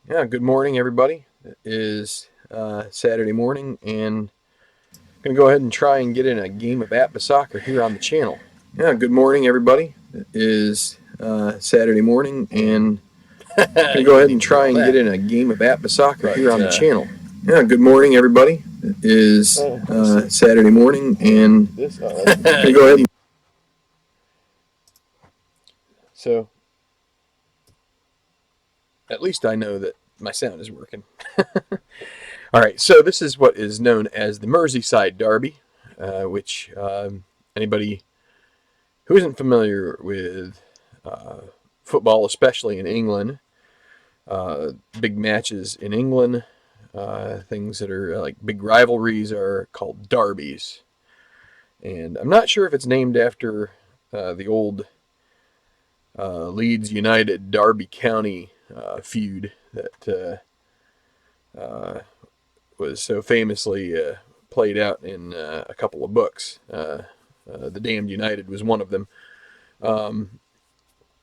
Yeah, good morning, everybody. It is Saturday morning, and I'm going to go ahead and try and get in a game of APBA Soccer here on the channel. Yeah, good morning, everybody. It is Saturday morning, and I'm going to go ahead and try and get in a game of APBA Soccer here on the channel. Yeah, good morning, everybody. It is Saturday morning, and I'm going to go ahead and... So, at least I know that my sound is working. All right, so this is what is known as the Merseyside Derby, which anybody who isn't familiar with uh, football, especially in England, big matches in England, things that are like big rivalries are called derbies. And I'm not sure if it's named after the old Leeds United Derby County feud that was so famously played out in a couple of books. The Damned United was one of them.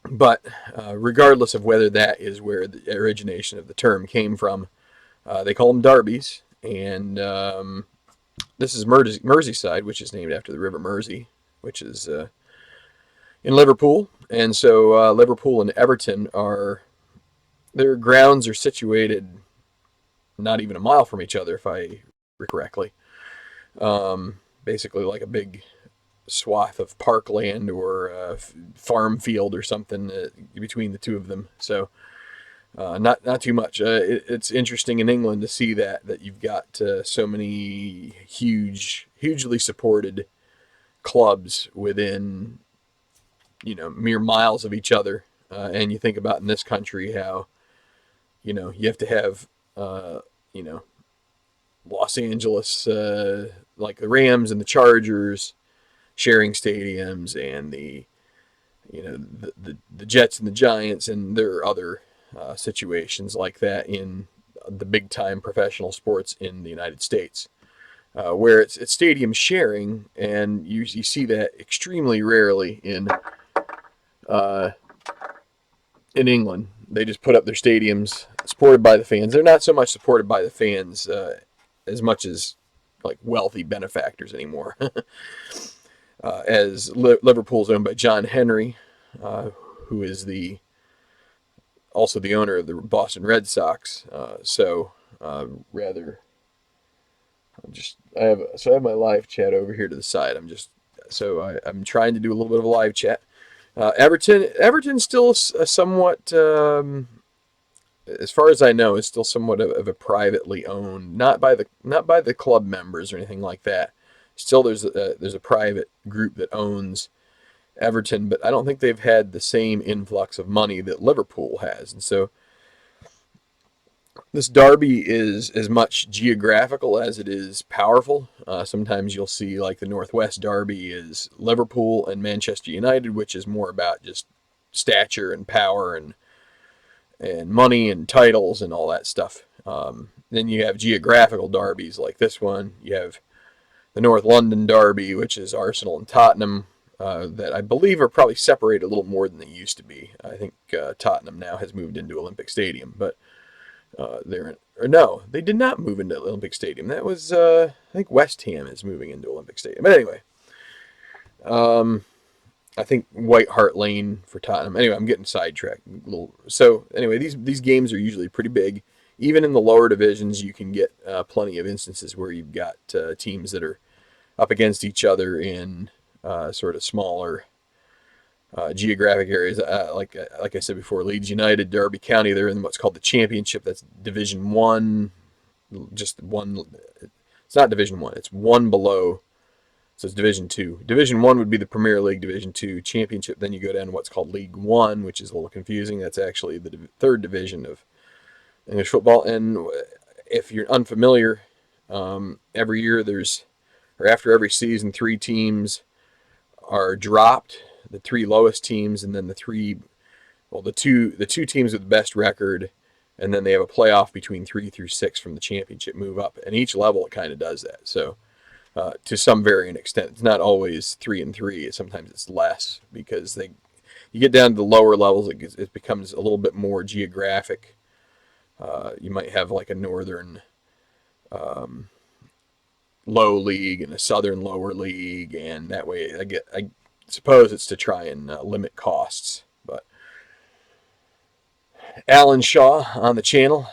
But regardless of whether that is where the origination of the term came from, they call them derbies. And this is Merseyside, which is named after the River Mersey, which is in Liverpool. And so Liverpool and Everton their grounds are situated not even a mile from each other, if I remember correctly. Basically, like a big swath of parkland or farm field or something between the two of them. So not too much. It's interesting in England to see that you've got so many hugely supported clubs within mere miles of each other. And you think about in this country how you have to have you know Los Angeles like the Rams and the Chargers sharing stadiums, and the Jets and the Giants, and there are other situations like that in the big time professional sports in the United States, where it's stadium sharing, and you see that extremely rarely uh, in England. They just put up their stadiums supported by the fans. They're not so much supported by the fans as much as like wealthy benefactors anymore. As Liverpool's owned by John Henry, who is also the owner of the Boston Red Sox. Rather, I have my live chat over here to the side. I'm trying to do a little bit of a live chat. Everton's still somewhat, as far as I know, is still somewhat of a privately owned, not by the club members or anything like that. Still, there's a private group that owns Everton, but I don't think they've had the same influx of money that Liverpool has. And so this derby is as much geographical as it is powerful. Sometimes you'll see like the Northwest Derby is Liverpool and Manchester United, which is more about just stature and power and money and titles and all that stuff. Then you have geographical derbies like this one. You have the North London Derby, which is Arsenal and Tottenham, that I believe are probably separated a little more than they used to be. I think Tottenham now has moved into Olympic Stadium, but no, they did not move into Olympic Stadium. That was I think West Ham is moving into Olympic Stadium. But anyway, I think White Hart Lane for Tottenham. Anyway, I'm getting sidetracked. So anyway, these games are usually pretty big. Even in the lower divisions, you can get plenty of instances where you've got teams that are up against each other in sort of smaller geographic areas. Like I said before, Leeds United, Derby County, they're in what's called the Championship. That's Division One, just one. It's not Division One. It's one below. So it's Division Two. Division One would be the Premier League. Division Two, Championship. Then you go down to what's called League One, which is a little confusing. That's actually the third division of English football. And if you're unfamiliar, every year or after every season, three teams are dropped. The three lowest teams, and then the two teams with the best record, and then they have a playoff between 3 through 6 from the championship move up. And each level it kind of does that. So to some varying extent, it's not always 3-3. Sometimes it's less because you get down to the lower levels, it becomes a little bit more geographic You might have like a northern low league and a southern lower league, and that way I suppose it's to try and limit costs. But Alan Shaw on the channel,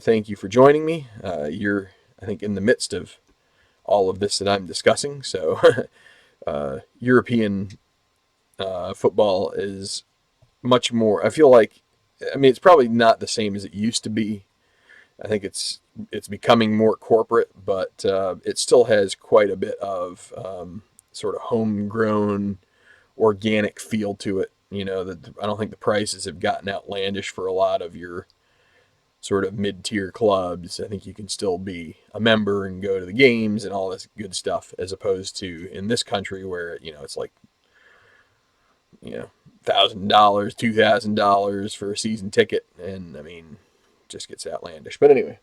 thank you for joining me. You're, I think, in the midst of all of this that I'm discussing, so European football is much more, I feel like, I mean, it's probably not the same as it used to be. I think it's becoming more corporate, but it still has quite a bit of sort of homegrown, organic feel to it. You know, that I don't think the prices have gotten outlandish for a lot of your sort of mid-tier clubs. I think you can still be a member and go to the games and all this good stuff, as opposed to in this country where, you know, it's like, you know, $1,000, $2,000 for a season ticket, and I mean, it just gets outlandish. But anyway,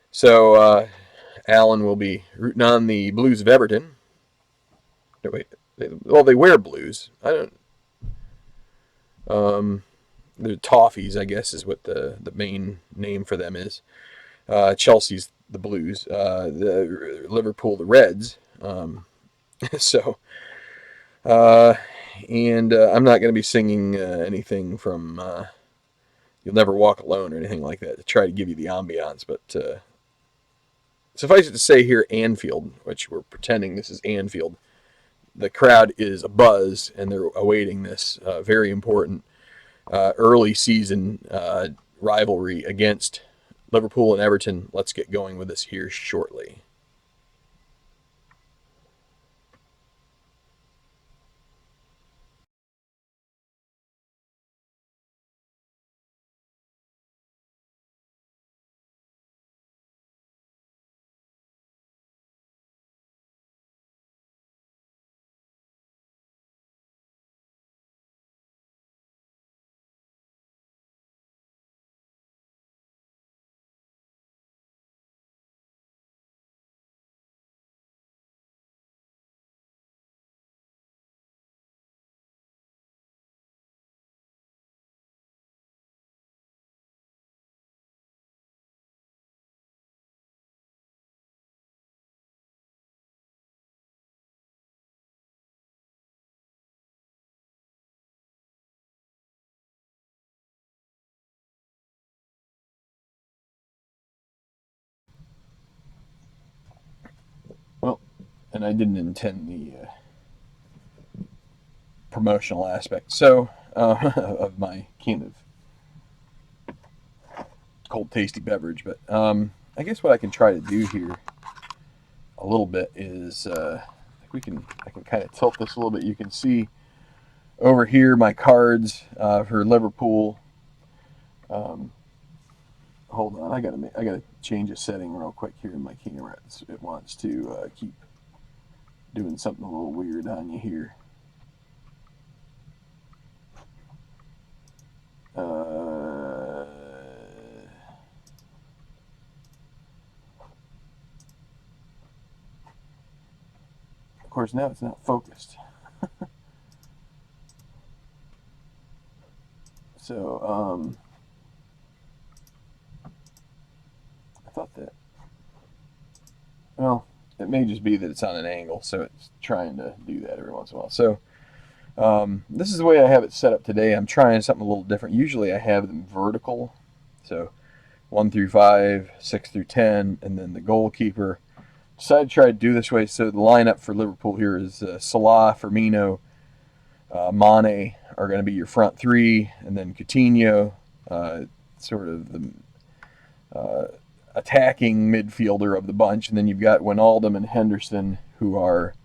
so Alan will be rooting on the Blues of Everton. No, wait, they wear blues. I don't. The Toffees, I guess, is what the main name for them is. Chelsea's the Blues. The Liverpool, the Reds. So, and I'm not going to be singing anything from "You'll Never Walk Alone" or anything like that to try to give you the ambiance. But suffice it to say, here Anfield, which we're pretending this is Anfield, the crowd is abuzz, and they're awaiting this very important early season rivalry against Liverpool and Everton. Let's get going with this here shortly. Well, and I didn't intend the promotional aspect of my can of cold, tasty beverage. But I guess what I can try to do here a little bit is I can kind of tilt this a little bit. You can see over here my cards for Liverpool. Um, Hold on, I gotta change a setting real quick here in my camera. It wants to keep doing something a little weird on you here. Of course, now it's not focused. So, I thought that, well, it may just be that it's on an angle, so it's trying to do that every once in a while. So, this is the way I have it set up today. I'm trying something a little different. Usually I have them vertical, so 1 through 5, 6 through 10, and then the goalkeeper. Decided to try to do this way. So the lineup for Liverpool here is Salah, Firmino, Mane are going to be your front three, and then Coutinho, sort of the attacking midfielder of the bunch, and then you've got Wijnaldum and Henderson, who are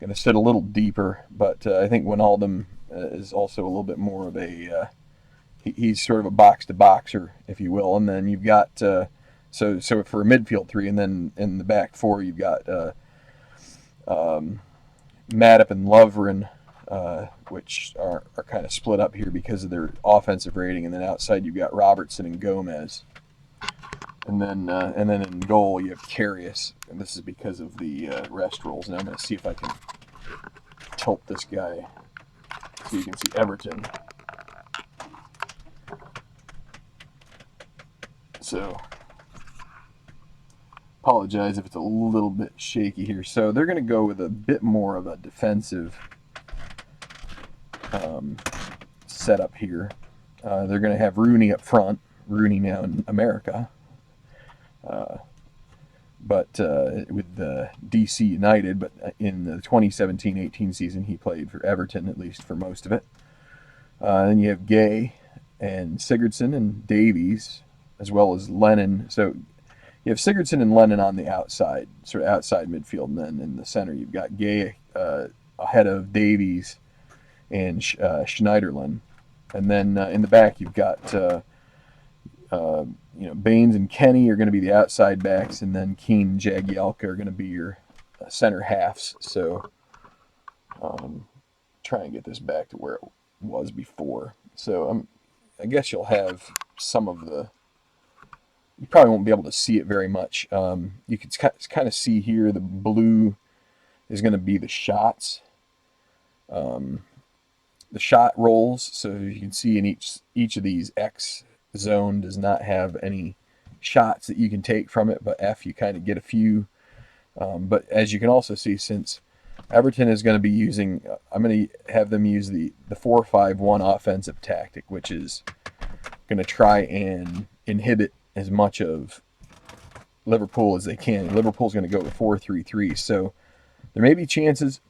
going to sit a little deeper, but I think Wijnaldum is also a little bit more of a he's sort of a box to boxer, if you will. And then you've got so for a midfield three, and then in the back four you've got Matip and Lovren, which are kind of split up here because of their offensive rating, and then outside you've got Robertson and Gomez. And then in goal you have Karius, and this is because of the rest rolls. Now I'm going to see if I can tilt this guy so you can see Everton. So apologize if it's a little bit shaky here. So they're going to go with a bit more of a defensive setup here. They're going to have Rooney up front. Rooney now in America. But with DC United, but in the 2017-18 season he played for Everton, at least for most of it. Then you have Gay and Sigurdsson and Davies, as well as Lennon. So you have Sigurdsson and Lennon on the outside, sort of outside midfield, and then in the center you've got Gay ahead of Davies and Schneiderlin. And then in the back you've got Baines and Kenny are going to be the outside backs, and then Keane and Jagielka are going to be your center halves. So try and get this back to where it was before. So I guess you'll have some of the. You probably won't be able to see it very much. You can kind of see here the blue is going to be the shots, the shot rolls. So you can see in each of these X zone does not have any shots that you can take from it, but F you kind of get a few. But as you can also see, since Everton is going to be using, I'm going to have them use the 4-5-1 offensive tactic, which is going to try and inhibit as much of Liverpool as they can. Liverpool's going to go with 4-3-3, so there may be chances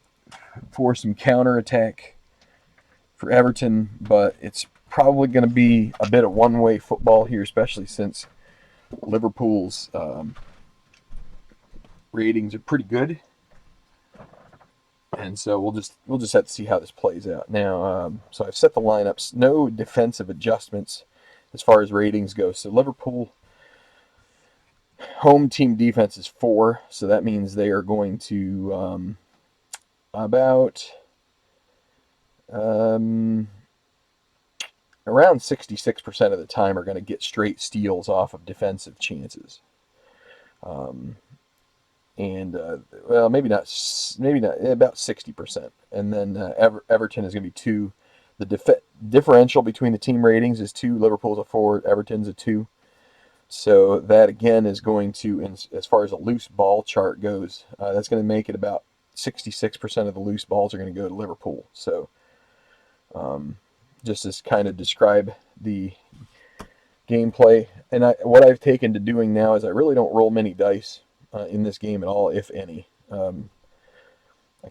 for some counter-attack for Everton, but it's probably going to be a bit of one-way football here, especially since Liverpool's ratings are pretty good, and so we'll just have to see how this plays out. Now, so I've set the lineups. No defensive adjustments as far as ratings go. So Liverpool home team defense is 4, so that means they are going to about around 66% of the time are going to get straight steals off of defensive chances. Well, maybe not about 60%. And then Everton is going to be 2. The differential between the team ratings is 2. Liverpool's a 4, Everton's a 2. So that again is going to, as far as a loose ball chart goes, that's going to make it about 66% of the loose balls are going to go to Liverpool. So just to kind of describe the gameplay, and what I've taken to doing now is I really don't roll many dice in this game at all, if any. I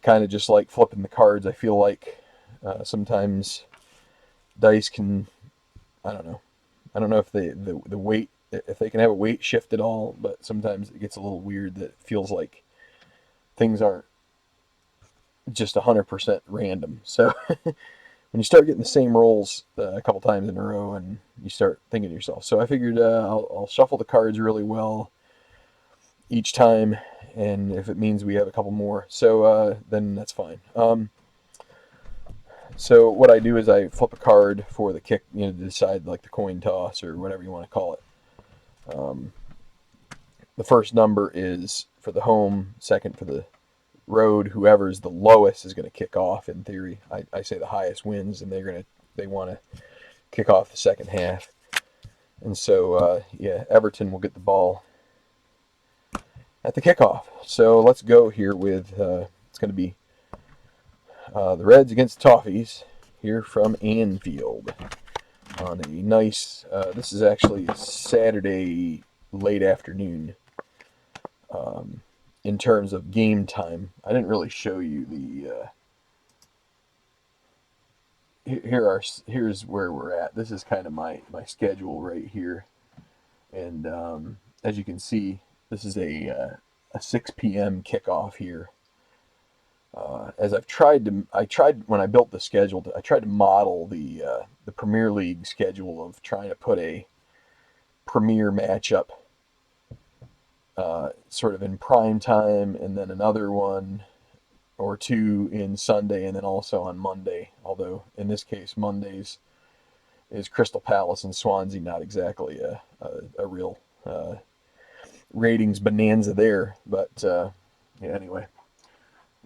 kind of just like flipping the cards. I feel like sometimes dice can, I don't know if the weight, if they can have a weight shift at all, but sometimes it gets a little weird that it feels like things aren't just 100% random. So when you start getting the same rolls a couple times in a row, and you start thinking to yourself, so I figured I'll shuffle the cards really well each time, and if it means we have a couple more, so then that's fine. So what I do is I flip a card for the kick, to decide, like the coin toss or whatever you want to call it. The first number is for the home, second for the road. Whoever's the lowest is going to kick off. In theory, I say the highest wins, and they want to kick off the second half. And so Everton will get the ball at the kickoff. So let's go here with it's going to be the Reds against the Toffees here from Anfield on a nice, this is actually Saturday late afternoon in terms of game time. I didn't really show you the, here's where we're at. This is kind of my schedule right here. And as you can see, this is a 6 p.m. kickoff here. As I tried when I built the schedule, I tried to model the Premier League schedule of trying to put a premier matchup sort of in prime time, and then another one or two in Sunday, and then also on Monday. Although in this case, Mondays is Crystal Palace and Swansea, not exactly a real ratings bonanza there. But anyway.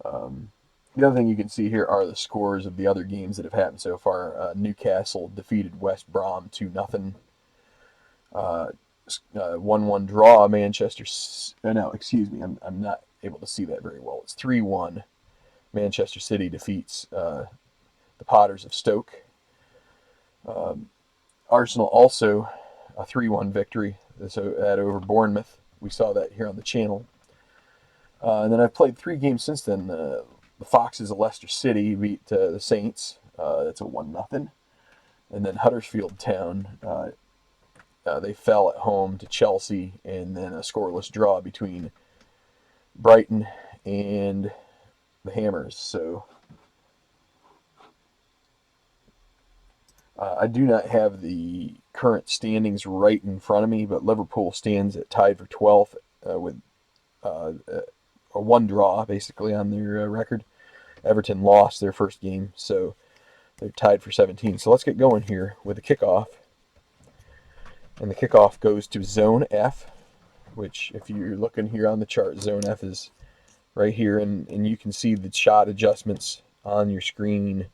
The other thing you can see here are the scores of the other games that have happened so far. Newcastle defeated West Brom 2-0. 1-1 draw. Manchester. No, excuse me. I'm not able to see that very well. It's 3-1. Manchester City defeats the Potters of Stoke. Arsenal also a 3-1 victory. So that over Bournemouth. We saw that here on the channel. And then I've played 3 games since then. The Foxes of Leicester City beat the Saints. That's a 1-0. And then Huddersfield Town, they fell at home to Chelsea, and then a scoreless draw between Brighton and the Hammers. So I do not have the current standings right in front of me, but Liverpool stands at tied for 12th with a 1 draw basically on their record. Everton lost their first game, so they're tied for 17. So let's get going here with the kickoff. And the kickoff goes to Zone F, which if you're looking here on the chart, Zone F is right here, and you can see the shot adjustments on your screen.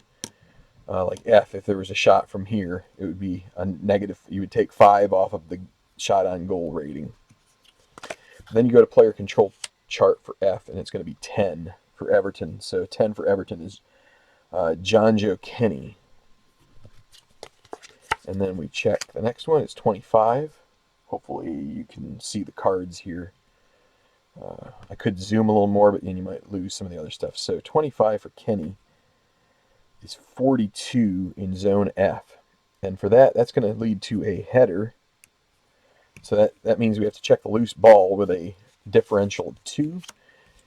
Like F, if there was a shot from here, it would be a negative. You would take 5 off of the shot on goal rating. Then you go to player control chart for F, and it's going to be 10 for Everton. So 10 for Everton is John Joe Kenny. And then we check the next one. It's 25. Hopefully you can see the cards here. I could zoom a little more, but then you might lose some of the other stuff. So 25 for Kenny is 42 in Zone F. And for that, that's going to lead to a header. So that means we have to check the loose ball with a differential of 2.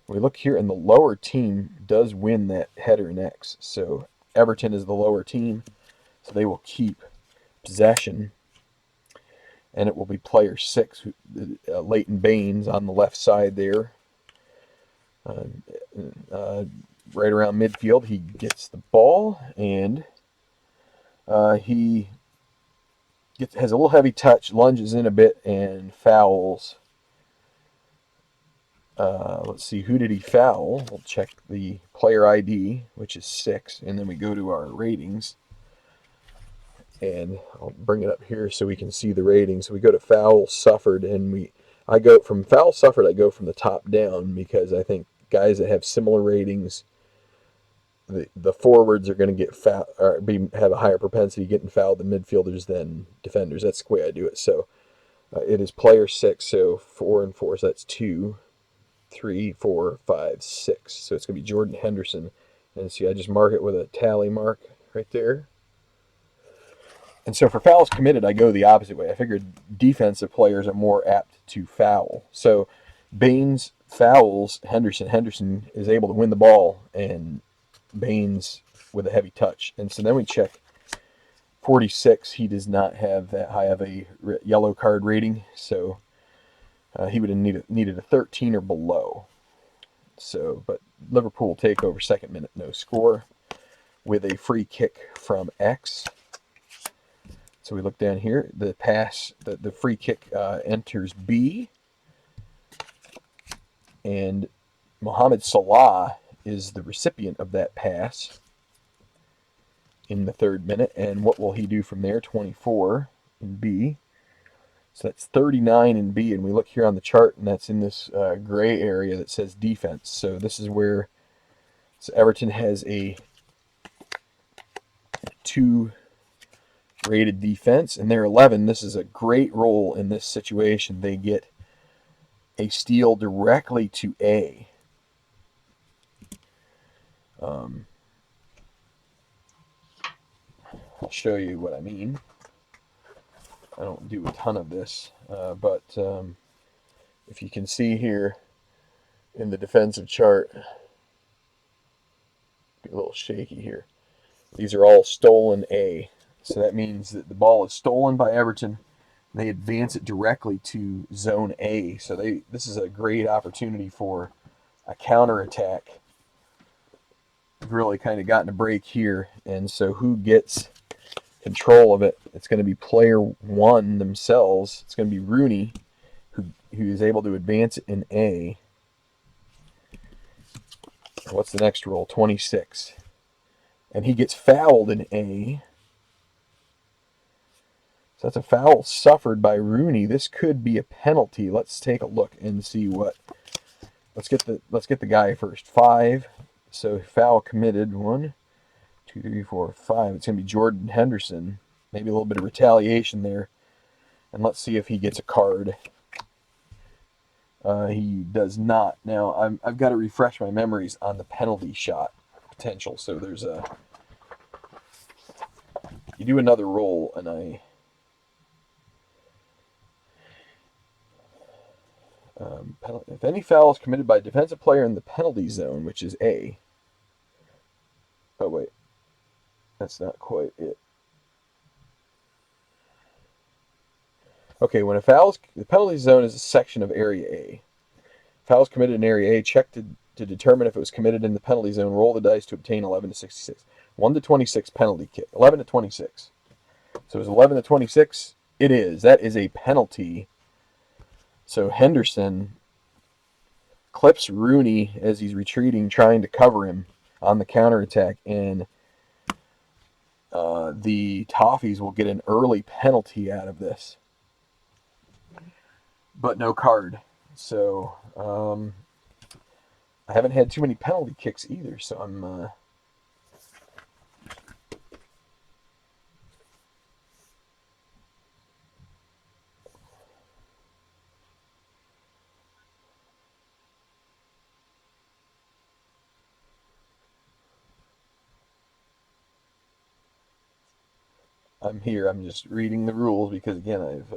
We look here, and the lower team does win that header next. So Everton is the lower team, so they will keep possession. And it will be player 6, Leighton Baines, on the left side there. Right around midfield, he gets the ball, and he has a little heavy touch, lunges in a bit, and fouls. Let's see, who did he foul? We'll check the player ID, which is 6, and then we go to our ratings. And I'll bring it up here so we can see the ratings. So we go to foul suffered, and I go from foul suffered. I go from the top down because I think guys that have similar ratings, the forwards are going to get have a higher propensity getting fouled than midfielders than defenders. That's the way I do it. So it is player 6, so 4 and 4. So that's 2, 3, 4, 5, 6. So it's going to be Jordan Henderson. And see, I just mark it with a tally mark right there. And so for fouls committed, I go the opposite way. I figured defensive players are more apt to foul. So Baines fouls Henderson. Henderson is able to win the ball, and Baines with a heavy touch. And so then we check 46. He does not have that high of a yellow card rating, so he would have needed a 13 or below. So, but Liverpool take over, 2nd minute, no score, with a free kick from X. So we look down here. The pass, the free kick enters B. And Mohamed Salah is the recipient of that pass in the 3rd minute. And what will he do from there? 24 in B. So that's 39 in B. And we look here on the chart, and that's in this gray area that says defense. So this is where Everton has a 2 rated defense, and they're 11. This is a great role in this situation. They get a steal directly to A. I'll show you what I mean. I don't do a ton of this, but if you can see here in the defensive chart, be a little shaky here. These are all stolen A. So that means that the ball is stolen by Everton. They advance it directly to Zone A. So this is a great opportunity for a counterattack. They've really kind of gotten a break here. And so who gets control of it? It's going to be player 1 themselves. It's going to be Rooney, who is able to advance it in A. What's the next roll? 26. And he gets fouled in A. So that's a foul suffered by Rooney. This could be a penalty. Let's take a look and see what. Let's get the guy first. 5. So foul committed. 1, 2, 3, 4, 5. It's gonna be Jordan Henderson. Maybe a little bit of retaliation there. And let's see if he gets a card. He does not. Now I've got to refresh my memories on the penalty shot potential. So there's you do another roll, and if any foul is committed by a defensive player in the penalty zone, which is A. Oh wait, that's not quite it. Okay, when the penalty zone is a section of Area A. Fouls committed in Area A, check to determine if it was committed in the penalty zone. Roll the dice to obtain 11 to 66. 1 to 26 penalty kick. 11 to 26. So it's 11 to 26. It is. That is a penalty. So Henderson clips Rooney as he's retreating, trying to cover him on the counterattack, and the Toffees will get an early penalty out of this, but no card. So I haven't had too many penalty kicks either, so I'm here. I'm just reading the rules because, again, I've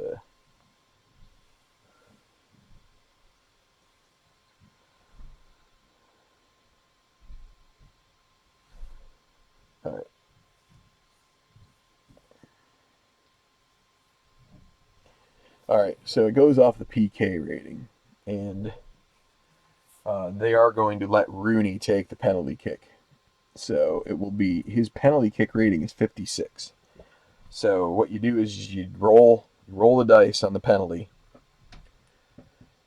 all right. All right, so it goes off the PK rating, and they are going to let Rooney take the penalty kick. So it will be, his penalty kick rating is 56. So what you do is you roll the dice on the penalty,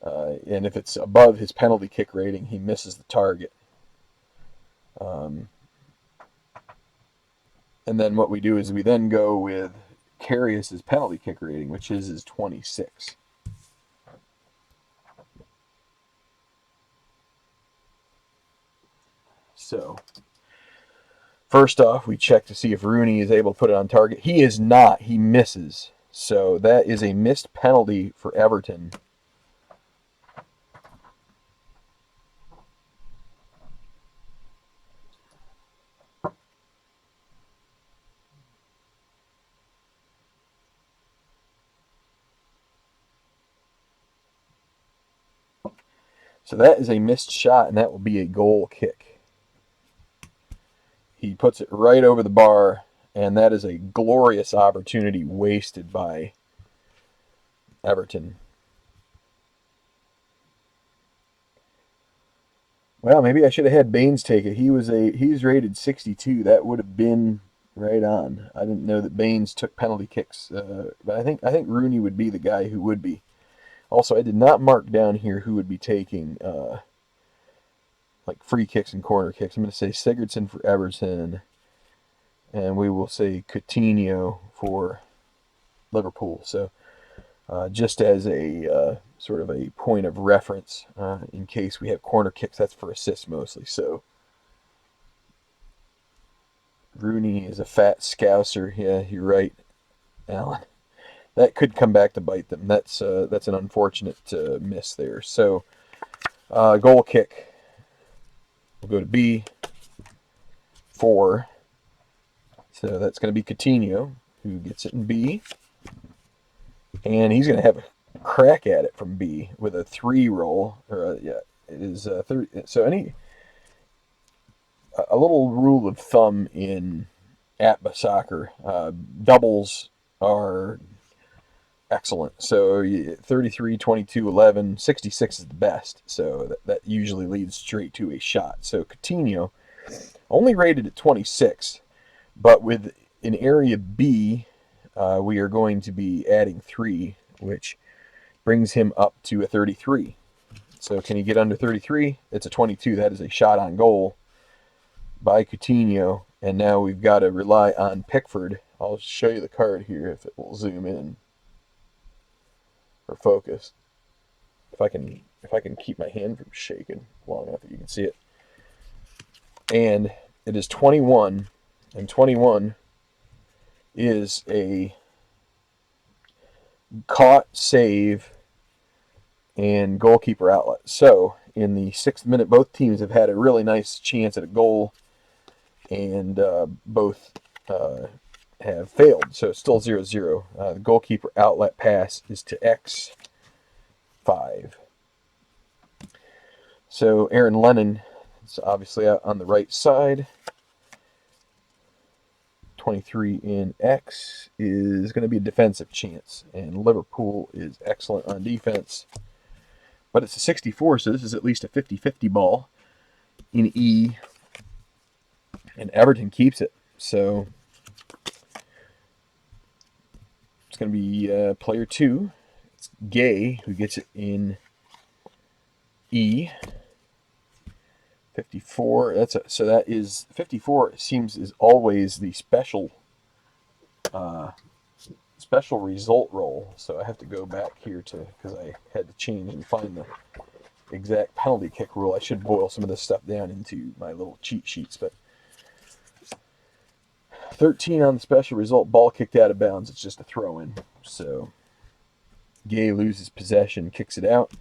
and if it's above his penalty kick rating, he misses the target. And then what we do is we then go with Karius's penalty kick rating, which is 26. So first off, we check to see if Rooney is able to put it on target. He is not. He misses. So that is a missed penalty for Everton. So that is a missed shot, and that will be a goal kick. He puts it right over the bar, and that is a glorious opportunity wasted by Everton. Well, maybe I should have had Baines take it. He's rated 62. That would have been right on. I didn't know that Baines took penalty kicks, but I think Rooney would be the guy who would be. Also, I did not mark down here who would be taking like free kicks and corner kicks. I'm going to say Sigurdsson for Everton, and we will say Coutinho for Liverpool. So just as a sort of a point of reference in case we have corner kicks, that's for assists mostly. So Rooney is a fat scouser. Yeah, you're right, Alan. That could come back to bite them. That's an unfortunate miss there. So goal kick. We'll go to B. 4. So that's going to be Coutinho, who gets it in B. And he's going to have a crack at it from B with a 3 roll. Or it is 30. So a little rule of thumb in APBA Soccer: doubles are excellent. So 33, 22, 11, 66 is the best. So that usually leads straight to a shot. So Coutinho only rated at 26, but with in area B, we are going to be adding 3, which brings him up to a 33. So can he get under 33? It's a 22. That is a shot on goal by Coutinho. And now we've got to rely on Pickford, I'll show you the card here if it will zoom in or focus. If I can keep my hand from shaking long enough that you can see it. And it is 21, and 21 is a caught, save, and goalkeeper outlet. So in the 6th minute, both teams have had a really nice chance at a goal, and both have failed. So it's still 0-0. The goalkeeper outlet pass is to X5. So Aaron Lennon is obviously out on the right side. 23 in X is going to be a defensive chance, and Liverpool is excellent on defense. But it's a 64, so this is at least a 50-50 ball in E, and Everton keeps it. So it's going to be player 2. It's Gay who gets it in E. 54. So that is 54. It seems is always the special result roll. So I have to go back here because I had to change and find the exact penalty kick rule. I should boil some of this stuff down into my little cheat sheets. But 13 on the special result, ball kicked out of bounds. It's just a throw in. So Gay loses possession, kicks it out.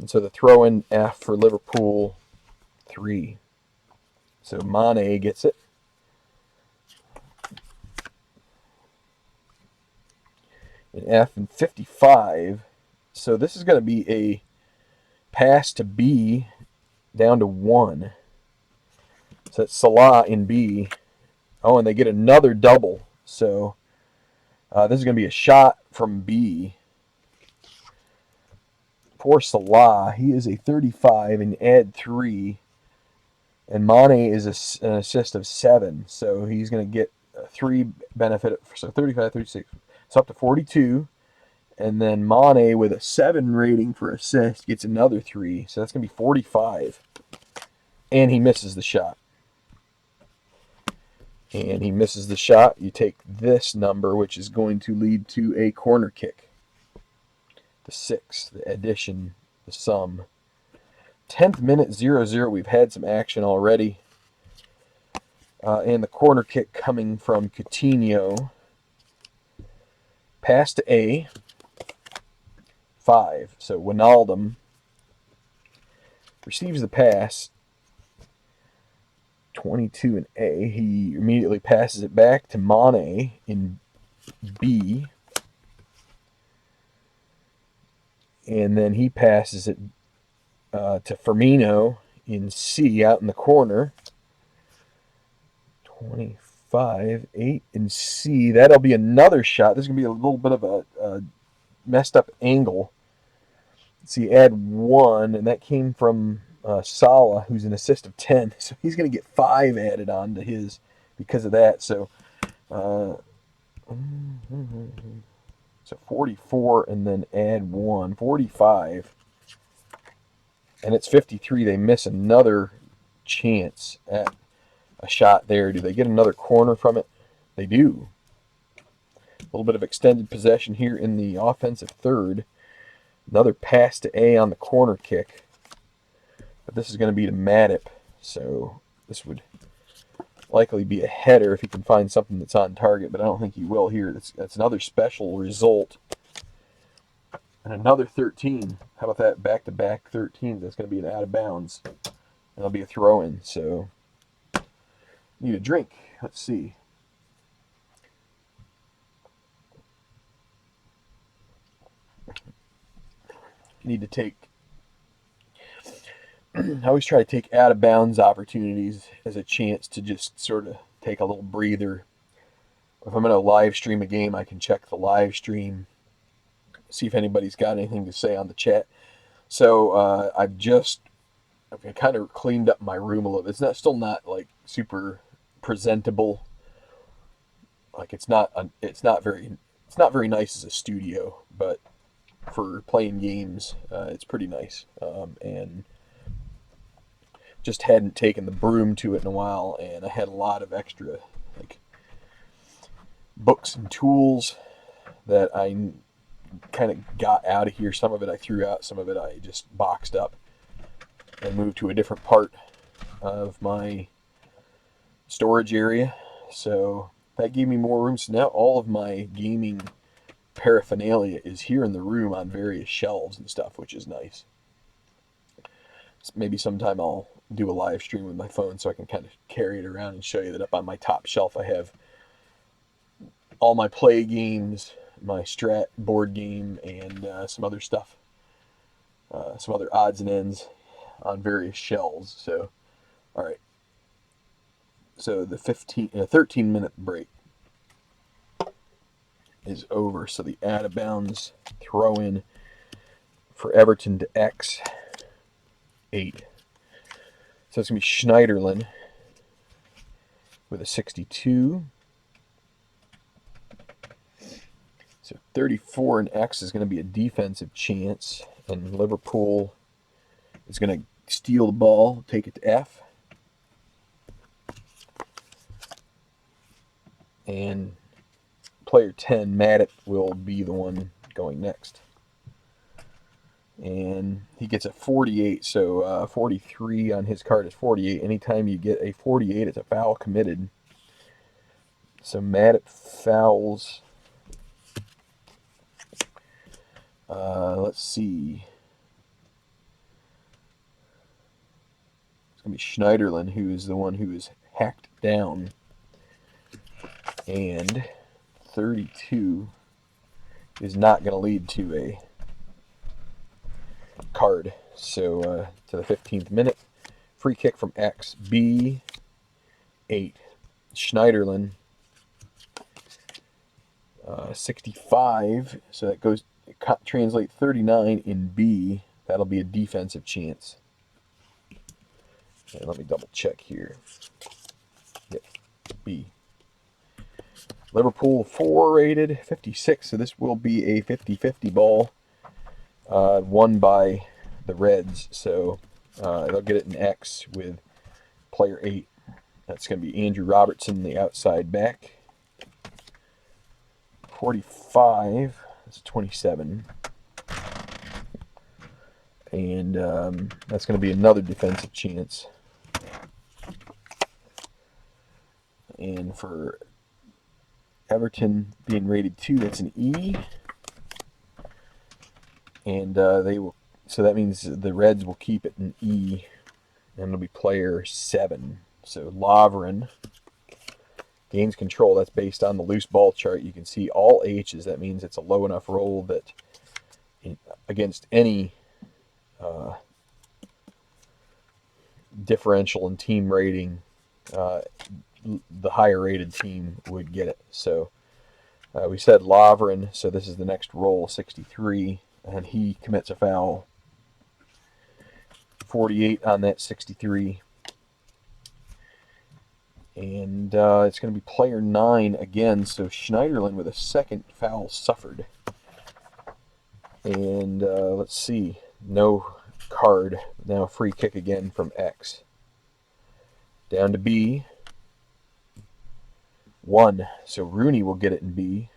And so the throw-in F for Liverpool, 3. So Mane gets it. An F and 55. So this is going to be a pass to B down to 1. So it's Salah in B. Oh, and they get another double. So this is going to be a shot from B. For Salah, he is a 35 and add 3. And Mane is an assist of 7. So he's going to get a 3 benefit. So 35, 36. It's up to 42. And then Mane with a 7 rating for assist gets another 3. So that's going to be 45. And he misses the shot. And he misses the shot. You take this number, which is going to lead to a corner kick. The 6, the addition, the sum. 10th minute, 0-0. We've had some action already. And the corner kick coming from Coutinho. Pass to A. 5. So Wijnaldum receives the pass. 22 in A. He immediately passes it back to Mane in B. And then he passes it to Firmino in C out in the corner. 25, 8 in C. That'll be another shot. This is going to be a little bit of a messed up angle. See, add 1, and that came from Salah, who's an assist of 10. So he's going to get 5 added on to his because of that. So, so 44 and then add 1. 45. And it's 53. They miss another chance at a shot there. Do they get another corner from it? They do. A little bit of extended possession here in the offensive third. Another pass to A on the corner kick. But this is going to be to Matip. So this would likely be a header if he can find something that's on target, but I don't think he will here. That's another special result. And another 13. How about that? Back-to-back 13. That's going to be an out of bounds. And it'll be a throw-in. So, need a drink. Let's see. Need to take... I always try to take out-of-bounds opportunities as a chance to just sort of take a little breather. If I'm going to live stream a game, I can check the live stream, see if anybody's got anything to say on the chat. So I've kind of cleaned up my room a little. It's still not like super presentable. Like it's not very nice as a studio, but for playing games, it's pretty nice. And just hadn't taken the broom to it in a while, and I had a lot of extra like books and tools that I kind of got out of here. Some of it I threw out, some of it I just boxed up and moved to a different part of my storage area. So that gave me more room. So now all of my gaming paraphernalia is here in the room on various shelves and stuff, which is nice. So maybe sometime I'll do a live stream with my phone so I can kind of carry it around and show you that up on my top shelf I have all my play games, my Strat board game, and some other stuff, some other odds and ends on various shelves. So, all right. So the 13-minute break is over. So the out of bounds throw in for Everton to X 8. So it's going to be Schneiderlin with a 62. So 34 and X is going to be a defensive chance. And Liverpool is going to steal the ball, take it to F. And player 10, Maddit, will be the one going next. And he gets a 48, so 43 on his card is 48. Anytime you get a 48, it's a foul committed. So Maddit fouls. Let's see. It's going to be Schneiderlin, who is the one who is hacked down. And 32 is not going to lead to a card. So to the 15th minute, free kick from X, B 8. Schneiderlin, 65. So that goes, translate 39 in B. That'll be a defensive chance. And let me double check here. Yep, B. Liverpool 4 rated, 56. So this will be a 50-50 ball, won by the Reds. So they'll get it in X with player 8. That's going to be Andrew Robertson, the outside back. 45. That's 27. And that's going to be another defensive chance. And for Everton being rated 2, that's an E. And they will. So that means the Reds will keep it in E, and it'll be player 7. So Lovren gains control. That's based on the loose ball chart. You can see all H's. That means it's a low enough roll that against any differential in team rating, the higher rated team would get it. So we said Lovren, so this is the next roll, 63, and he commits a foul. 48 on that 63. And it's going to be player 9 again, so Schneiderlin with a second foul suffered. And let's see, no card. Now a free kick again from X. Down to B. 1, so Rooney will get it in B.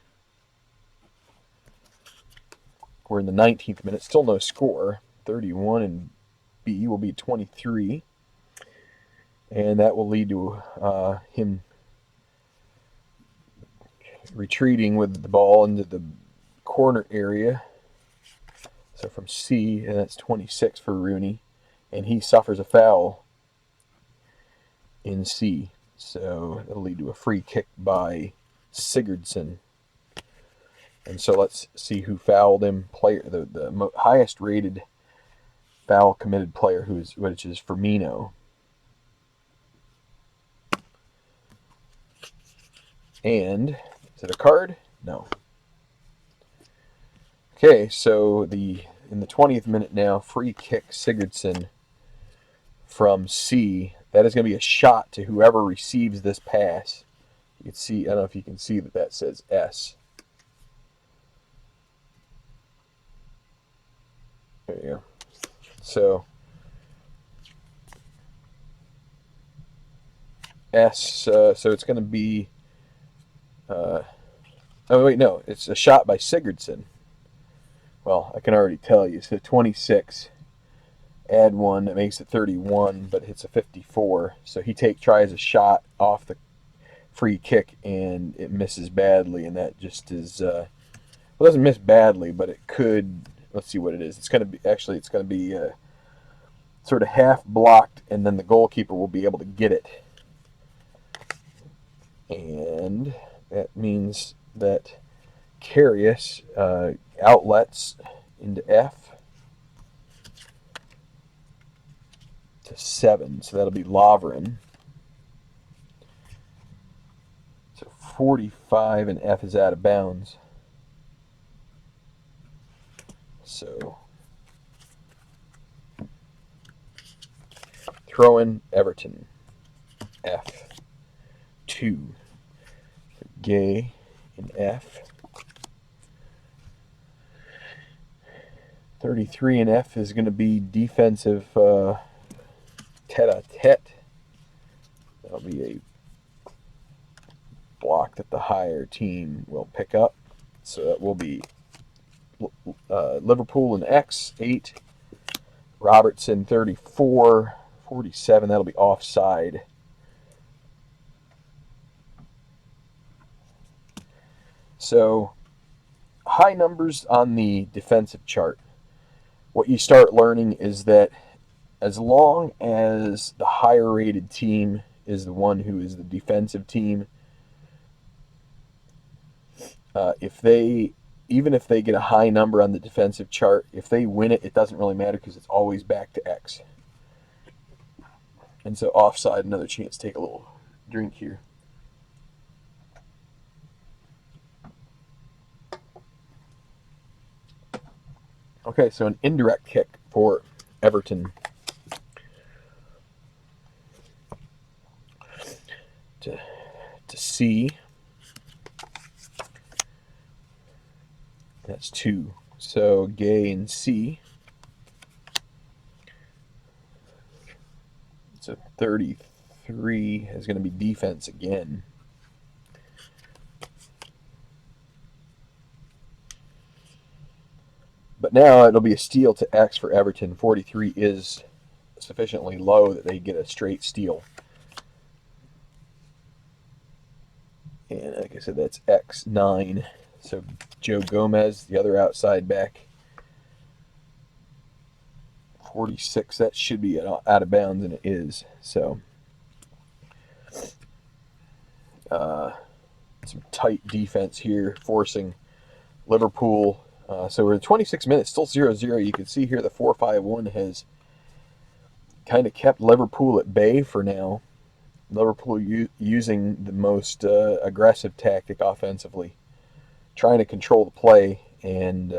We're in the 19th minute, still no score. 31 and B will be 23. And that will lead to him retreating with the ball into the corner area. So from C, and that's 26 for Rooney. And he suffers a foul in C. So it'll lead to a free kick by Sigurdsson. And so let's see who fouled him. Player, the highest rated foul committed player, which is Firmino. And is it a card? No. Okay, so in the 20th minute now, free kick Sigurdsson from C. That is going to be a shot to whoever receives this pass. You can see, I don't know if you can see that says S. There you go. So S, so it's going to be, oh wait, no, it's a shot by Sigurdsson. Well, I can already tell you. So 26, add 1, that makes it 31, but hits a 54. So he tries a shot off the free kick, and it misses badly, and that just is, well, it doesn't miss badly, but it could, let's see what it is. It's going to be, actually, it's going to be sort of half blocked, and then the goalkeeper will be able to get it. And that means that Karius outlets into F to 7, so that'll be Lovren. So 45 and F is out of bounds. So throw in Everton. F2. Gay in F. 33 in F is going to be defensive tete-a-tete. That'll be a block that the higher team will pick up. So that will be Liverpool in X, 8. Robertson, 34. 47, that'll be offside. So, high numbers on the defensive chart. What you start learning is that as long as the higher rated team is the one who is the defensive team, even if they get a high number on the defensive chart, if they win it, it doesn't really matter because it's always back to X. And so offside, another chance to take a little drink here. Okay, so an indirect kick for Everton. To C. That's 2. So Gay in C. So 33 is going to be defense again. But now it'll be a steal to X for Everton. 43 is sufficiently low that they get a straight steal. And like I said, that's X9. So Joe Gomez, the other outside back. 46, that should be out of bounds, and it is. So some tight defense here, forcing Liverpool. So we're at 26 minutes, still 0-0. You can see here the 4-5-1 has kind of kept Liverpool at bay for now. Liverpool using the most aggressive tactic offensively, trying to control the play, and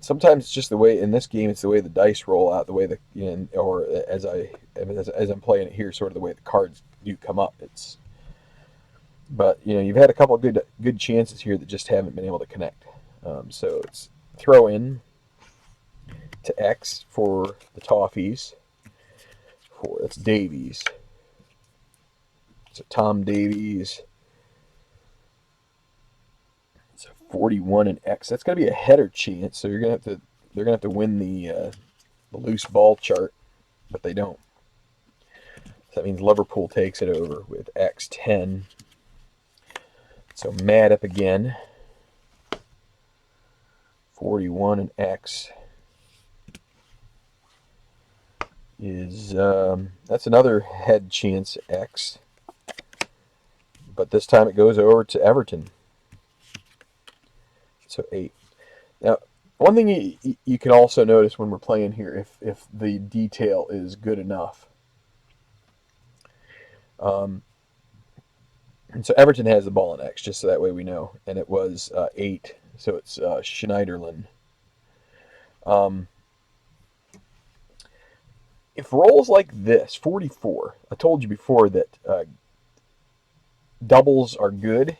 sometimes it's just the way in this game. It's the way the dice roll out, the way or as I'm playing it here, sort of the way the cards do come up. But you've had a couple of good chances here that just haven't been able to connect. So it's throw in to X for the Toffees. That's Davies. So Tom Davies. So 41 and X. That's going to be a header chance. So they're going to have to win the loose ball chart, but they don't. So that means Liverpool takes it over with X10. So Madip again. 41 and X is that's another head chance X, but this time it goes over to Everton. So 8. Now, one thing you can also notice when we're playing here, if the detail is good enough. And so Everton has the ball in X, just so that way we know. And it was 8, so it's Schneiderlin. If rolls like this, 44, I told you before that doubles are good.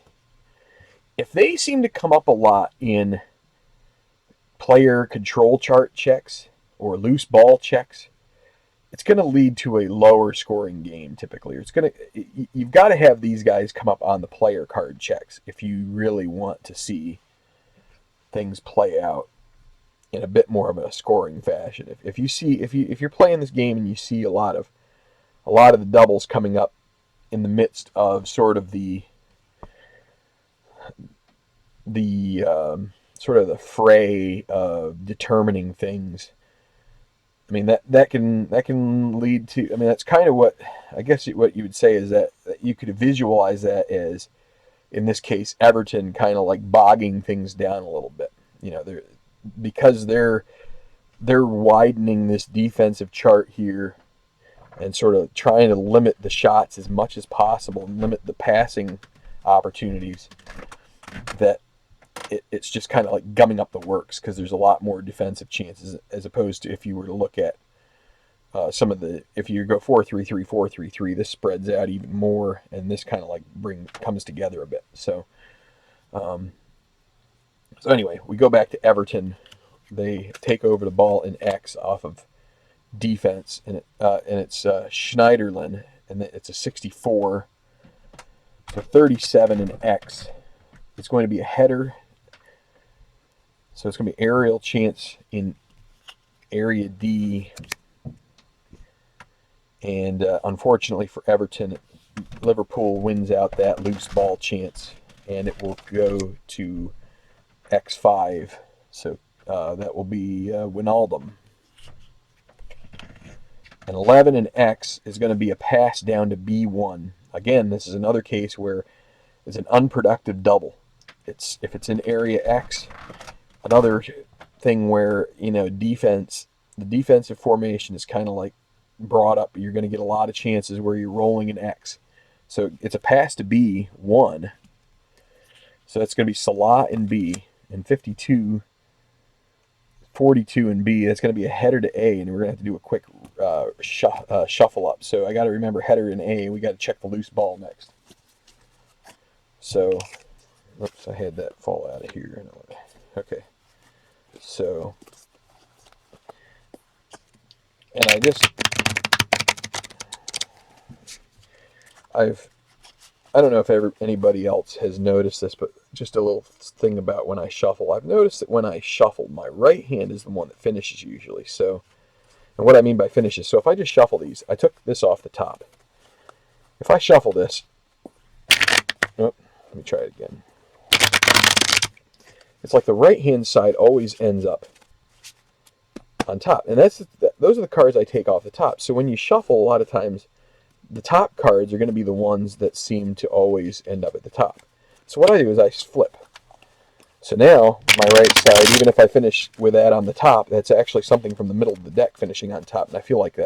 If they seem to come up a lot in player control chart checks or loose ball checks, it's going to lead to a lower scoring game typically. You've got to have these guys come up on the player card checks if you really want to see things play out in a bit more of a scoring fashion. If you're playing this game and you see a lot of the doubles coming up in the midst of sort of the sort of the fray of determining things, I mean that can lead to. I mean that's kind of what I guess what you would say is that you could visualize that as, in this case, Everton kind of like bogging things down a little bit. You know, because they're widening this defensive chart here and sort of trying to limit the shots as much as possible and limit the passing opportunities, that it's just kind of like gumming up the works because there's a lot more defensive chances as opposed to if you were to look at if you go 4-3-3, 4-3-3, this spreads out even more, and this kind of like comes together a bit. So anyway, we go back to Everton. They take over the ball in X off of defense, and it's Schneiderlin, and it's a 64. So 37 in X. It's going to be a header. So it's going to be aerial chance in area D. And unfortunately for Everton, Liverpool wins out that loose ball chance, and it will go to X5. So that will be Wijnaldum. And 11 in X is going to be a pass down to B1. Again, this is another case where it's an unproductive double. If it's in area X, another thing where, you know, the defensive formation is kind of like brought up. You're going to get a lot of chances where you're rolling an X. So it's a pass to B1. So it's going to be Salah in B, and 52, 42 in B. That's going to be a header to A, and we're going to have to do a quick shuffle up. So I got to remember header in A, and we got to check the loose ball next. So, oops, I had that fall out of here. Okay. So, and I don't know if anybody else has noticed this, but just a little thing about when I shuffle. I've noticed that when I shuffle, my right hand is the one that finishes usually. So, and what I mean by finishes, so if I just shuffle these, I took this off the top. If I shuffle this, let me try it again. It's like the right hand side always ends up on top, and those are the cards I take off the top. So when you shuffle, a lot of times the top cards are going to be the ones that seem to always end up at the top. So what I do is I flip. So now my right side, even if I finish with that on the top, that's actually something from the middle of the deck finishing on top, and I feel like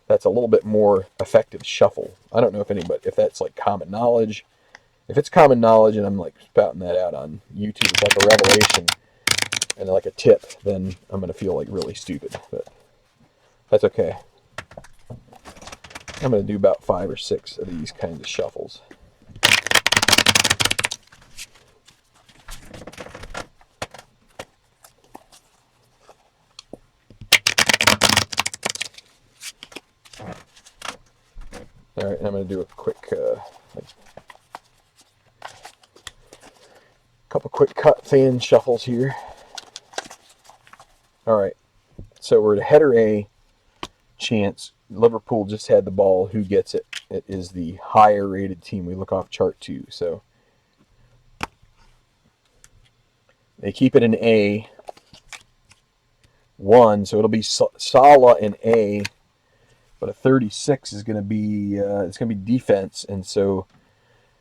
that's a little bit more effective shuffle. I don't know if that's like common knowledge. If it's common knowledge and I'm like spouting that out on YouTube, it's like a revelation and like a tip, then I'm going to feel like really stupid, but that's okay. I'm going to do about 5 or 6 of these kinds of shuffles. All right, and I'm going to do a quick, couple quick cut fan shuffles here. All right, so we're at a header A chance. Liverpool just had the ball. Who gets it? It is the higher rated team. We look off chart 2. So they keep it in A1, so it'll be Salah in A, but a 36 is going to be it's going to be defense, and so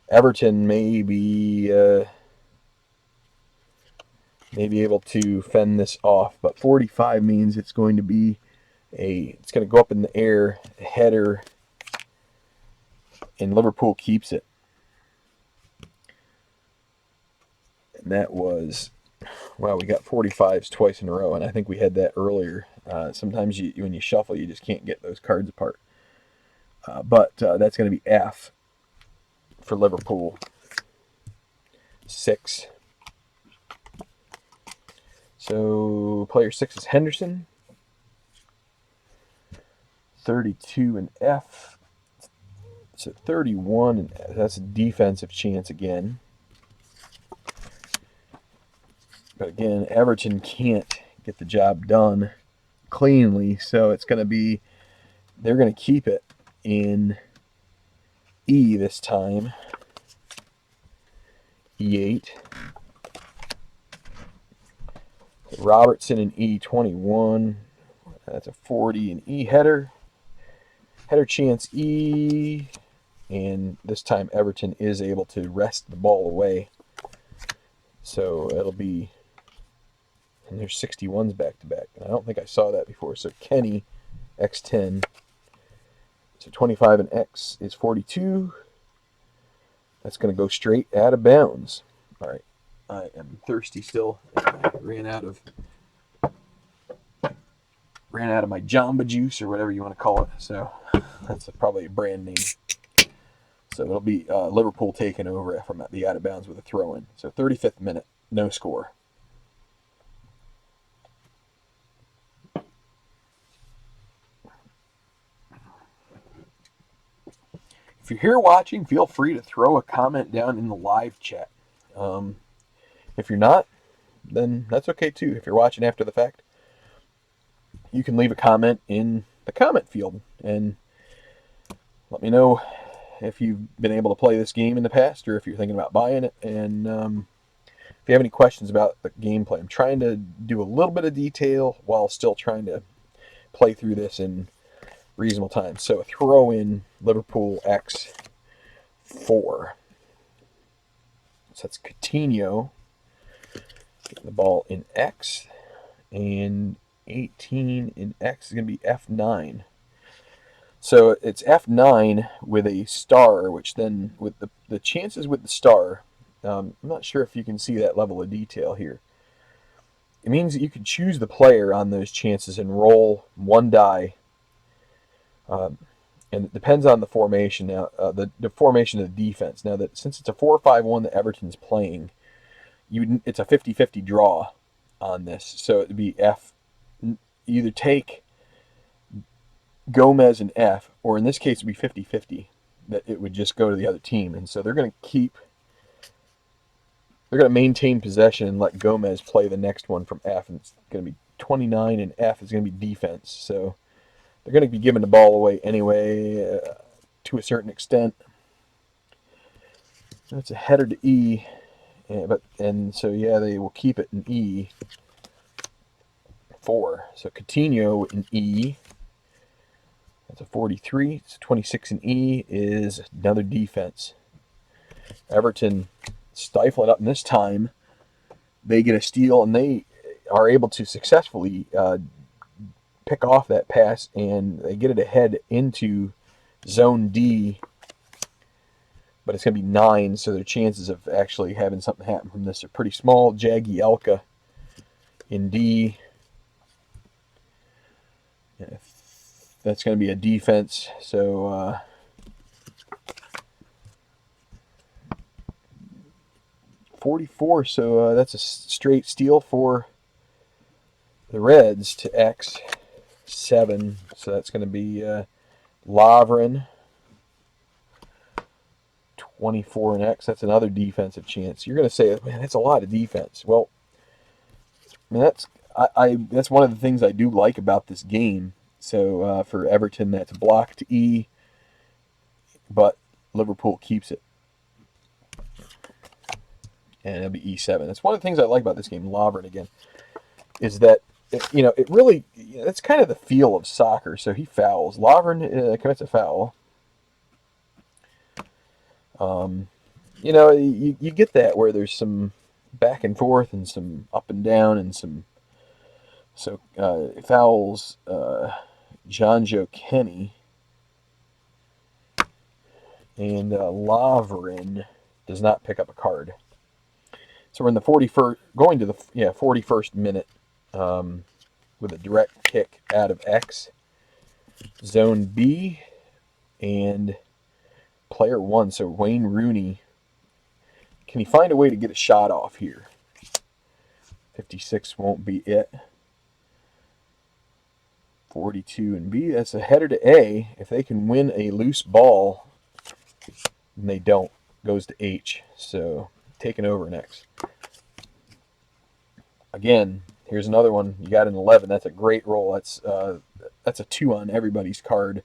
Everton may be able to fend this off. But 45 means it's going to be it's going to go up in the air, a header, and Liverpool keeps it. And that was, wow, we got 45s twice in a row, and I think we had that earlier. Sometimes when you shuffle, you just can't get those cards apart. But that's going to be F for Liverpool. 6. So player 6 is Henderson. 32 in F. So 31, and that's a defensive chance again. But again, Everton can't get the job done cleanly, so it's going to be, they're going to keep it in E this time. E8. Robertson in E21. That's a 40 in E header. Header chance E. And this time Everton is able to wrest the ball away. So it'll be, and there's 61s back to back. And I don't think I saw that before. So Kenny, X10. So 25 and X is 42. That's going to go straight out of bounds. All right. I am thirsty still. I ran out of my Jamba Juice or whatever you want to call it. So that's probably a brand name. So it'll be Liverpool taking over from the out of bounds with a throw in. So 35th minute, no score. If you're here watching, feel free to throw a comment down in the live chat. If you're not, then that's okay too. If you're watching after the fact, you can leave a comment in the comment field and let me know if you've been able to play this game in the past or if you're thinking about buying it. And if you have any questions about the gameplay, I'm trying to do a little bit of detail while still trying to play through this in reasonable time. So throw in Liverpool X4. So that's Coutinho getting the ball in X, and 18 in X is going to be F9. So it's F9 with a star, which then with the chances with the star, I'm not sure if you can see that level of detail here. It means that you can choose the player on those chances and roll one die. And it depends on the formation now, the formation of the defense. Now that since it's a 4-5-1 that Everton's playing, it's a 50-50 draw on this. So it'd be F. Either take Gomez and F, or in this case it would be 50-50 that it would just go to the other team. And so they're going to maintain possession and let Gomez play the next one from F, and it's going to be 29 and F is going to be defense. So they're going to be giving the ball away anyway to a certain extent. That's a header to E, and so yeah, they will keep it in E4. So Coutinho in E. That's a 43. It's 26 in E is another defense. Everton stifle it up, and this time they get a steal, and they are able to successfully pick off that pass, and they get it ahead into zone D, but it's going to be 9, so their chances of actually having something happen from this are pretty small. Jagielka in D. That's going to be a defense, so 44, so that's a straight steal for the Reds to X7, so that's going to be Lovren, 24 and X. That's another defensive chance. You're going to say, man, that's a lot of defense. Well, I mean, that's one of the things I do like about this game. So for Everton, that's blocked E, but Liverpool keeps it. And it'll be E7. That's one of the things I like about this game, Lovren again, is that, it really, that's kind of the feel of soccer. So he fouls. Lovren commits a foul. You get that where there's some back and forth and some up and down and some, so fouls Jonjo Kenny, and Lovren does not pick up a card. So we're in the 41st, going to the 41st minute with a direct kick out of X, zone B, and player 1. So Wayne Rooney, can he find a way to get a shot off here? 56 won't be it. 42 in B. That's a header to A. If they can win a loose ball, and they don't, goes to H. So taking over next. Again, here's another one. You got an 11. That's a great roll. That's a 2 on everybody's card,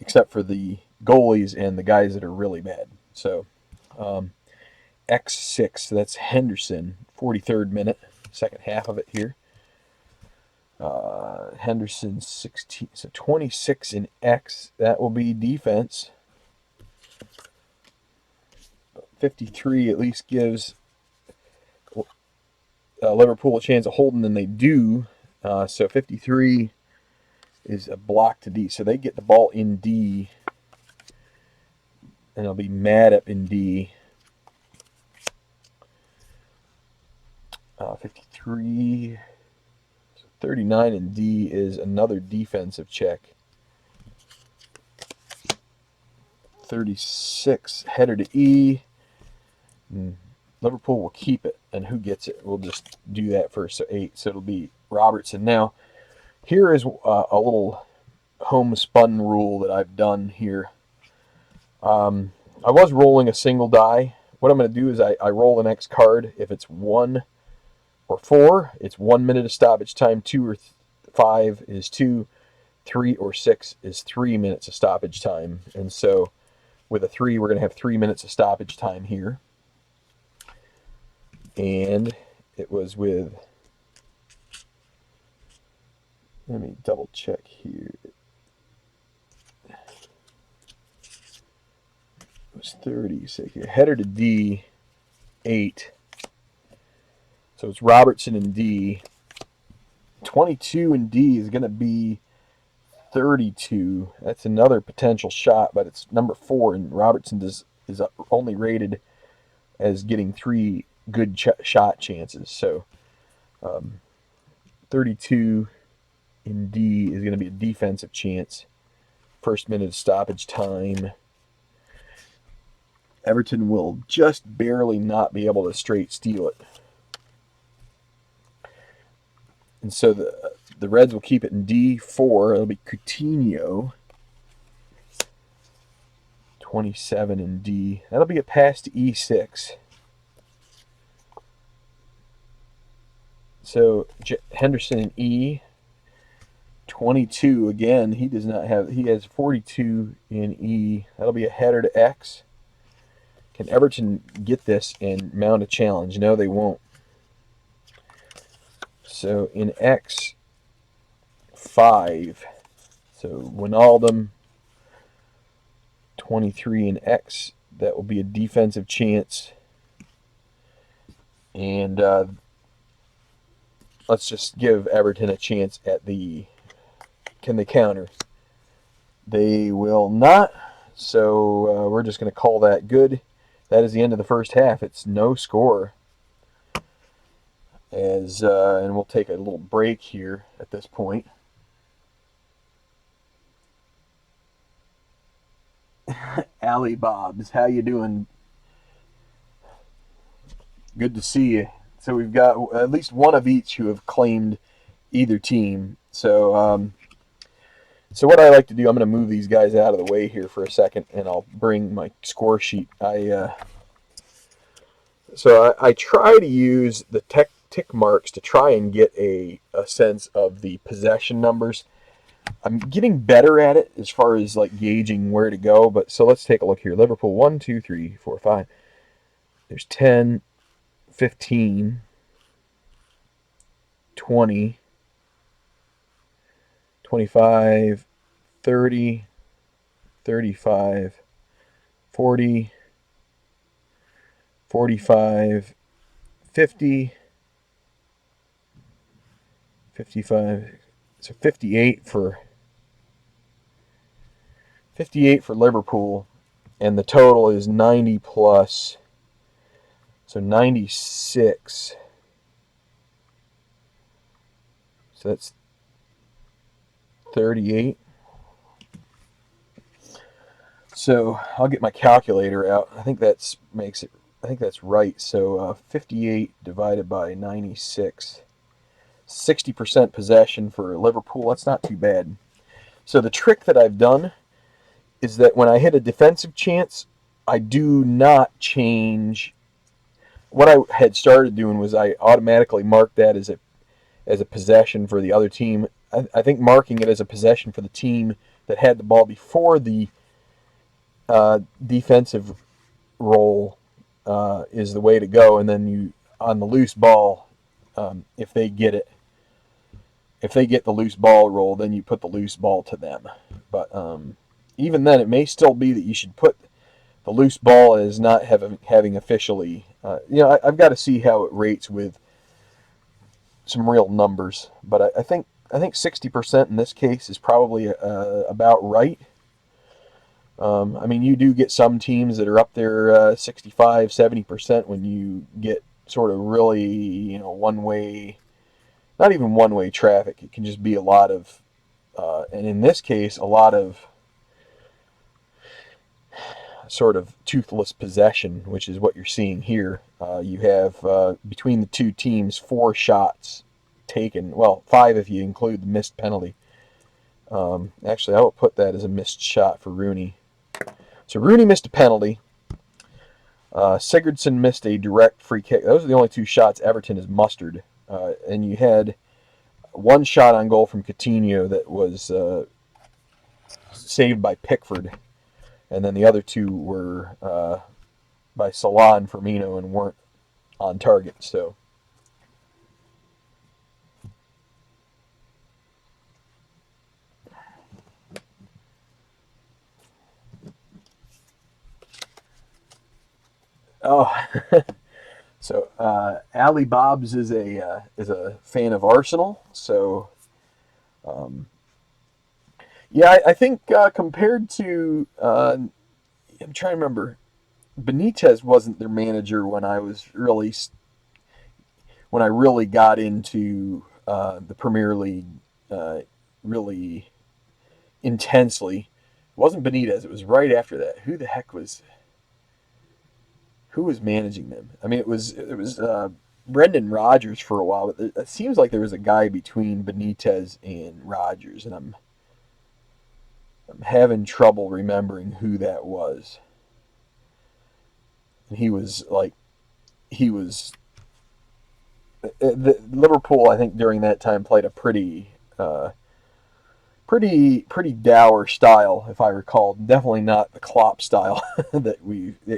except for the goalies and the guys that are really bad. So X6. That's Henderson. 43rd minute, second half of it here. Henderson 16. So 26 in X. That will be defense. 53 at least gives Liverpool a chance of holding, and they do. So 53 is a block to D. So they get the ball in D, and I'll be mad up in D. 53. So 39 in D is another defensive check. 36 header to E. Liverpool will keep it, and who gets it? We'll just do that first. So 8. So it'll be Robertson. Now, here is a little homespun rule that I've done here. I was rolling a single die. What I'm going to do is I roll the next card. If it's 1 or 4, it's 1 minute of stoppage time. 2 or 5 is 2. 3 or 6 is 3 minutes of stoppage time. And so with a 3, we're going to have 3 minutes of stoppage time here. And it was with, let me double check here. It was 30. So here, header to D, 8. So it's Robertson in D. 22 in D is going to be 32. That's another potential shot, but it's number 4, and Robertson is only rated as getting 3 good shot chances. So 32 in D is going to be a defensive chance. First minute of stoppage time. Everton will just barely not be able to straight steal it. And so the Reds will keep it in D4. It'll be Coutinho. 27 in D. That'll be a pass to E6. So Henderson in E. 22 again. He does not have. He has 42 in E. That'll be a header to X. Can Everton get this and mount a challenge? No, they won't. So in X, 5. So Wijnaldum, 23 in X. That will be a defensive chance. And let's just give Everton a chance at the... Can they counter? They will not. So we're just going to call that good. That is the end of the first half. It's no score. And we'll take a little break here at this point. Allie Bobs, how you doing? Good to see you. So we've got at least one of each who have claimed either team. So so what I like to do, I'm going to move these guys out of the way here for a second, and I'll bring my score sheet. So I try to use the tick marks to try and get a sense of the possession numbers. I'm getting better at it as far as like gauging where to go, but so let's take a look here. Liverpool 1, 2, 3, 4, 5. There's 10, 15, 20, 25, 30, 35, 40, 45, 50, 55, so 58 for Liverpool, and the total is 90 plus, so 96. So that's 38. So I'll get my calculator out. I think that's makes it. I think that's right. So 58 divided by 96. 60% possession for Liverpool. That's not too bad. So the trick that I've done is that when I hit a defensive chance, I do not change. What I had started doing was I automatically marked that as a possession for the other team. I think marking it as a possession for the team that had the ball before the defensive roll is the way to go. And then you, on the loose ball, if they get the loose ball roll, then you put the loose ball to them. But even then, it may still be that you should put the loose ball as not having officially. I've got to see how it rates with some real numbers, but I think 60% in this case is probably about right. I mean, you do get some teams that are up there 65, 70% when you get sort of really, one-way, not even one-way traffic. It can just be a lot of, and in this case, a lot of sort of toothless possession, which is what you're seeing here. You have, between the two teams, 4 shots taken. Well, 5 if you include the missed penalty. Actually, I will put that as a missed shot for Rooney. So Rooney missed a penalty. Sigurdsson missed a direct free kick. Those are the only 2 shots Everton has mustered. And you had 1 shot on goal from Coutinho that was saved by Pickford. And then the other 2 were by Salah and Firmino and weren't on target. So so Ali Bobs is a fan of Arsenal. So yeah, I think compared to I'm trying to remember. Benitez wasn't their manager when I really got into the Premier League really intensely. It wasn't Benitez. It was right after that. Who was managing them? I mean, it was Brendan Rodgers for a while, but it seems like there was a guy between Benitez and Rodgers, and I'm having trouble remembering who that was. And Liverpool, I think, during that time played a pretty dour style, if I recall. Definitely not the Klopp style that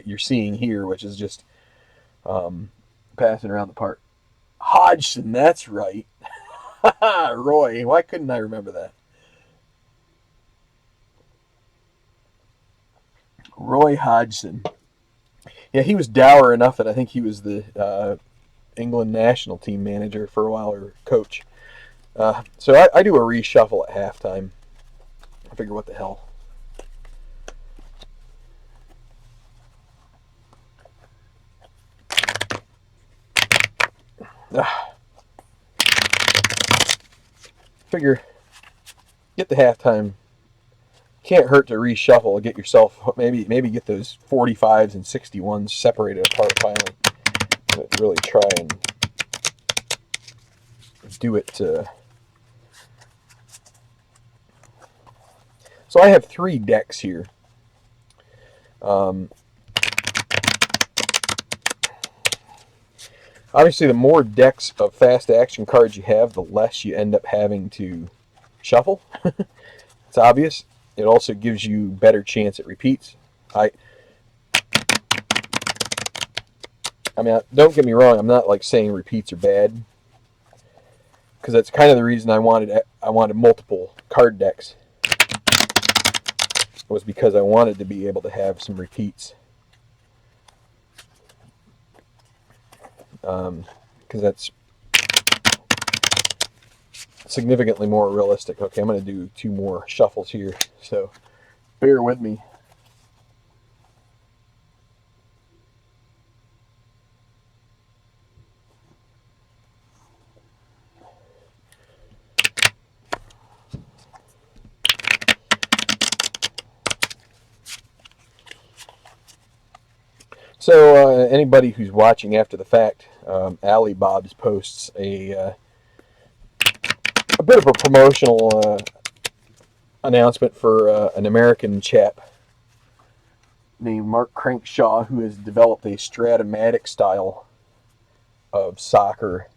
you're seeing here, which is just passing around the park. Hodgson, that's right. Roy, why couldn't I remember that? Roy Hodgson. Yeah, he was dour enough that I think he was the England national team manager for a while, or coach. So I do a reshuffle at halftime. I figure, what the hell. Figure, get the halftime. Can't hurt to reshuffle. Get yourself, maybe get those 45s and 61s separated apart finally. But really try and do it. So I have 3 decks here. Obviously, the more decks of fast action cards you have, the less you end up having to shuffle. It's obvious. It also gives you better chance at repeats. I mean, don't get me wrong. I'm not like saying repeats are bad, because that's kind of the reason I wanted multiple card decks. Was because I wanted to be able to have some repeats. Because that's significantly more realistic. Okay, I'm going to do 2 more shuffles here, so bear with me. So anybody who's watching after the fact, Ali Bob's posts a bit of a promotional announcement for an American chap named Mark Crankshaw, who has developed a Stratomatic style of soccer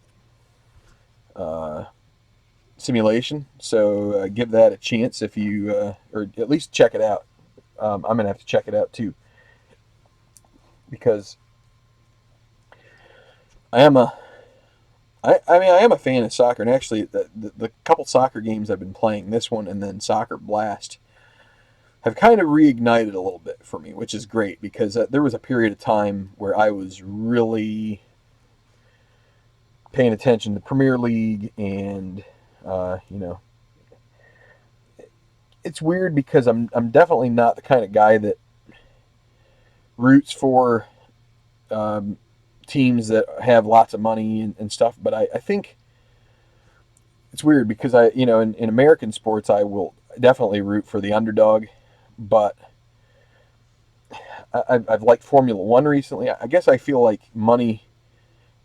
simulation. So give that a chance if you, or at least check it out. I'm going to have to check it out too, because I am a I am a fan of soccer, and actually the couple soccer games I've been playing, this one and then Soccer Blast, have kind of reignited a little bit for me, which is great, because there was a period of time where I was really paying attention to Premier League, and it's weird because I'm definitely not the kind of guy that roots for teams that have lots of money and stuff, but I think it's weird because in American sports I will definitely root for the underdog, but I've liked Formula One recently. I guess I feel like money,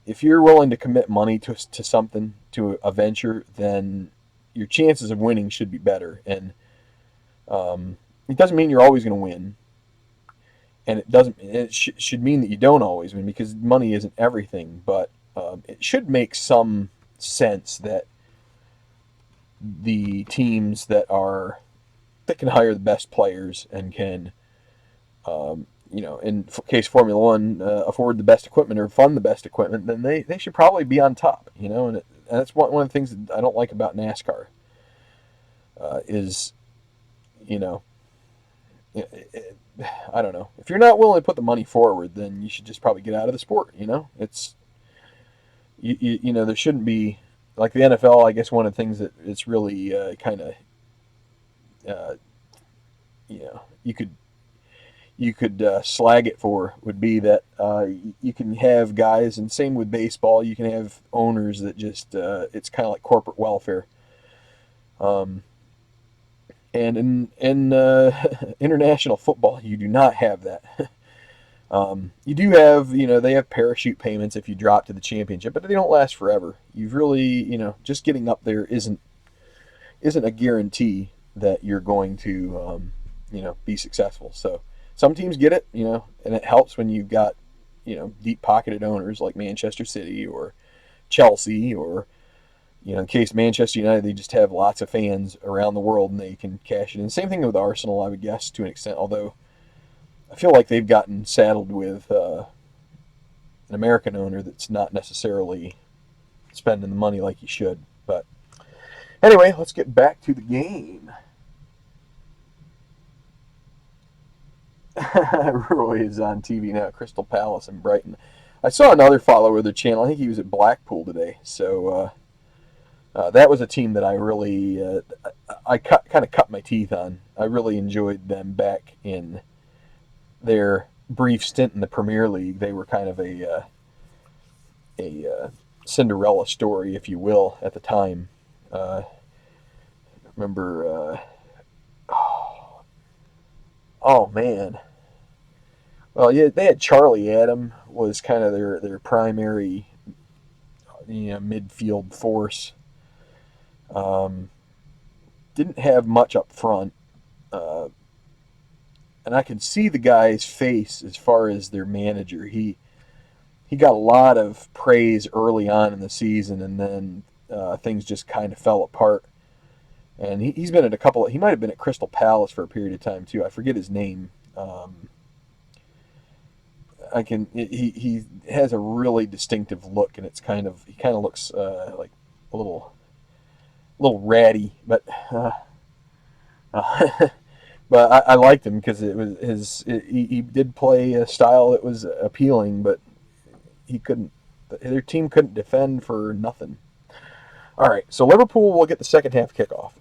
if you're willing to commit money to something, to a venture, then your chances of winning should be better. And it doesn't mean you're always going to win, and it should mean that you don't always win, because money isn't everything. But it should make some sense that the teams that can hire the best players and can, in case Formula One, afford the best equipment or fund the best equipment, then they should probably be on top, and that's one of the things that I don't like about NASCAR, is, I don't know. If you're not willing to put the money forward, then you should just probably get out of the sport, It's, there shouldn't be, like the NFL, I guess one of the things that it's really kind of, you could slag it for would be that you can have guys, and same with baseball, you can have owners that just, it's kind of like corporate welfare. And in international football, you do not have that. You do have, they have parachute payments if you drop to the championship, but they don't last forever. You've really, just getting up there isn't a guarantee that you're going to, be successful. So some teams get it, and it helps when you've got, deep-pocketed owners like Manchester City or Chelsea, or, in case of Manchester United, they just have lots of fans around the world and they can cash it in. Same thing with Arsenal, I would guess, to an extent, although I feel like they've gotten saddled with an American owner that's not necessarily spending the money like he should. But anyway, let's get back to the game. Roy is on TV now, Crystal Palace and Brighton. I saw another follower of their channel. I think he was at Blackpool today. So that was a team that I really, I kind of cut my teeth on. I really enjoyed them back in their brief stint in the Premier League. They were kind of a Cinderella story, if you will, at the time. Remember, oh man. Well, yeah, they had Charlie Adam was kind of their primary, midfield force. Didn't have much up front. And I can see the guy's face as far as their manager. He got a lot of praise early on in the season, and then things just kind of fell apart. And he's been at he might have been at Crystal Palace for a period of time too. I forget his name. He has a really distinctive look, and he kind of looks like a little ratty, but but I liked him because it was he did play a style that was appealing, but their team couldn't defend for nothing. All right, so Liverpool will get the second half kickoff.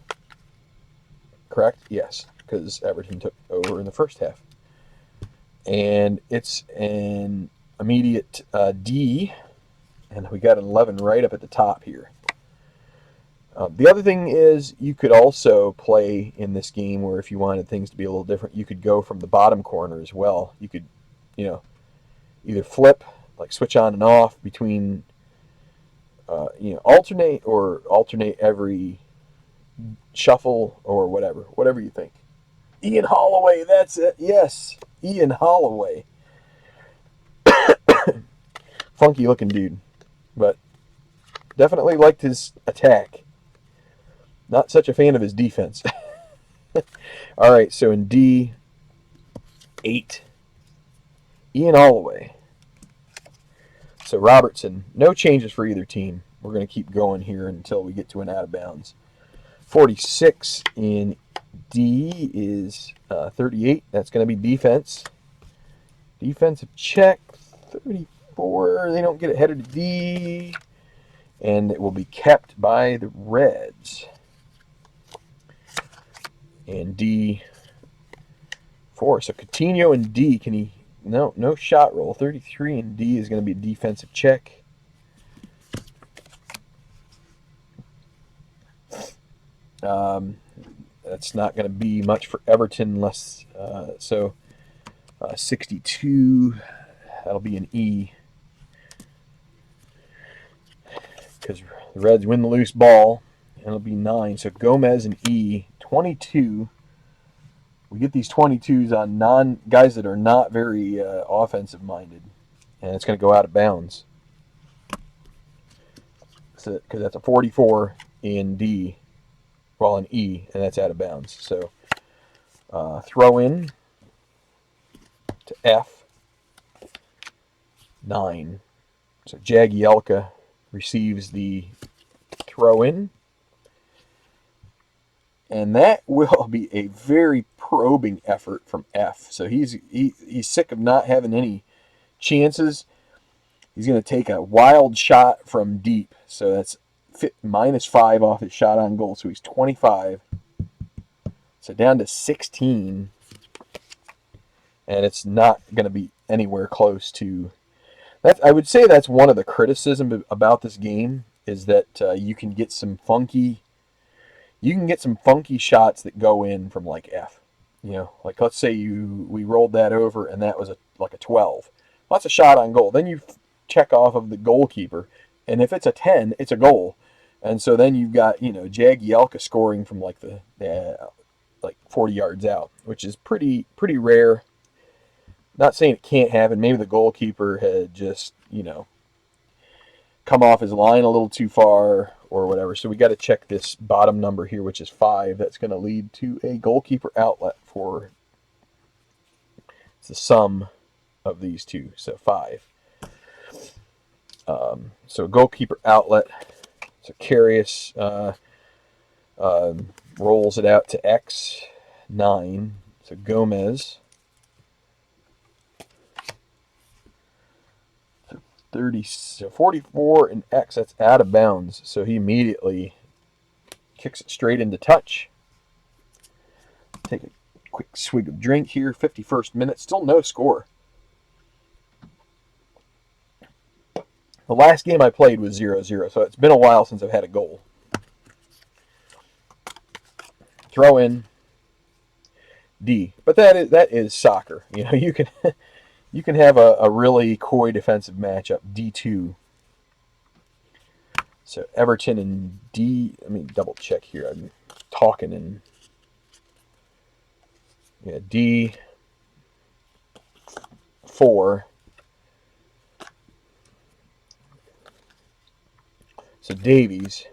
Correct? Yes, because Everton took over in the first half. And it's an immediate D, and we got an 11 right up at the top here. The other thing is you could also play in this game where if you wanted things to be a little different, you could go from the bottom corner as well. You could, either flip, like switch on and off between, alternate every shuffle or whatever you think. Ian Holloway, that's it. Yes, Ian Holloway. Funky looking dude, but definitely liked his attack. Not such a fan of his defense. All right, so in D8, Ian Holloway. So Robertson, no changes for either team. We're going to keep going here until we get to an out of bounds. 46 in D is 38. That's going to be defense. Defensive check, 34. They don't get it headed to D. And it will be kept by the Reds. And D4. So Coutinho and D, can he... No shot roll. 33 and D is going to be a defensive check. That's not going to be much for Everton unless... 62, that'll be an E. Because the Reds win the loose ball, and it'll be 9. So Gomez and E, 22. We get these 22s on guys that are not very offensive minded, and it's going to go out of bounds. So, because that's a 44 in D, well in E, and that's out of bounds. So throw in to F, 9. So Jagielka receives the throw in. And that will be a very probing effort from F. So he's sick of not having any chances. He's going to take a wild shot from deep. So that's -5 off his shot on goal. So he's 25. So down to 16. And it's not going to be anywhere close to that. I would say that's one of the criticisms about this game is that you can get some funky shots that go in from like F. You know, like let's say we rolled that over and that was like a 12. Well, that's a shot on goal. Then you check off of the goalkeeper, and if it's a 10, it's a goal. And so then you've got, Jagielka scoring from like the 40 yards out, which is pretty rare. Not saying it can't happen. Maybe the goalkeeper had just, come off his line a little too far or whatever. So we got to check this bottom number here, which is 5. That's going to lead to a goalkeeper outlet for it's the sum of these two. So 5. So goalkeeper outlet. So Karius rolls it out to X, 9. So Gomez. 44 and X, that's out of bounds. So he immediately kicks it straight into touch. Take a quick swig of drink here. 51st minute, still no score. The last game I played was 0-0, so it's been a while since I've had a goal. Throw in D. But that is soccer. You can you can have a really coy defensive matchup, D2. So Everton and D. Let me double check here. I'm talking in. Yeah, D4. So Davies.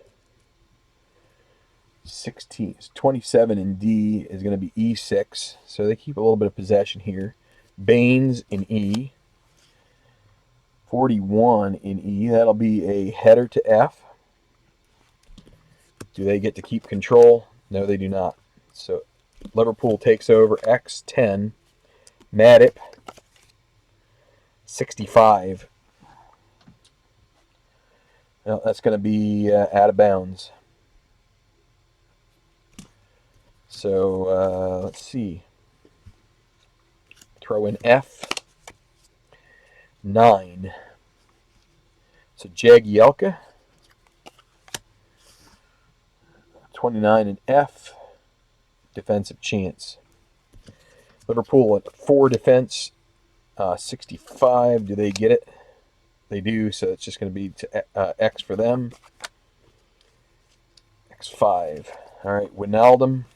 16. 27 in D is going to be E6. So they keep a little bit of possession here. Baines in E. 41 in E. That'll be a header to F. Do they get to keep control? No, they do not. So Liverpool takes over. X10. Matip. 65. Well, that's going to be out of bounds. So let's see. Throw in F. 9. So Jagielka. 29 in F. Defensive chance. Liverpool at 4 defense. 65. Do they get it? They do, so it's just going to be to X for them. X5. All right, Wijnaldum,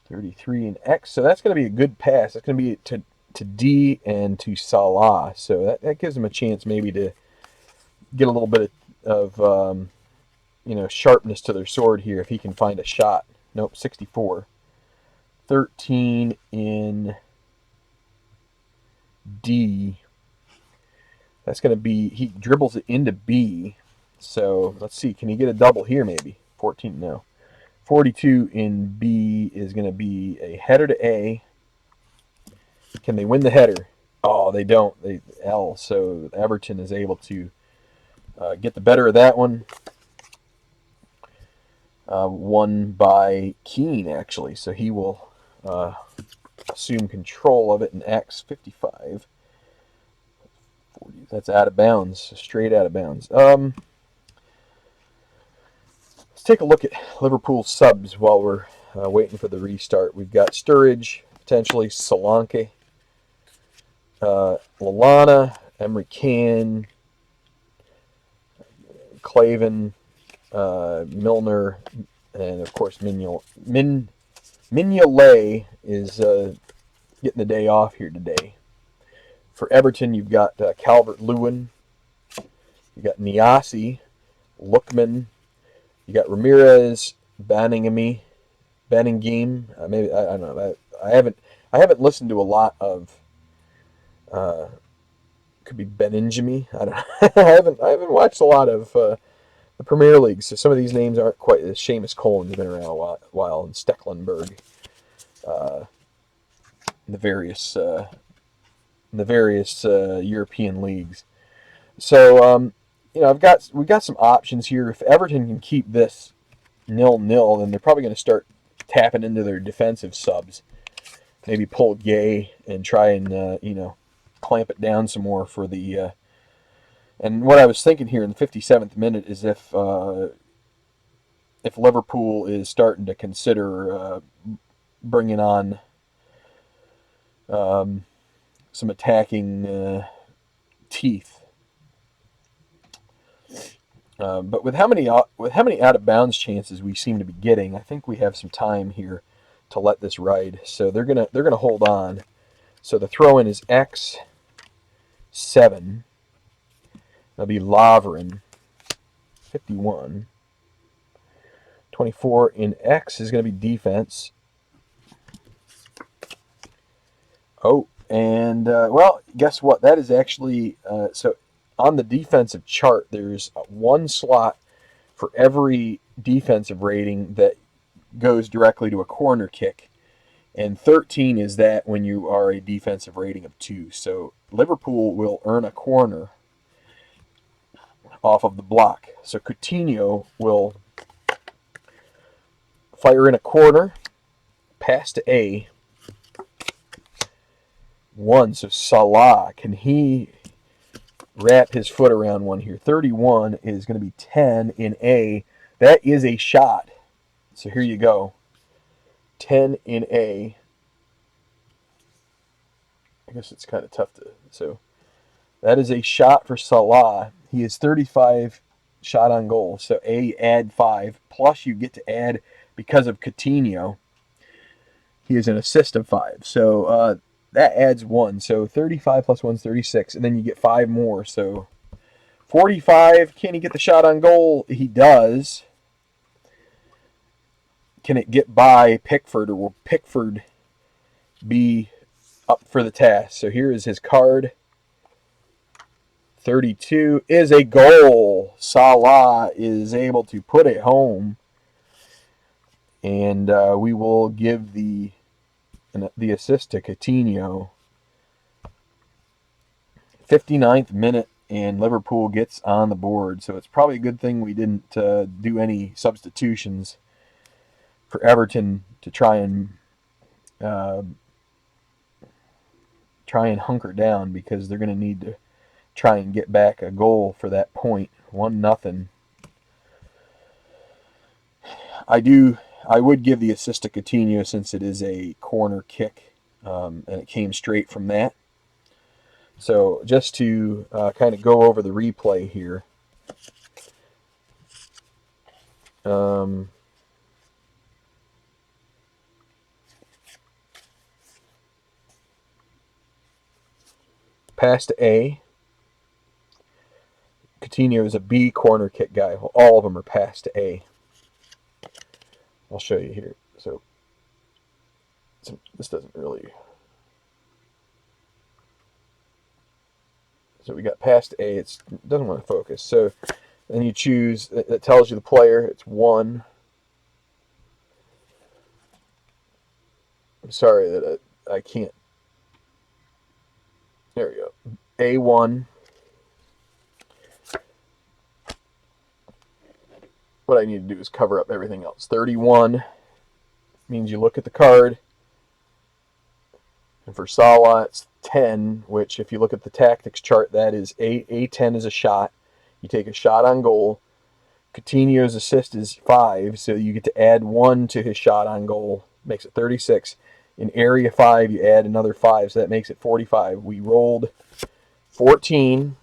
33 in X. So that's going to be a good pass. That's going to be to D and to Salah. So that gives him a chance maybe to get a little bit of sharpness to their sword here if he can find a shot. Nope, 64. 13 in D. That's going to be, he dribbles it into B. So let's see, can he get a double here maybe? 14, no. 42 in B is going to be a header to A. Can they win the header? Oh, they don't. They L. So Everton is able to get the better of that one. Won by Keane, actually. So he will assume control of it in X. 55. 40. That's out of bounds. Straight out of bounds. Let's take a look at Liverpool subs while we're waiting for the restart. We've got Sturridge, potentially Solanke, Lallana, Emery Can, Claven, Milner, and of course Mignolet is getting the day off here today. For Everton, you've got Calvert-Lewin, you've got Niasse, Lookman, you got Ramirez, Banningham. Maybe I don't know. I haven't listened to a lot of. Could be Beningame. I don't know. I haven't watched a lot of the Premier League, so some of these names aren't quite. Seamus Coleman's been around a while, and Stecklenburg. The various European leagues. So we've got some options here. If Everton can keep this 0-0, then they're probably going to start tapping into their defensive subs. Maybe pull Gay and try and clamp it down some more for the. And what I was thinking here in the 57th minute is if Liverpool is starting to consider bringing on some attacking teeth. But with how many out of bounds chances we seem to be getting, I think we have some time here to let this ride. So they're gonna hold on. So the throw in is X7. That'll be Lovren, 51. 24 in X is going to be defense. Oh, and guess what? That is actually so. On the defensive chart, there's one slot for every defensive rating that goes directly to a corner kick, and 13 is that when you are a defensive rating of 2. So Liverpool will earn a corner off of the block. So Coutinho will fire in a corner, pass to A. 1. So Salah, can he wrap his foot around one here? 31 is going to be 10 in A. That is a shot. So here you go. 10 in A. I guess it's kind of tough to. So that is a shot for Salah. He is 35 shot on goal. So A, add 5. Plus you get to add, because of Coutinho, he is an assist of 5. So that adds 1. So 35 plus 1 is 36. And then you get 5 more. So 45. Can he get the shot on goal? He does. Can it get by Pickford, or will Pickford be up for the task? So here is his card. 32 is a goal. Salah is able to put it home. And we will give the assist to Coutinho. 59th minute, and Liverpool gets on the board. So it's probably a good thing we didn't do any substitutions for Everton to try and hunker down, because they're going to need to try and get back a goal for that point. 1-0. I would give the assist to Coutinho since it is a corner kick, and it came straight from that. So just to kind of go over the replay here. Um, pass to A. Coutinho is a B corner kick guy. Well, all of them are pass to A. I'll show you here. So this doesn't really. So we got pass to A. It doesn't want to focus. So then you choose. That tells you the player. It's 1. I'm sorry that I can't. There we go. A1. What I need to do is cover up everything else. 31 means you look at the card. And for Salah, it's 10, which if you look at the tactics chart, that is A10 is a shot. You take a shot on goal. Coutinho's assist is 5, so you get to add 1 to his shot on goal. Makes it 36. In area 5, you add another 5, so that makes it 45. We rolled 14,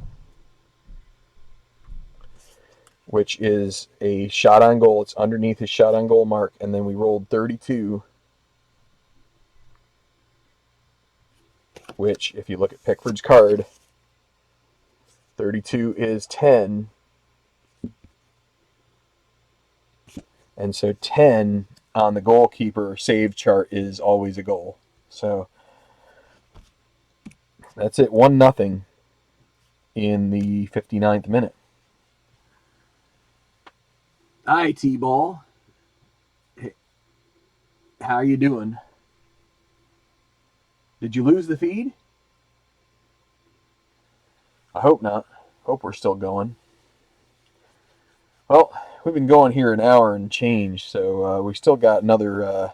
which is a shot on goal. It's underneath his shot on goal mark. And then we rolled 32, which, if you look at Pickford's card, 32 is 10. And so 10 on the goalkeeper save chart is always a goal. So that's it, 1-0 in the 59th minute. Hi, T-Ball. Hey, how you doing? Did you lose the feed? I hope not. Hope we're still going. Well, we've been going here an hour and change, so we still got another.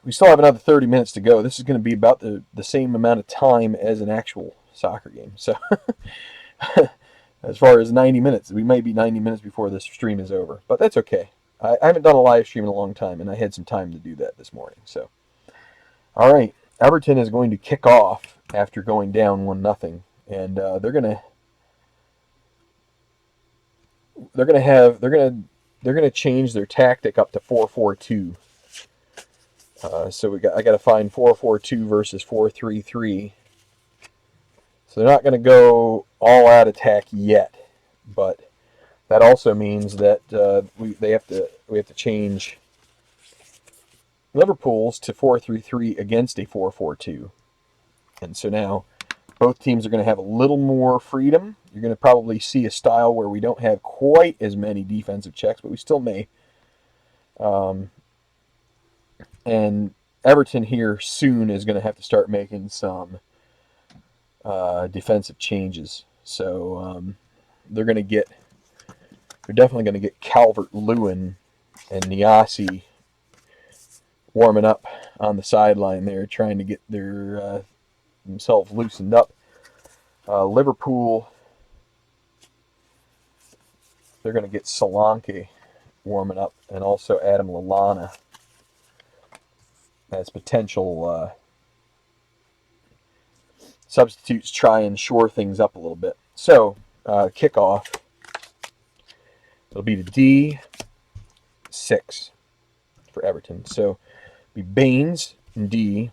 We still have another 30 minutes to go. This is going to be about the same amount of time as an actual soccer game. So, as far as 90 minutes, we may be 90 minutes before this stream is over, but that's okay. I haven't done a live stream in a long time, and I had some time to do that this morning. So, all right, Everton is going to kick off after going down 1-0, and they're gonna change their tactic up to 4-4-2. So I got to find 4-4-2 versus 4-3-3. So they're not going to go all out attack yet, but that also means that we have to change Liverpool's to 4-3-3 against a 4-4-2, and so now both teams are going to have a little more freedom. You're going to probably see a style where we don't have quite as many defensive checks, but we still may. And Everton here soon is going to have to start making some defensive changes. So they're definitely going to get Calvert-Lewin and Niasse warming up on the sideline there, trying to get their themselves loosened up. Liverpool, they're going to get Solanke warming up, and also Adam Lallana as potential substitutes, try and shore things up a little bit. So, kickoff, it'll be the D6 for Everton. So, it'll be Baines in D.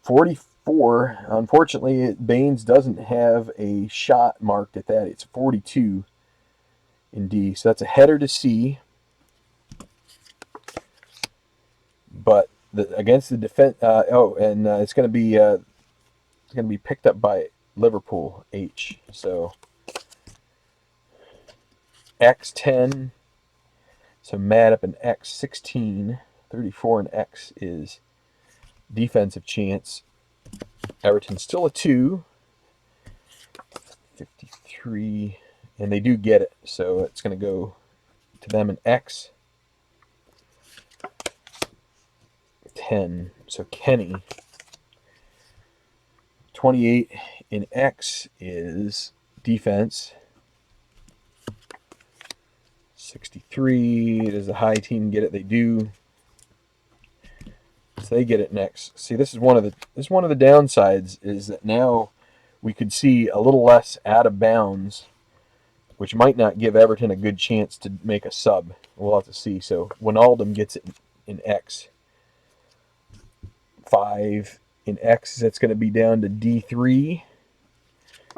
44. Unfortunately, Baines doesn't have a shot marked at that. It's 42 in D. So that's a header to C. But against the defense, it's going to be picked up by Liverpool H. So X10. So Mad up in X16. 34 and X is defensive chance. Everton still a 2. 53, and they do get it, so it's going to go to them in X. 10. So Kenny. 28 in X is defense. 63. Does the high team get it? They do. So they get it next. See, this is one of the downsides, is that now we could see a little less out of bounds which might not give Everton a good chance to make a sub. We'll have to see. So Wijnaldum gets it in X. 5 in X, that's going to be down to D3.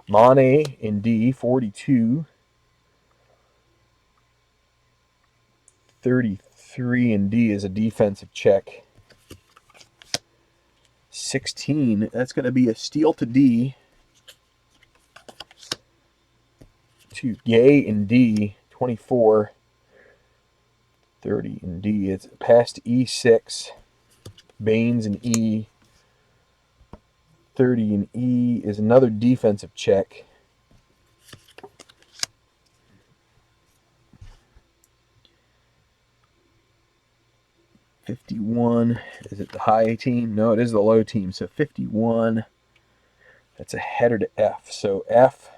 Mane in D, 42. 33 in D is a defensive check. 16, that's going to be a steal to D. To Gay in D, 24. 30 in D, it's past E6. Baines in E. 30 in E is another defensive check. $51, is it the high team? No, it is the low team. So 51, that's a header to F. So F,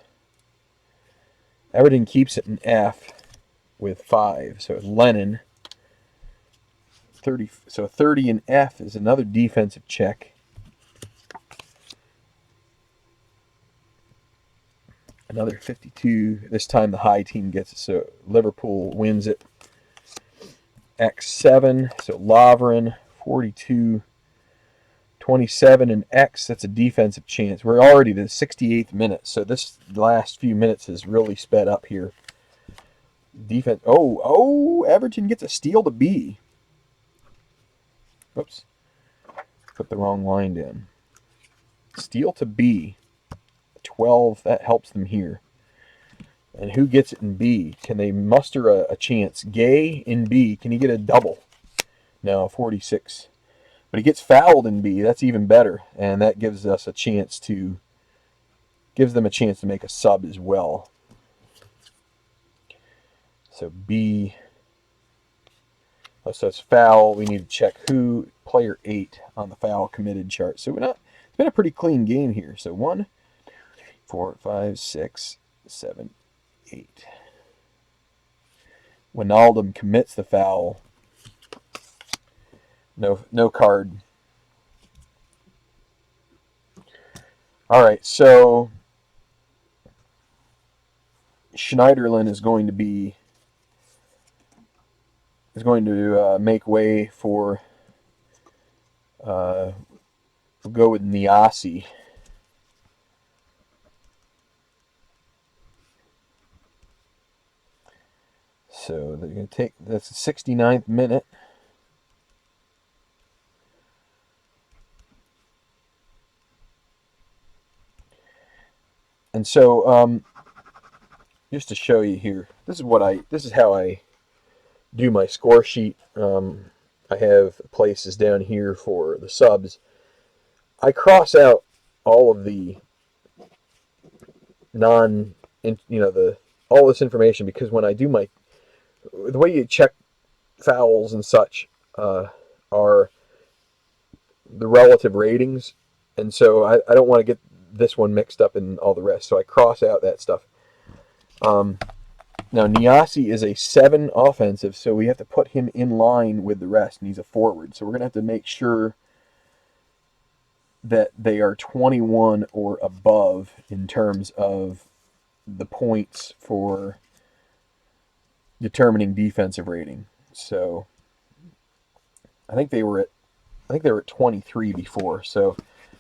Everton keeps it in F with 5. So Lennon, 30. So 30 in F is another defensive check. Another 52. This time the high team gets it. So Liverpool wins it. X7. So Lovren, 42. 27 in X. That's a defensive chance. We're already to the 68th minute. So this last few minutes has really sped up here. Defense. Oh, Everton gets a steal to B. Oops. Put the wrong line down. Steal to B. 12, that helps them here. And who gets it in B? Can they muster a chance? Gay in B, can he get a double? No, 46. But he gets fouled in B, that's even better. And that gives us a chance to, gives them a chance to make a sub as well. So B, so it's foul. We need to check who, player 8 on the foul committed chart. So it's been a pretty clean game here. So 1, 4, 5, 6, 7, 8. Wijnaldum commits the foul. No card. All right, so Schneiderlin is going to make way for. We'll go with Niasse. So they're going to take, that's the 69th minute. And so, just to show you here, this is how I do my score sheet. I have places down here for the subs. I cross out all of the all this information, because when I do the way you check fouls and such are the relative ratings, and so I don't want to get this one mixed up in all the rest, so I cross out that stuff. Now Niasse is a 7 offensive, so we have to put him in line with the rest, and he's a forward, so we're going to have to make sure that they are 21 or above in terms of the points for determining defensive rating. So I think they were at 23 before. So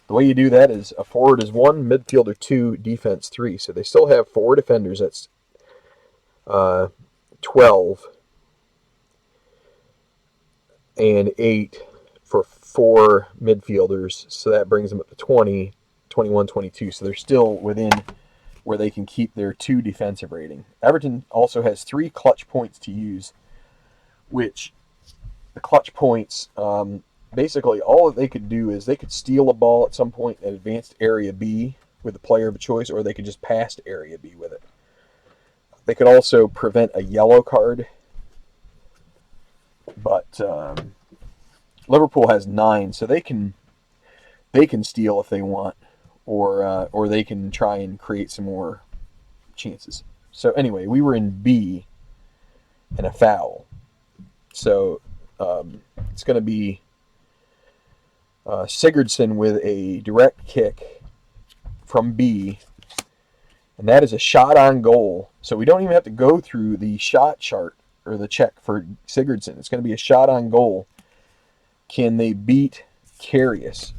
the way you do that is a forward is 1, midfielder 2, defense 3. So they still have 4 defenders. That's 12 and 8 for 4 midfielders. So that brings them up to 20, 21, 22. So they're still within where they can keep their 2 defensive rating. Everton also has 3 clutch points to use, which the clutch points, basically all that they could do is they could steal a ball at some point at advanced area B with the player of a choice, or they could just pass to area B with it. They could also prevent a yellow card, but Liverpool has 9, so they can steal if they want, or they can try and create some more chances. So anyway, we were in B and a foul. So it's going to be Sigurdsson with a direct kick from B, And that is a shot on goal. So we don't even have to go through the shot chart or the check for Sigurdsson. It's going to be a shot on goal. Can they beat Karius?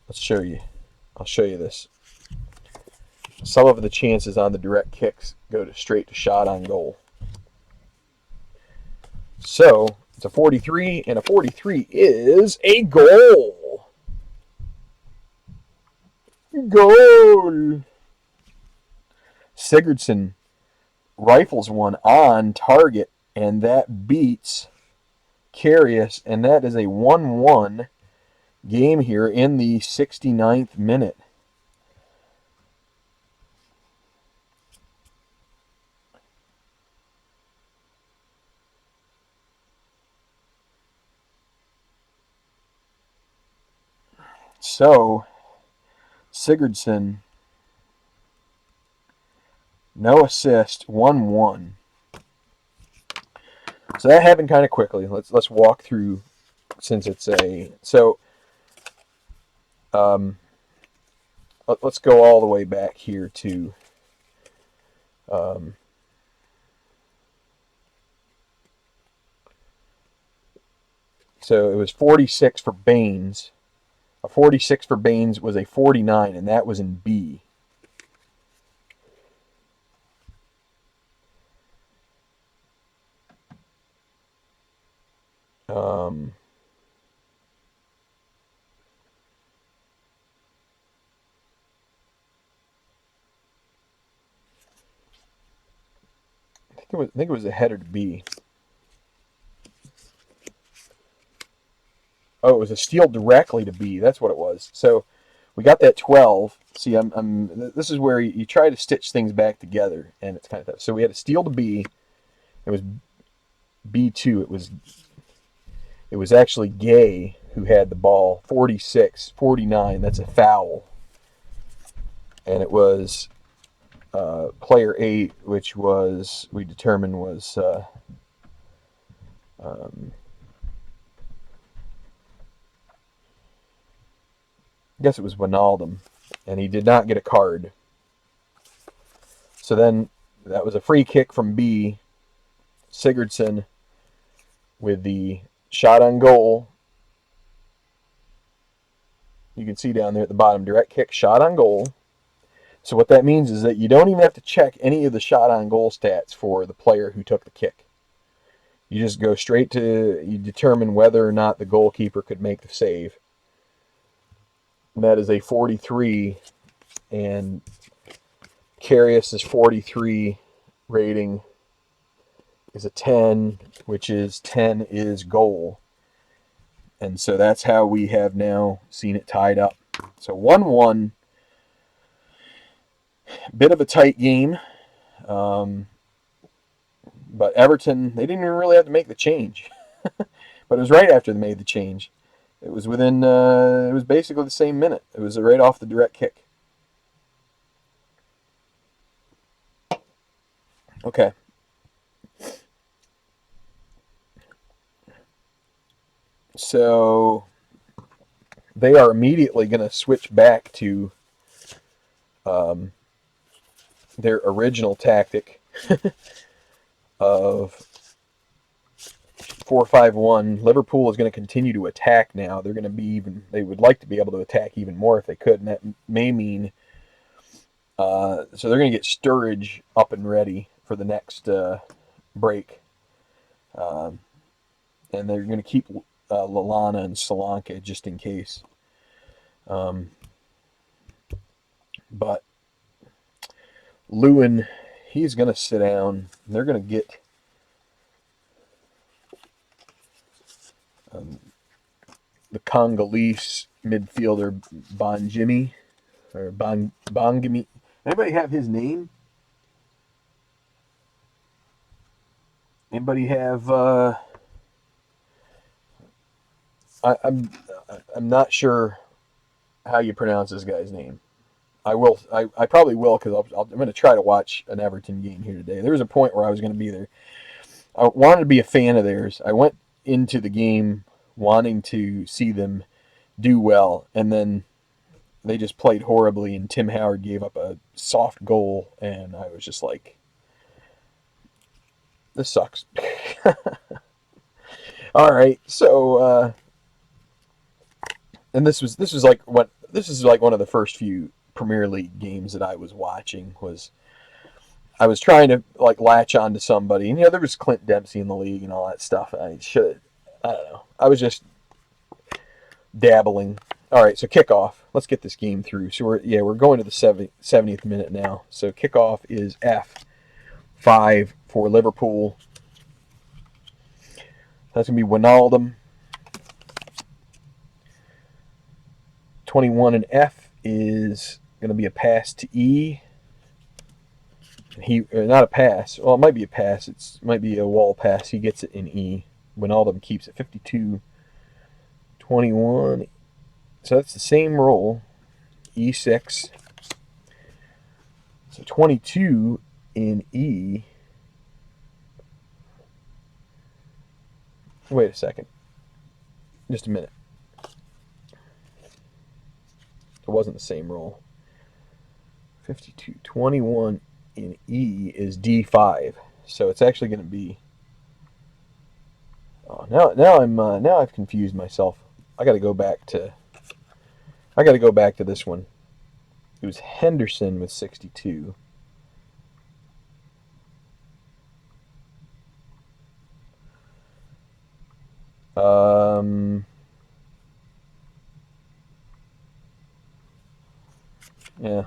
Let's show you. I'll show you this. Some of the chances on the direct kicks go straight to shot on goal. So it's a 43, and a 43 is a goal. Goal. Sigurdsson rifles one on target, and that beats Karius, and that is a 1-1 game here in the 69th minute. So, Sigurdsson, no assist, 1-1. So that happened kind of quickly. Let's walk through, since it's a let's go all the way back here to so it was 46 for Baines. A 46 for Baines was a 49, and that was in B. I think it was a header to B. Oh, it was a steal directly to B. That's what it was. So we got that 12. See, this is where you try to stitch things back together, and it's kind of tough. So we had a steal to B. It was B2. It was actually Gay who had the ball. 46, 49. That's a foul. And it was player 8, which was, we determined was I guess it was Wijnaldum, and he did not get a card. So then that was a free kick from B. Sigurdsson with the shot on goal. You can see down there at the bottom, direct kick, shot on goal. So what that means is that you don't even have to check any of the shot on goal stats for the player who took the kick. You just go straight to, you determine whether or not the goalkeeper could make the save. And that is a 43, and Karius' 43 rating is a 10, which is 10 is goal. And so that's how we have now seen it tied up. So 1-1, bit of a tight game. But Everton, they didn't even really have to make the change. But it was right after they made the change. It was within, it was basically the same minute. It was right off the direct kick. Okay. So they are immediately going to switch back to their original tactic of 4-5-1. Liverpool is going to continue to attack now. They're going to be even. They would like to be able to attack even more if they could, and that may mean. So they're going to get Sturridge up and ready for the next break, and they're going to keep Lallana and Solanke just in case. But Lewin, he's going to sit down. They're going to get the Congolese midfielder Bonjimi or Bongimi. Anybody have his name? Anybody have? I'm not sure how you pronounce this guy's name. I will. I probably will, because I'm going to try to watch an Everton game here today. There was a point where I was going to be there. I wanted to be a fan of theirs. I went into the game wanting to see them do well, and then they just played horribly, and Tim Howard gave up a soft goal, and I was just like, this sucks. All right, so and this is like one of the first few Premier League games that I was watching. I was trying to like latch on to somebody, and there was Clint Dempsey in the league and all that stuff. I don't know. I was just dabbling. All right, so kickoff. Let's get this game through. So we're going to the 70th minute now. So kickoff is F5 for Liverpool. That's going to be Wijnaldum. 21 and F is going to be a pass to E. Not a pass. Well, it might be a pass. It might be a wall pass. He gets it in E. Wijnaldum keeps it. 52, 21. So that's the same roll. E6. So 22 in E. Wait a second. Just a minute. It wasn't the same roll. 52, 21 in E is D5. So it's actually going to be. Oh, now I've confused myself. I got to go back to this one. It was Henderson with 62. Yeah.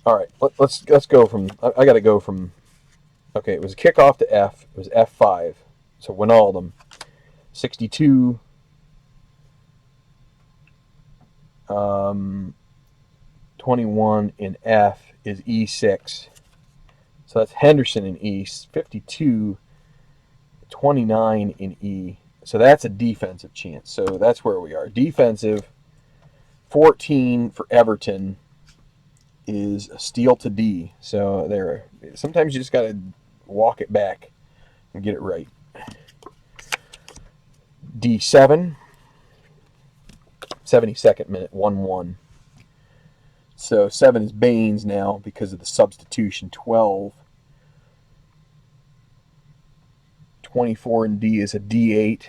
All right. Let's go from. I got to go from. Okay, it was a kickoff to F. It was F5. So Wijnaldum, 62. 21 in F is E6. So that's Henderson in E. 52. 29 in E. So that's a defensive chance. So that's where we are. Defensive. 14 for Everton is a steal to D. So there. Sometimes you just got to walk it back and get it right. D7. 72nd minute, 1-1. So 7 is Baines now because of the substitution. 12. 24 in D is a D8.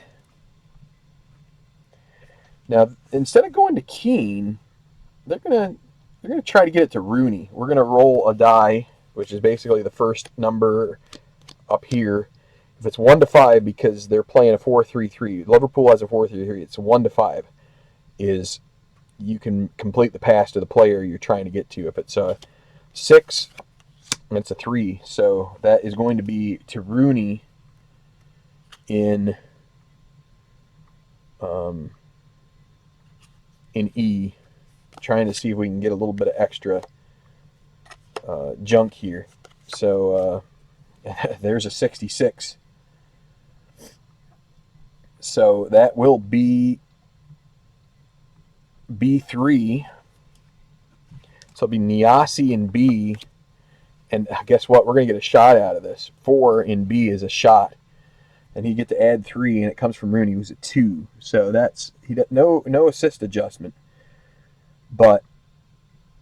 Now, instead of going to Keane, they're gonna try to get it to Rooney. We're gonna roll a die, which is basically the first number up here. If it's 1 to 5, because they're playing a 4-3-3. Liverpool has a 4-3-3. It's 1 to 5. Is you can complete the pass to the player you're trying to get to. If it's a 6, it's a 3. So that is going to be to Rooney in E. Trying to see if we can get a little bit of extra junk here. So there's a 66. So that will be B3. So it'll be Niasse in B. And guess what? We're going to get a shot out of this. 4 in B is a shot. And you get to add 3, and it comes from Rooney, who's a 2. So that's no assist adjustment. But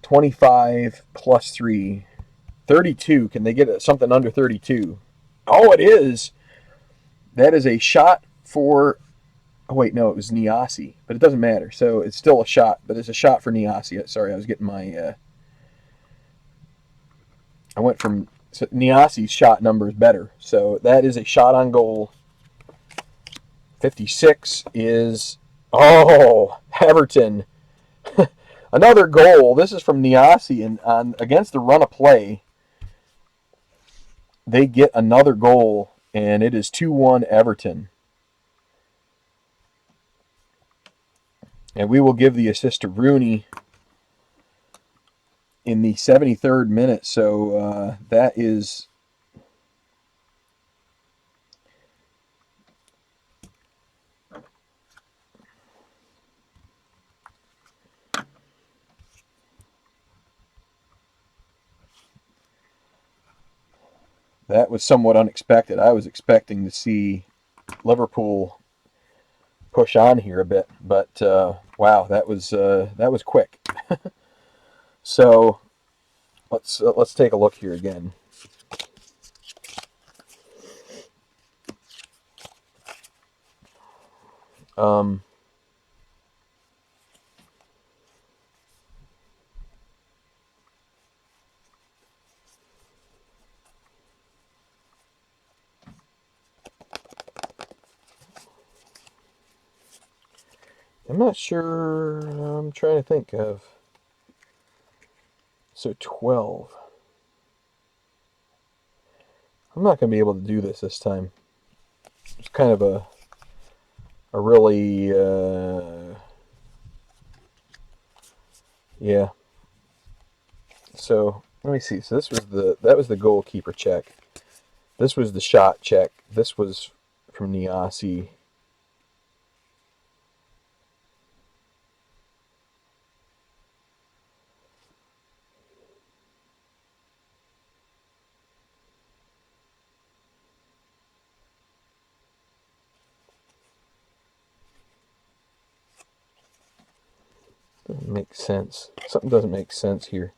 25 plus 3, 32. Can they get something under 32? Oh, it is. That is a shot for. Oh wait, no, it was Niasse, but it doesn't matter. So it's still a shot, but it's a shot for Niasse. Sorry, I was getting my. I went from Niasse's shot number is better, so that is a shot on goal. 56 is Everton. Another goal. This is from Niasse, and against the run of play, they get another goal, and it is 2-1 Everton. And we will give the assist to Rooney in the 73rd minute. So that is. That was somewhat unexpected. I was expecting to see Liverpool push on here a bit, but Wow, that was quick. So let's take a look here again. I'm not sure. I'm trying to think of. So 12. I'm not going to be able to do this time. It's kind of a really yeah. So let me see. So that was the goalkeeper check. This was the shot check. This was from Niasi. Doesn't make sense. Something doesn't make sense here.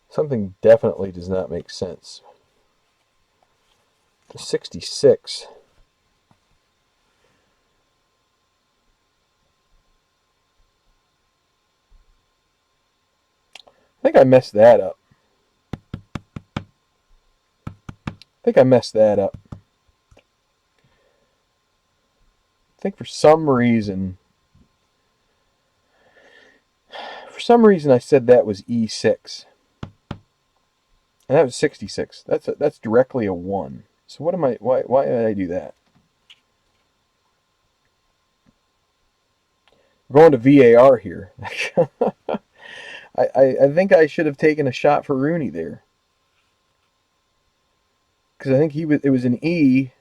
Something definitely does not make sense. The 66. I think I messed that up. I think for some reason I said that was E6. And that was 66. That's directly a 1. So what am I why did I do that? We're going to VAR here. I think I should have taken a shot for Rooney there. Because I think it was an E,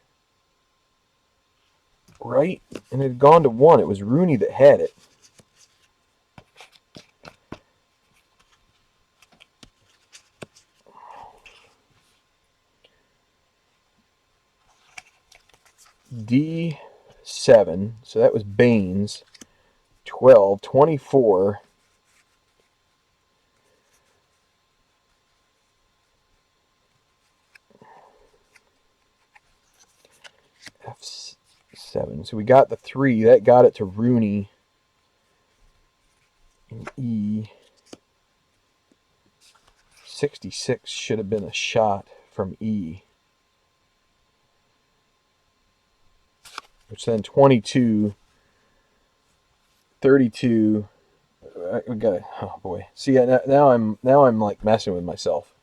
right? And it had gone to 1. It was Rooney that had it. D7, so that was Baines. 12, 24. F7. So we got the 3. That got it to Rooney. And E. 66 should have been a shot from E. Which then 22, 32. We got it. Oh boy. See, now I'm like messing with myself.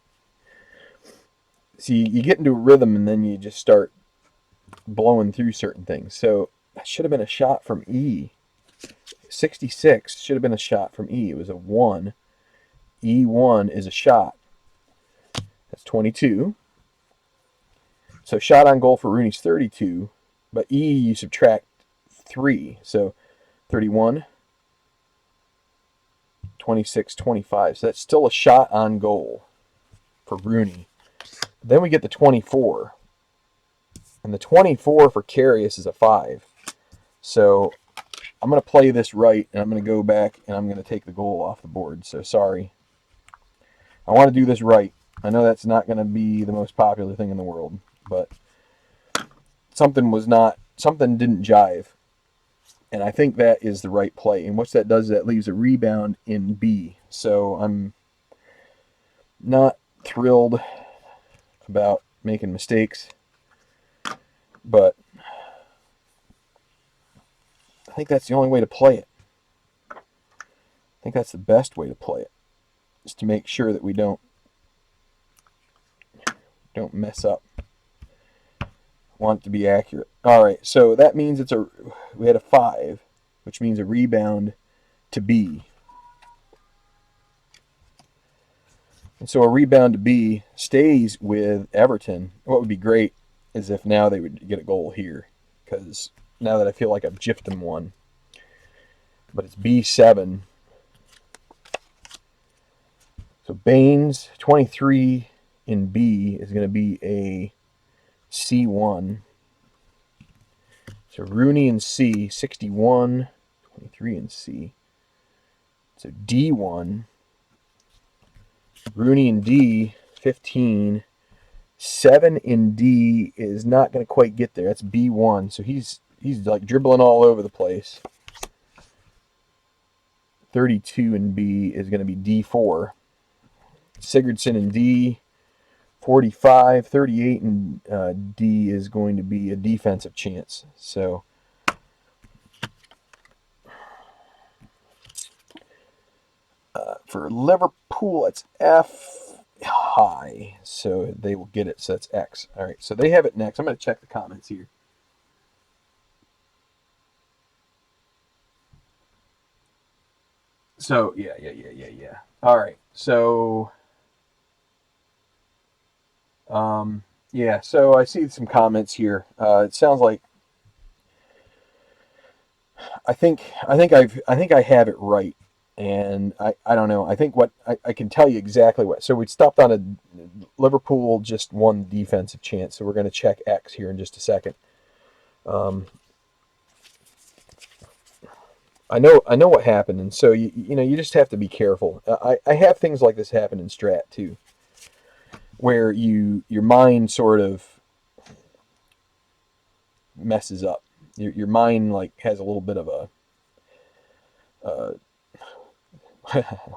See, you get into a rhythm and then you just start blowing through certain things. So that should have been a shot from E. 66 should have been a shot from E. It was a 1. E1 is a shot. That's 22. So shot on goal for Rooney's 32. But E, you subtract 3. So 31, 26, 25. So that's still a shot on goal for Rooney. Then we get the 24. And the 24 for Karius is a 5. So I'm going to play this right, and I'm going to go back, and I'm going to take the goal off the board. So sorry. I want to do this right. I know that's not going to be the most popular thing in the world, but something didn't jive. And I think that is the right play. And what that does is that leaves a rebound in B. So I'm not thrilled about making mistakes, but I think that's the only way to play it. I think that's the best way to play it, is to make sure that we don't mess up. I want it to be accurate. All right, so that means we had a 5, which means a rebound to B. And so a rebound to B stays with Everton. What would be great is if now they would get a goal here, because now that I feel like I've gypped them one. But it's B7. So Baines, 23 in B is going to be a C1. So So Rooney in C, 61, 23 in C. So D1, Rooney in D, 15. 7 in D is not going to quite get there. That's B1. So he's like dribbling all over the place. 32 in B is going to be D4. Sigurdsson in D, 45. 38 in D is going to be a defensive chance. So for Liverpool, it's F high. So they will get it. So that's X. All right. So they have it next. I'm going to check the comments here. So, yeah. All right. So, yeah. So I see some comments here. It sounds like I think I have it right, and I don't know. I think what I can tell you exactly what. So we stopped on a Liverpool just one defensive chance. So we're going to check X here in just a second. I know what happened, and so you just have to be careful. I have things like this happen in Strat too, where your mind sort of messes up. Your mind like has a little bit of a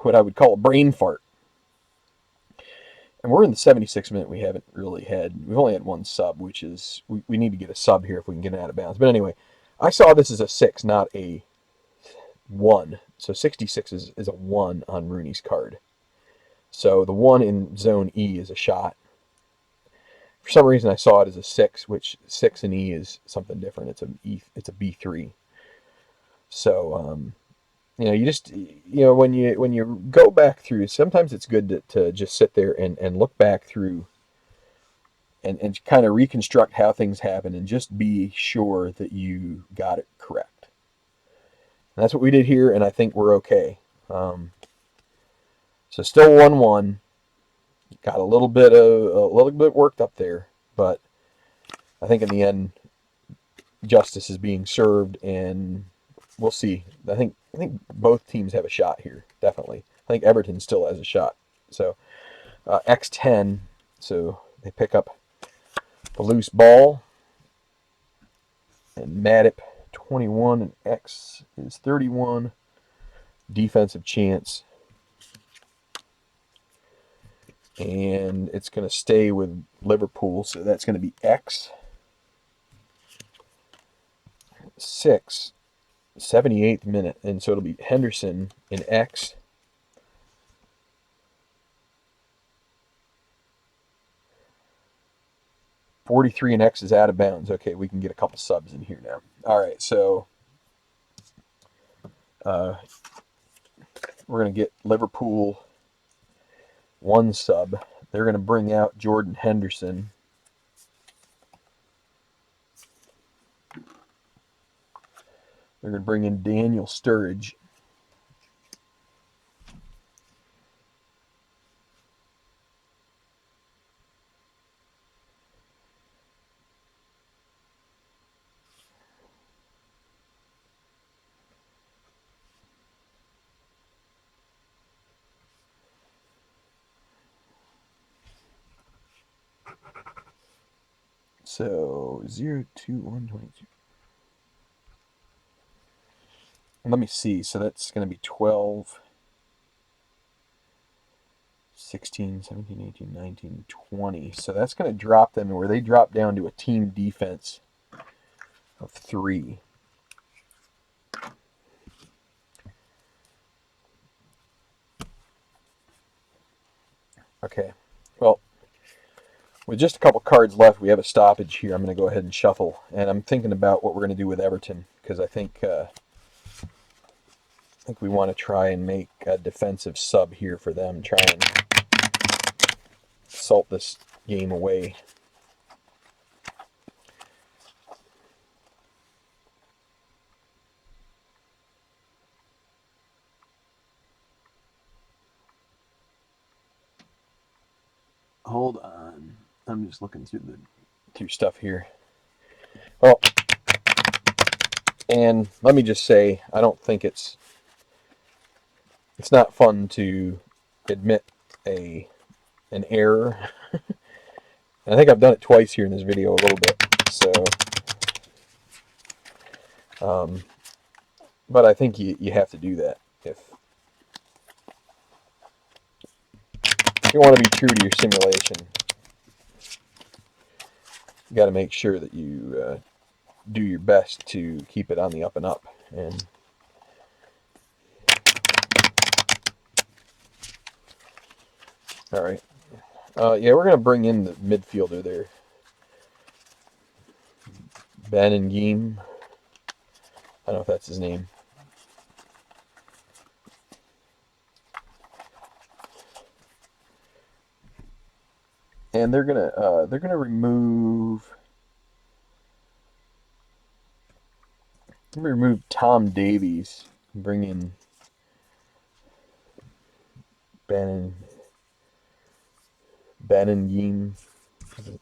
what I would call a brain fart. And we're in the 76th minute. We've only had one sub, which is we need to get a sub here if we can get it out of bounds. But anyway, I saw this as a 6, not a 1. So 66 is a 1 on Rooney's card. So the 1 in zone E is a shot. For some reason, I saw it as a 6, which 6 in E is something different. It's a B3. So when you go back through, sometimes it's good to just sit there and look back through and kind of reconstruct how things happen and just be sure that you got it correct. And that's what we did here, and I think we're okay. So still 1-1. Got a little bit worked up there, but I think in the end, justice is being served, and we'll see. I think both teams have a shot here, definitely. I think Everton still has a shot. So X10, so they pick up the loose ball, and Matip 21 and X is 31. Defensive chance. And it's going to stay with Liverpool, so that's going to be X. 6, 78th minute, and so it'll be Henderson in X. .43 and X is out of bounds. Okay, we can get a couple subs in here now. All right, so we're going to get Liverpool 1 sub. They're going to bring out Jordan Henderson. They're going to bring in Daniel Sturridge. So 0, 2, 1, 22. Let me see. So that's going to be 12, 16, 17, 18, 19, 20. So that's going to drop them where they drop down to a team defense of 3. Okay. Well, with just a couple cards left, we have a stoppage here. I'm going to go ahead and shuffle. And I'm thinking about what we're going to do with Everton, because I think we want to try and make a defensive sub here for them. Try and salt this game away. Hold on. I'm just looking through stuff here. Well, And let me just say, I don't think it's not fun to admit an error. I think I've done it twice here in this video a little bit. So, but I think you have to do that if you want to be true to your simulation. You got to make sure that you do your best to keep it on the up and up. And all right, yeah, we're gonna bring in the midfielder there, Ben and Geem. I don't know if that's his name. And they're gonna remove Tom Davies and bring in Ben and Geem.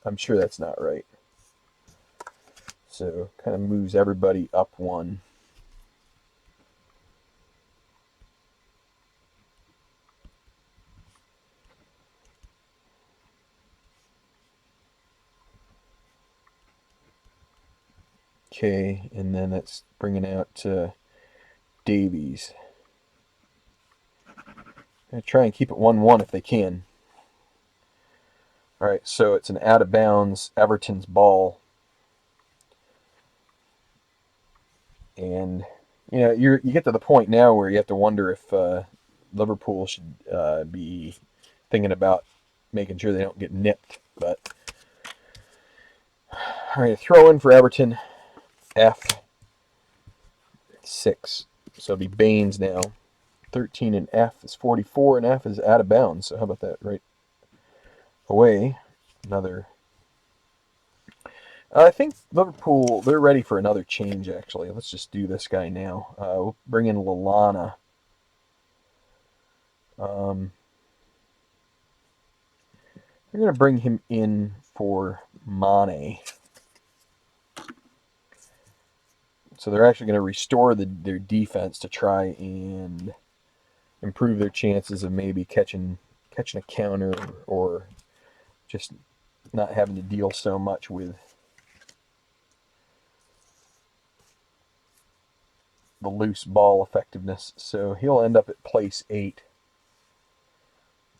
I'm sure that's not right. So kind of moves everybody up one. Okay, and then that's bringing out Davies. Gonna try and keep it 1-1 if they can. All right, so it's an out of bounds Everton's ball, and you get to the point now where you have to wonder if Liverpool should be thinking about making sure they don't get nipped. But all right, throw in for Everton, F6. So it'll be Baines now. 13 and F is 44, and F is out of bounds. So how about that? Right away, another. I think Liverpool, they're ready for another change, actually. Let's just do this guy now. We'll bring in Lallana. We're going to bring him in for Mane. So they're actually going to restore their defense to try and improve their chances of maybe catching a counter or just not having to deal so much with the loose ball effectiveness. So he'll end up at place 8.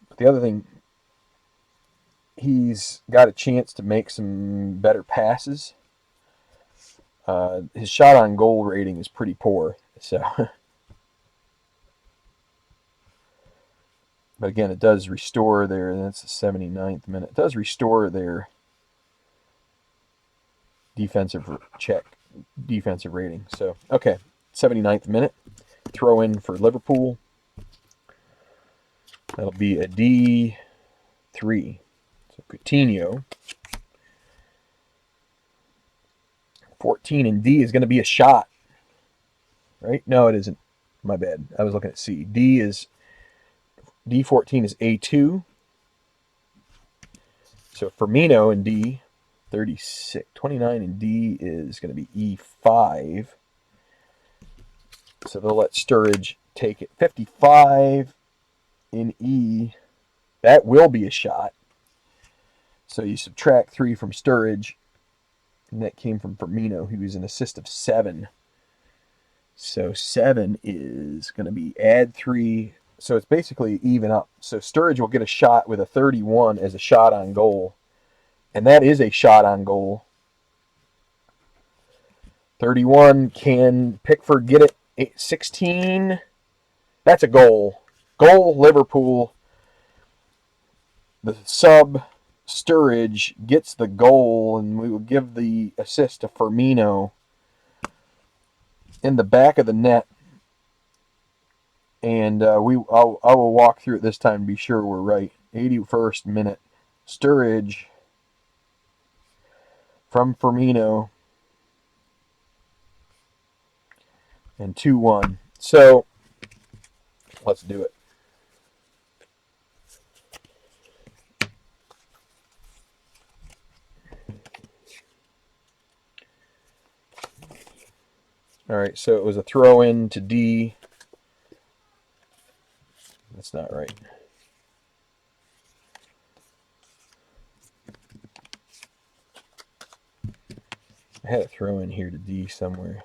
But the other thing, he's got a chance to make some better passes. His shot on goal rating is pretty poor. So, but again, it does restore their. That's the 79th minute. It does restore their defensive rating. So, okay, 79th minute. Throw in for Liverpool. That'll be a D3. So Coutinho. 14 and D is going to be a shot. Right? No, it isn't. My bad. I was looking at C. D14 is A2. So Firmino in D, 36. 29 in D is going to be E5. So they'll let Sturridge take it. 55 in E. That will be a shot. So you subtract 3 from Sturridge. And that came from Firmino, who was an assist of 7. So 7 is going to be add 3. So it's basically even up. So Sturridge will get a shot with a 31 as a shot on goal. And that is a shot on goal. 31, can Pickford get it? 16, that's a goal. Goal, Liverpool. The sub, Sturridge, gets the goal, and we will give the assist to Firmino in the back of the net. And I will walk through it this time to be sure we're right. 81st minute. Sturridge from Firmino. And 2-1. So, let's do it. All right, so it was a throw in to D. That's not right. I had a throw in here to D somewhere.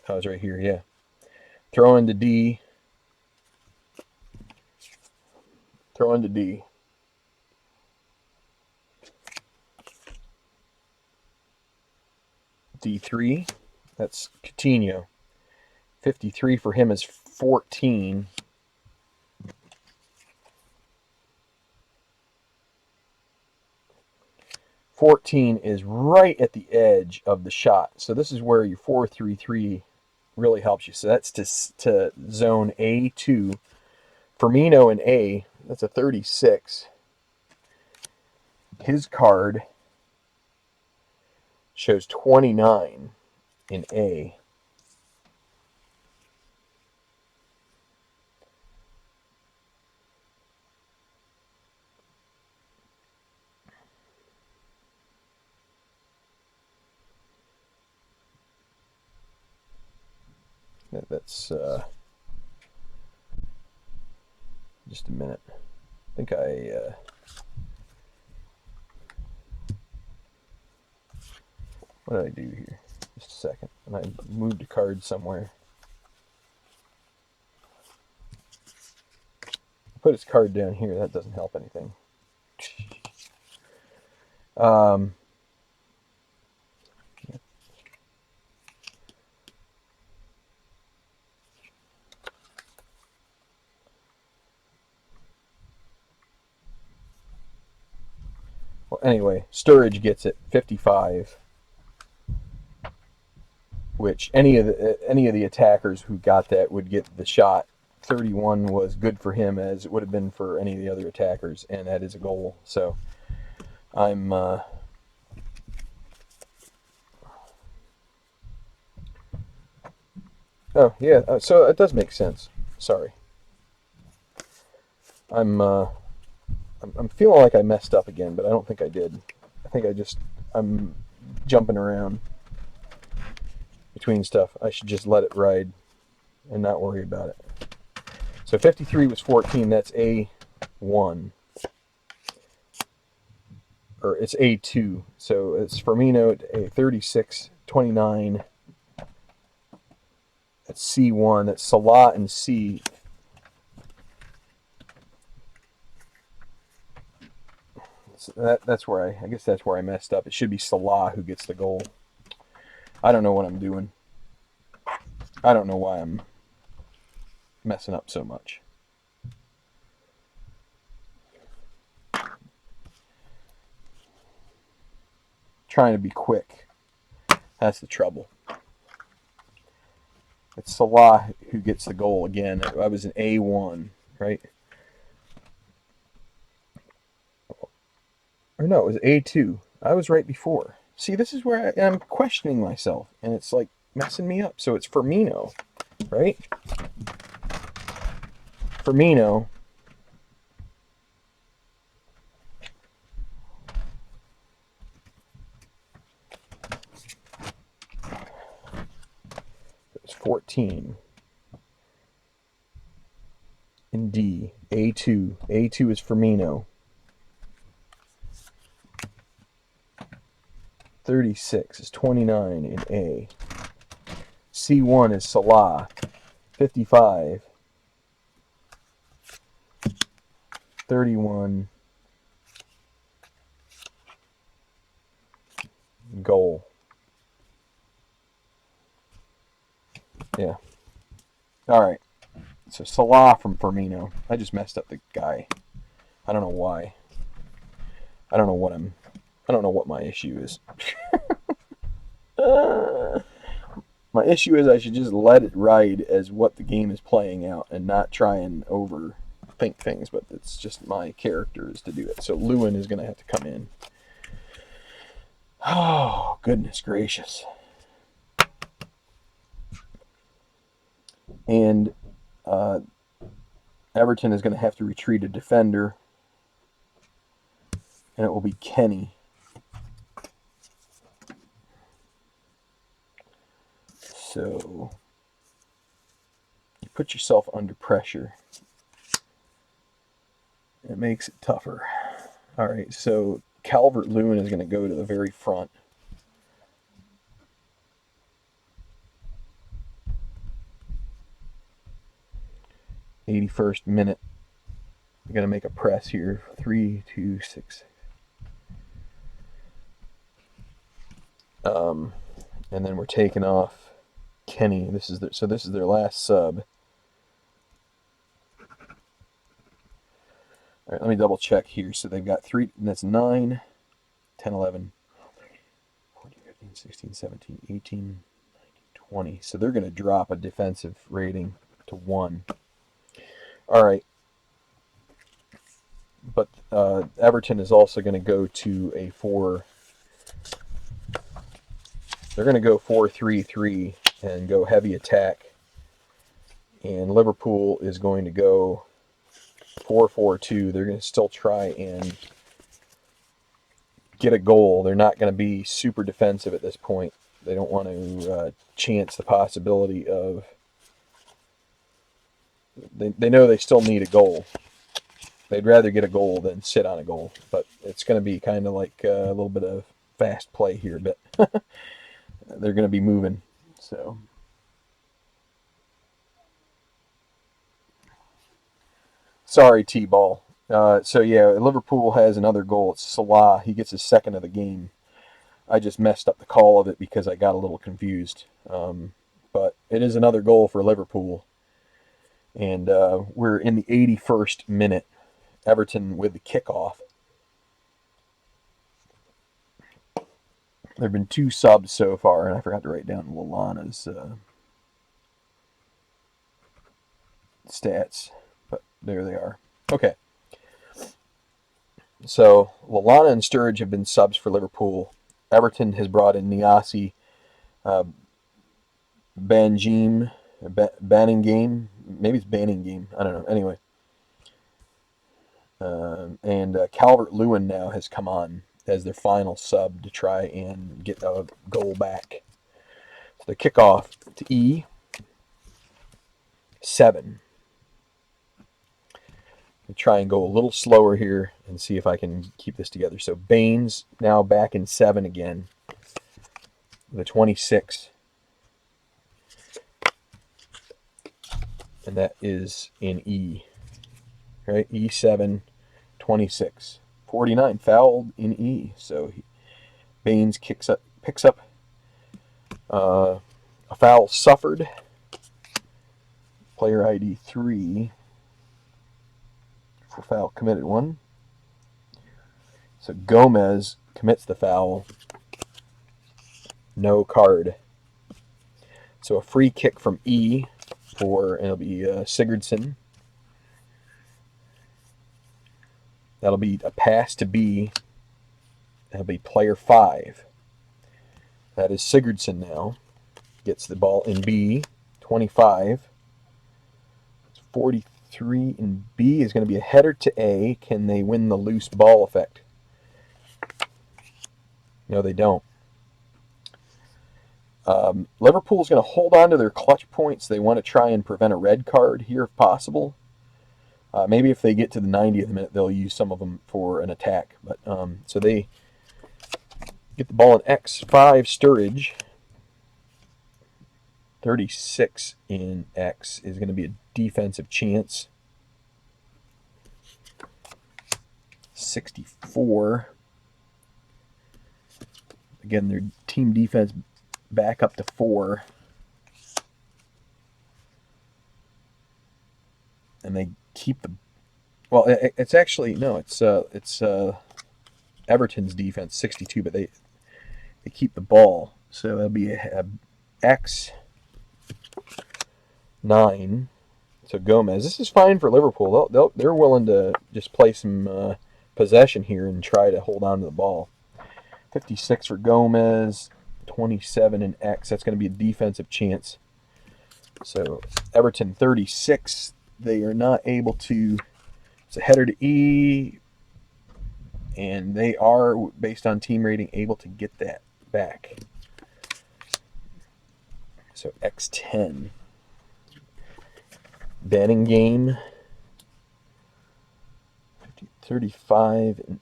Oh, it's right here, yeah. Throw in to D. Throw in to D. D3. That's Coutinho. 53 for him is 14. $14 is right at the edge of the shot. So this is where your 4-3-3 really helps you. So that's to zone A2. Firmino in A, that's a 36. His card shows 29 in A. That's just a minute. I think what did I do here? Just a second. And I moved a card somewhere. Put his card down here. That doesn't help anything. Well, anyway, Sturridge gets it 55, which any of the attackers who got that would get the shot. 31 was good for him, as it would have been for any of the other attackers, and that is a goal. So I'm oh yeah, so it does make sense. Sorry, I'm feeling like I messed up again, but I don't think I did. I think I'm jumping around between stuff. I should just let it ride and not worry about it. So 53 was 14. That's A1. Or it's A2. So it's Firmino at A 36, 29. That's C1. That's Salah and C. So that's where I guess that's where I messed up. It should be Salah who gets the goal. I don't know what I'm doing. I don't know why I'm messing up so much. Trying to be quick. That's the trouble. It's Salah who gets the goal again. I was an A1, right? Or no, it was A2. I was right before. See, this is where I'm questioning myself, and it's like messing me up. So it's Firmino, right? Firmino. It's 14. In D, A2. A2 is Firmino. 36 is 29 in A. C1 is Salah. 55. 31. Goal. Yeah. All right. So Salah from Firmino. I just messed up the guy. I don't know why. I don't know what my issue is. My issue is I should just let it ride as what the game is playing out and not try and overthink things, but it's just my character is to do it. So Lewin is going to have to come in. Oh, goodness gracious. And Everton is going to have to retreat a defender, and it will be Kenny. So you put yourself under pressure. It makes it tougher. All right, so Calvert-Lewin is going to go to the very front. '81st minute. We're going to make a press here. 3, 2, 6. And then we're taking off Kenny. This is their last sub. All right, let me double check here. So they've got 3, and that's 9, 10, 11, 14, 15, 16, 17, 18, 19, 20. So they're going to drop a defensive rating to 1. All right. But Everton is also going to go to a 4. They're going to go 4-3-3 and go heavy attack. And Liverpool is going to go 4-4-2. They're going to still try and get a goal. They're not going to be super defensive at this point. They don't want to chance the possibility of... They know they still need a goal. They'd rather get a goal than sit on a goal. But it's going to be kind of like a little bit of fast play here. But they're going to be moving. So... Sorry, T-Ball. So, yeah, Liverpool has another goal. It's Salah. He gets his second of the game. I just messed up the call of it because I got a little confused. But it is another goal for Liverpool. And we're in the 81st minute. Everton with the kickoff. There have been 2 subs so far, and I forgot to write down Lallana's stats. But there they are. Okay. So Lallana and Sturridge have been subs for Liverpool. Everton has brought in Niasse, Banjim, Banningham. Maybe it's Banningham. I don't know. Anyway. And Calvert-Lewin now has come on as their final sub to try and get a goal back. So the kickoff to E7. Try and go a little slower here and see if I can keep this together. So Baines now back in 7 again. The 26. And that is in E. Right? E7, 26. 49 fouled in E. So Baines picks up a foul suffered. Player ID 3. For foul committed 1. So Gomez commits the foul. No card. So a free kick from E and it'll be Sigurdsson. That'll be a pass to B. That'll be player 5. That is Sigurdsson now. Gets the ball in B. 25. 43. And B is going to be a header to A. Can they win the loose ball effect? No, they don't. Liverpool's going to hold on to their clutch points. They want to try and prevent a red card here if possible. Maybe if they get to the 90th minute, they'll use some of them for an attack. But so they get the ball in X5 Sturridge. 36 in X is going to be a defensive chance. 64. Again, their team defense back up to 4. And they keep the... Well, it's actually... No, it's Everton's defense, 62, but they keep the ball. So that'll be a X... 9. So Gomez. This is fine for Liverpool. They're willing to just play some possession here and try to hold on to the ball. 56 for Gomez. 27 in X. That's going to be a defensive chance. So Everton 36. They are not able to... It's a header to E. And they are, based on team rating, able to get that back. So X10. Betting game. 35 and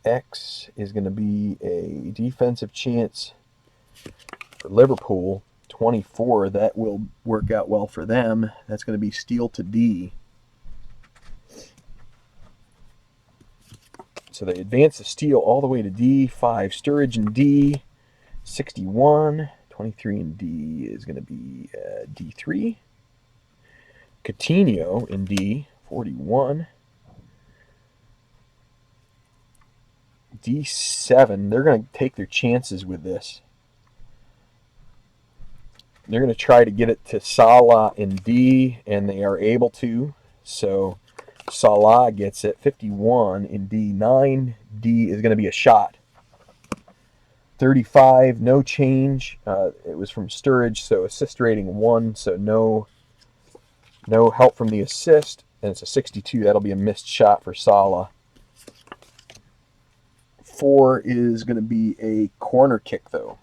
X is going to be a defensive chance for Liverpool. 24, that will work out well for them. That's going to be steal to D. So they advance the steal all the way to D. 5 Sturridge in D. 61. 23 in D is going to be D3. Coutinho in D. 41. D7. They're going to take their chances with this. They're going to try to get it to Salah in D, and they are able to. So Salah gets it. 51 in D9. D is going to be a shot. 35, no change. It was from Sturridge, so assist rating 1, so no help from the assist. And it's a 62. That'll be a missed shot for Salah. 4 is going to be a corner kick, though.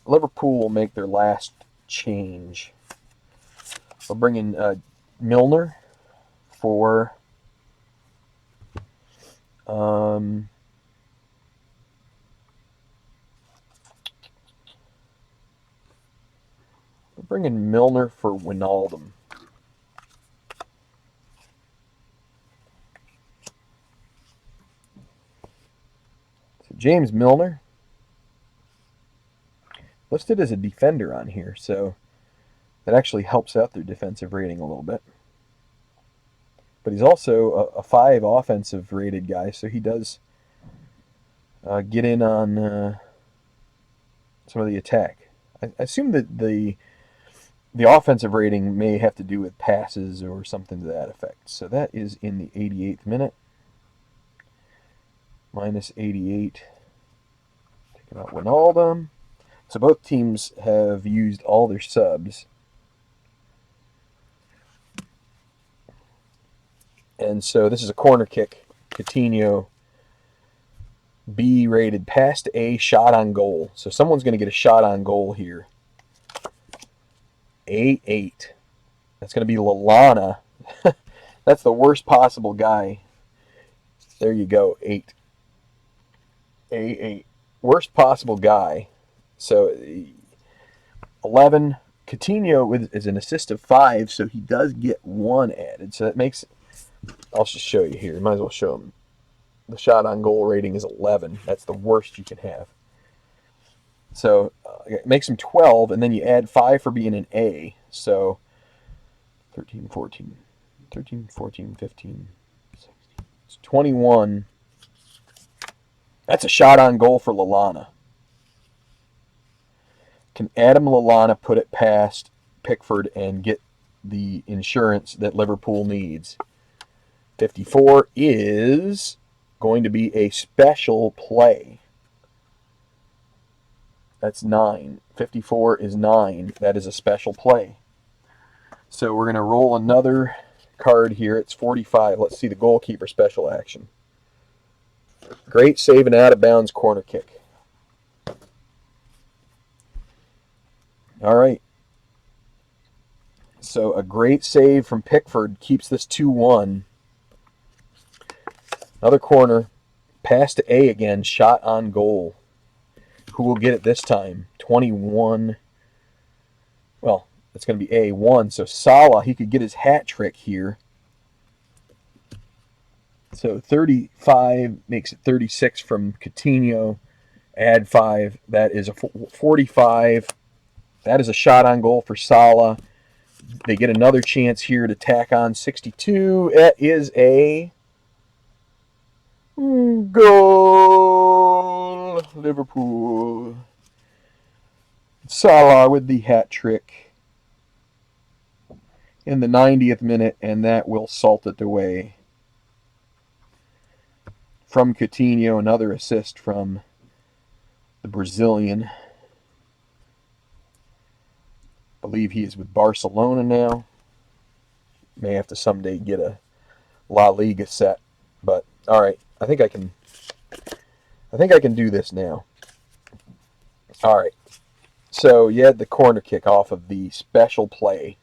Liverpool will make their last change. We'll bring in Milner for we'll bring in Milner for Wijnaldum. So James Milner, listed as a defender on here, so that actually helps out their defensive rating a little bit. But he's also a 5 offensive rated guy, so he does get in on some of the attack. I assume that the offensive rating may have to do with passes or something to that effect. So that is in the 88th minute. Minus 88. Taking out Wijnaldum. So both teams have used all their subs. And so this is a corner kick. Coutinho, B-rated, pass to A, shot on goal. So someone's going to get a shot on goal here. A8. That's going to be Lallana. That's the worst possible guy. There you go, 8. A8. Worst possible guy. So 11. Coutinho is an assist of 5, so he does get 1 added. So that makes... I'll just show you here. Might as well show him. The shot on goal rating is 11. That's the worst you can have. So it makes him 12, and then you add 5 for being an A. So 13, 14, 13, 14, 15, 16. It's 21. That's a shot on goal for Lallana. Can Adam Lallana put it past Pickford and get the insurance that Liverpool needs? 54 is going to be a special play. That's 9. 54 is 9. That is a special play. So we're going to roll another card here. It's 45. Let's see the goalkeeper special action. Great save and out of bounds corner kick. All right. So a great save from Pickford keeps this 2-1. Another corner. Pass to A again. Shot on goal. Who will get it this time? 21. Well, it's going to be A1. So Salah, he could get his hat trick here. So 35 makes it 36 from Coutinho. Add 5. That is a 45. That is a shot on goal for Salah. They get another chance here to tack on 62. That is a goal. Liverpool. Salah with the hat trick in the 90th minute, and that will salt it away. From Coutinho, another assist from the Brazilian. I believe he is with Barcelona now. May have to someday get a La Liga set, but all right. I think I can do this now. All right. So you had the corner kick off of the special play.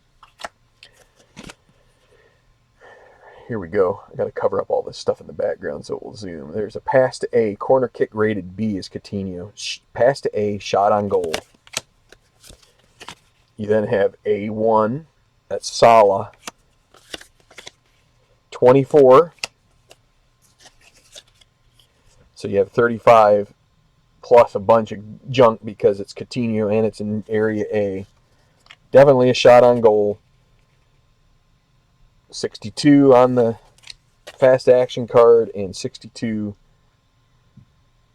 Here we go. I got to cover up all this stuff in the background so it will zoom. There's a pass to A. Corner kick rated B is Coutinho. Pass to A. Shot on goal. You then have A1. That's Salah. 24. So you have 35 plus a bunch of junk because it's Coutinho and it's in area A. Definitely a shot on goal. 62 on the fast action card, and 62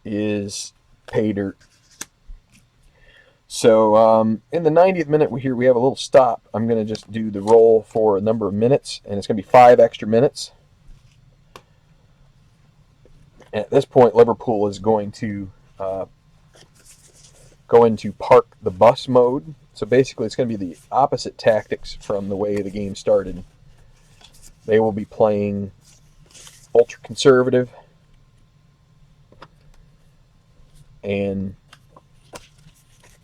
is pay dirt. So in the 90th minute, we have a little stop. I'm going to just do the roll for a number of minutes, and it's going to be 5 extra minutes. And at this point, Liverpool is going to go into park the bus mode. So basically, it's going to be the opposite tactics from the way the game started. They will be playing ultra conservative, and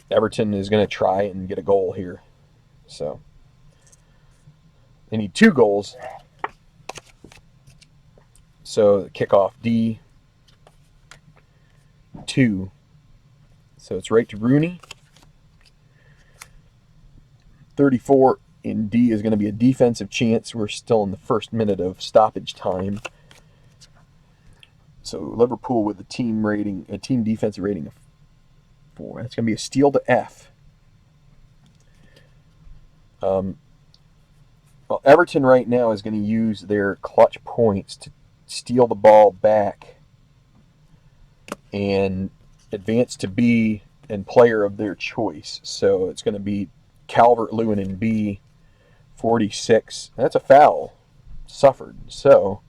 Everton is going to try and get a goal here. So they need 2 goals. So kickoff D2. So it's right to Rooney. 34 in D is going to be a defensive chance. We're still in the first minute of stoppage time. So Liverpool with a team defensive rating of 4. That's going to be a steal to F. Well, Everton right now is going to use their clutch points to steal the ball back and advance to B and player of their choice. So it's going to be Calvert-Lewin in B, 46. That's a foul suffered. So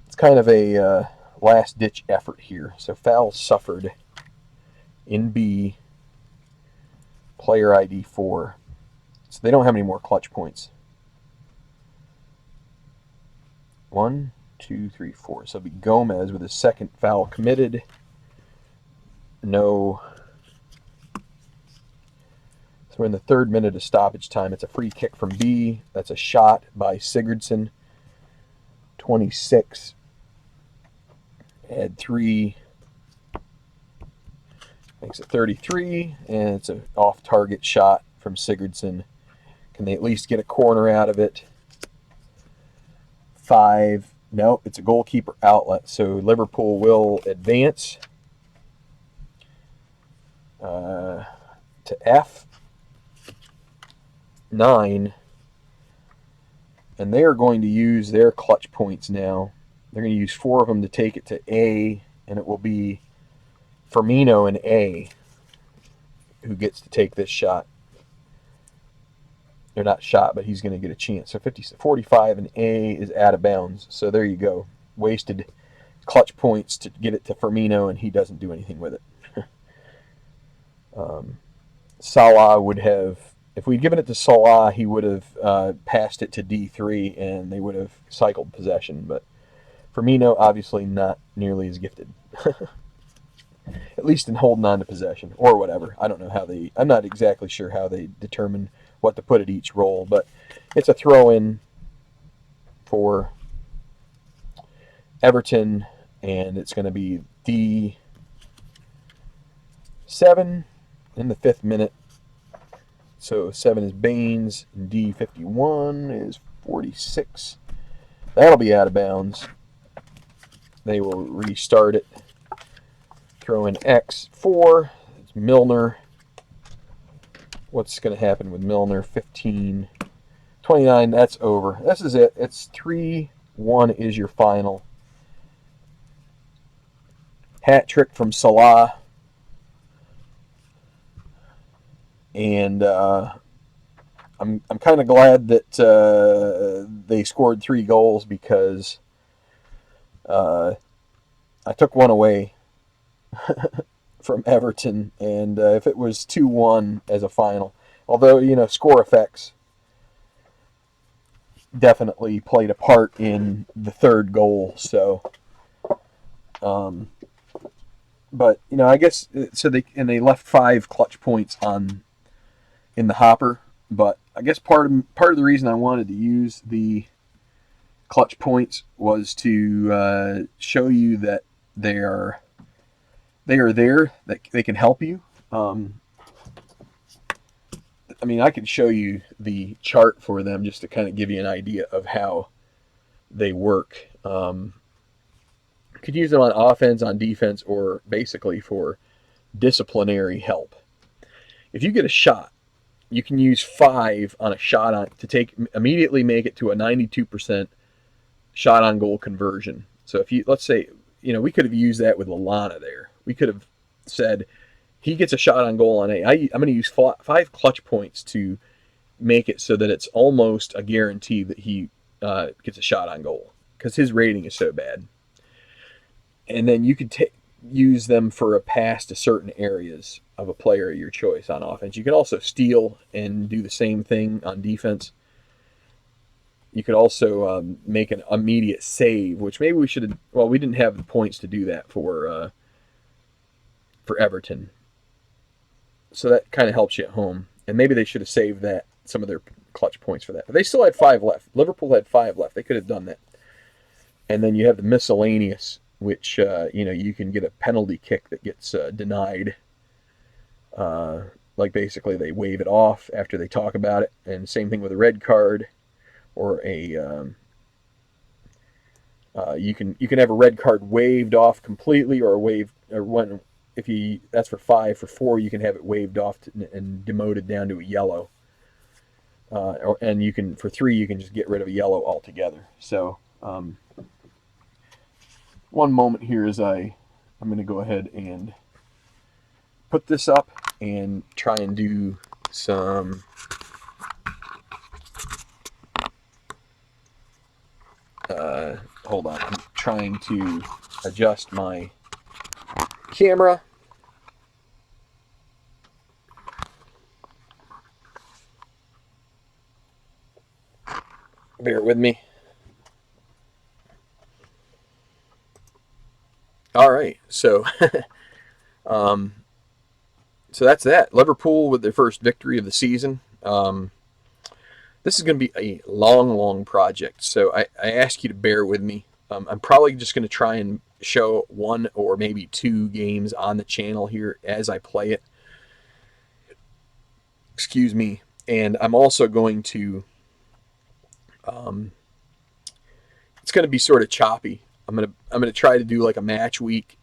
it's kind of a last-ditch effort here. So foul suffered in B, player ID 4. So they don't have any more clutch points. 1, 2, 3, 4. So it'll be Gomez with his second foul committed. No. So we're in the 3rd minute of stoppage time. It's a free kick from B. That's a shot by Sigurdsson. 26. Add 3. Makes it 33. And it's an off-target shot from Sigurdsson. Can they at least get a corner out of it? 5. No, it's a goalkeeper outlet. So Liverpool will advance to F9. And they are going to use their clutch points now. They're going to use 4 of them to take it to A. And it will be Firmino in A who gets to take this shot. They're not shot, but he's going to get a chance. So 45 and A is out of bounds. So there you go. Wasted clutch points to get it to Firmino, and he doesn't do anything with it. Salah would have, if we'd given it to Salah, he would have passed it to D3, and they would have cycled possession. But Firmino, obviously not nearly as gifted. At least in holding on to possession, or whatever. I don't know how I'm not exactly sure how they determine what to put at each roll, but it's a throw-in for Everton, and it's going to be D7 in the 5th minute. So 7 is Baines, and D51 is 46. That'll be out of bounds. They will restart it. Throw in X4. It's Milner. What's going to happen with Milner? 15. 29, that's over. This is it. It's 3-1 is your final. Hat trick from Salah. And I'm kind of glad that they scored 3 goals because I took one away from Everton, and if it was 2-1 as a final, although score effects definitely played a part in the 3rd goal, so But I guess so. They left 5 clutch points on in the hopper. But I guess part of the reason I wanted to use the clutch points was to show you that they are there, that they can help you. I could show you the chart for them just to kind of give you an idea of how they work. You could use them on offense, on defense, or basically for disciplinary help. If you get a shot, you can use 5 on a shot on to immediately make it to a 92% shot on goal conversion. So if let's say, we could have used that with Lallana there. We could have said he gets a shot on goal on A. I'm going to use 5 clutch points to make it so that it's almost a guarantee that he gets a shot on goal because his rating is so bad. And then you could use them for a pass to certain areas of a player of your choice on offense. You can also steal and do the same thing on defense. You could also make an immediate save, which maybe we should have. Well, we didn't have the points to do that for Everton, so that kind of helps you at home. And maybe they should have saved some of their clutch points for that. But they still had 5 left. Liverpool had 5 left. They could have done that. And then you have the miscellaneous, which you can get a penalty kick that gets denied. Like basically they wave it off after they talk about it, and same thing with a red card, or a you can have a red card waved off completely, or when that's for 5. For 4 you can have it waved off and demoted down to a yellow. And you can for 3 you can just get rid of a yellow altogether. So one moment here as I'm going to go ahead and put this up and try and do some hold on, I'm trying to adjust my camera. Bear with me. All right, so so that's that. Liverpool with their first victory of the season. This is going to be a long project, so I ask you to bear with me. I'm probably just going to try and show 1 or maybe 2 games on the channel here as I play it. Excuse me. And I'm also going to, it's going to be sort of choppy. I'm going to try to do like a match week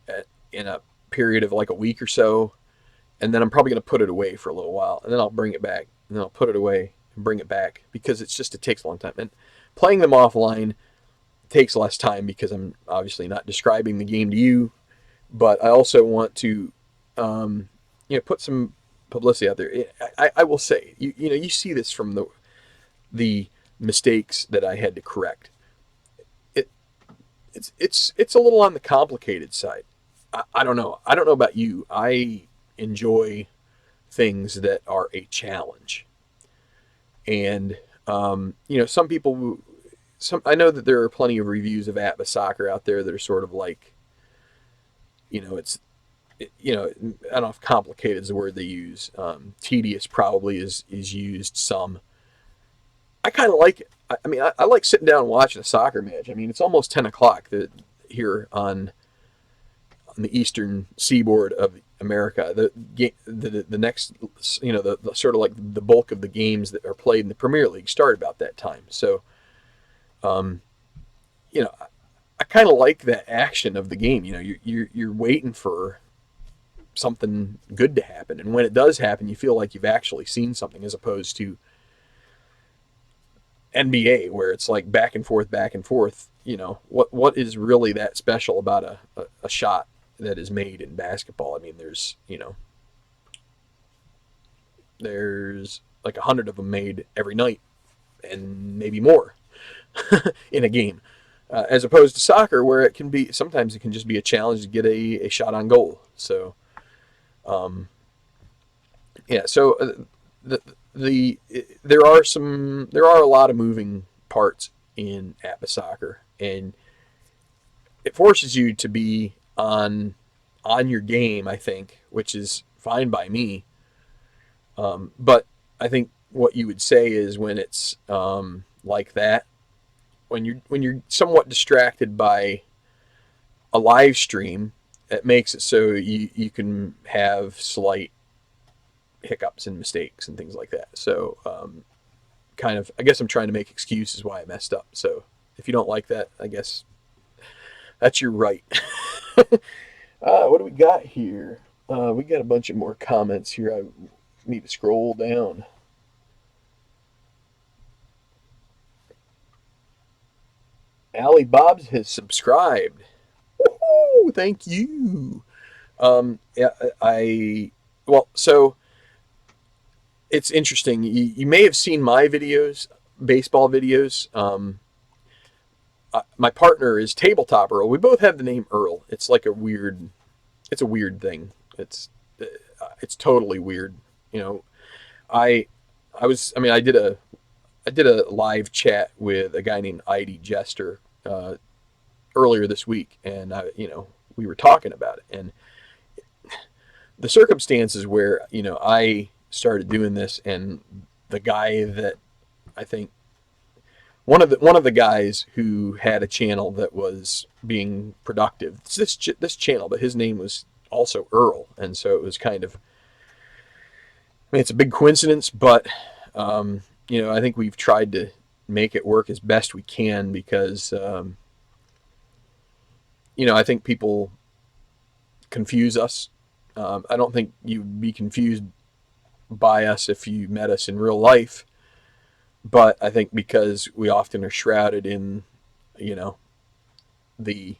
in a period of like a week or so, and then I'm probably going to put it away for a little while, and then I'll bring it back, and then I'll put it away and bring it back, because it takes a long time. And playing them offline takes less time because I'm obviously not describing the game to you, but I also want to put some publicity out there. I will say, you see this from the mistakes that I had to correct. It's a little on the complicated side. I don't know. I don't know about you. I enjoy things that are a challenge. And some people, I know that there are plenty of reviews of APBA Soccer out there that are sort of like, I don't know if complicated is the word they use. Tedious probably is used some. I kind of like it. I like sitting down and watching a soccer match. It's almost 10 o'clock here on the eastern seaboard of America. The next, the sort of like the bulk of the games that are played in the Premier League start about that time. So, I kind of like that action of the game. You're waiting for something good to happen, and when it does happen, you feel like you've actually seen something, as opposed to NBA, where it's like back and forth. What is really that special about a shot that is made in basketball? There's like 100 of them made every night, and maybe more in a game, as opposed to soccer, where sometimes it can just be a challenge to get a shot on goal. So, there are a lot of moving parts in APBA Soccer, and it forces you to be on on your game, I think, which is fine by me. But I think what you would say is when it's like that, when you're somewhat distracted by a live stream, it makes it so you can have slight hiccups and mistakes and things like that. So kind of, I guess I'm trying to make excuses why I messed up. So if you don't like that, I guess that's your right. What do we got here? We got a bunch of more comments here. I need to scroll down. Allie Bobs has subscribed. Woo-hoo, thank you. Yeah, well, so it's interesting. You may have seen my videos, baseball videos. My partner is Tabletop Earl. We both have the name Earl. It's like it's a weird thing. It's totally weird. You know, I did a live chat with a guy named ID Jester earlier this week, and we were talking about it, and the circumstances where I started doing this, and the guy that I think one of the guys who had a channel that was being productive. It's this channel, but his name was also Earl, and so it was kind of. I mean, it's a big coincidence, but I think we've tried to make it work as best we can because I think people confuse us. I don't think you'd be confused by us if you met us in real life. But I think because we often are shrouded in, the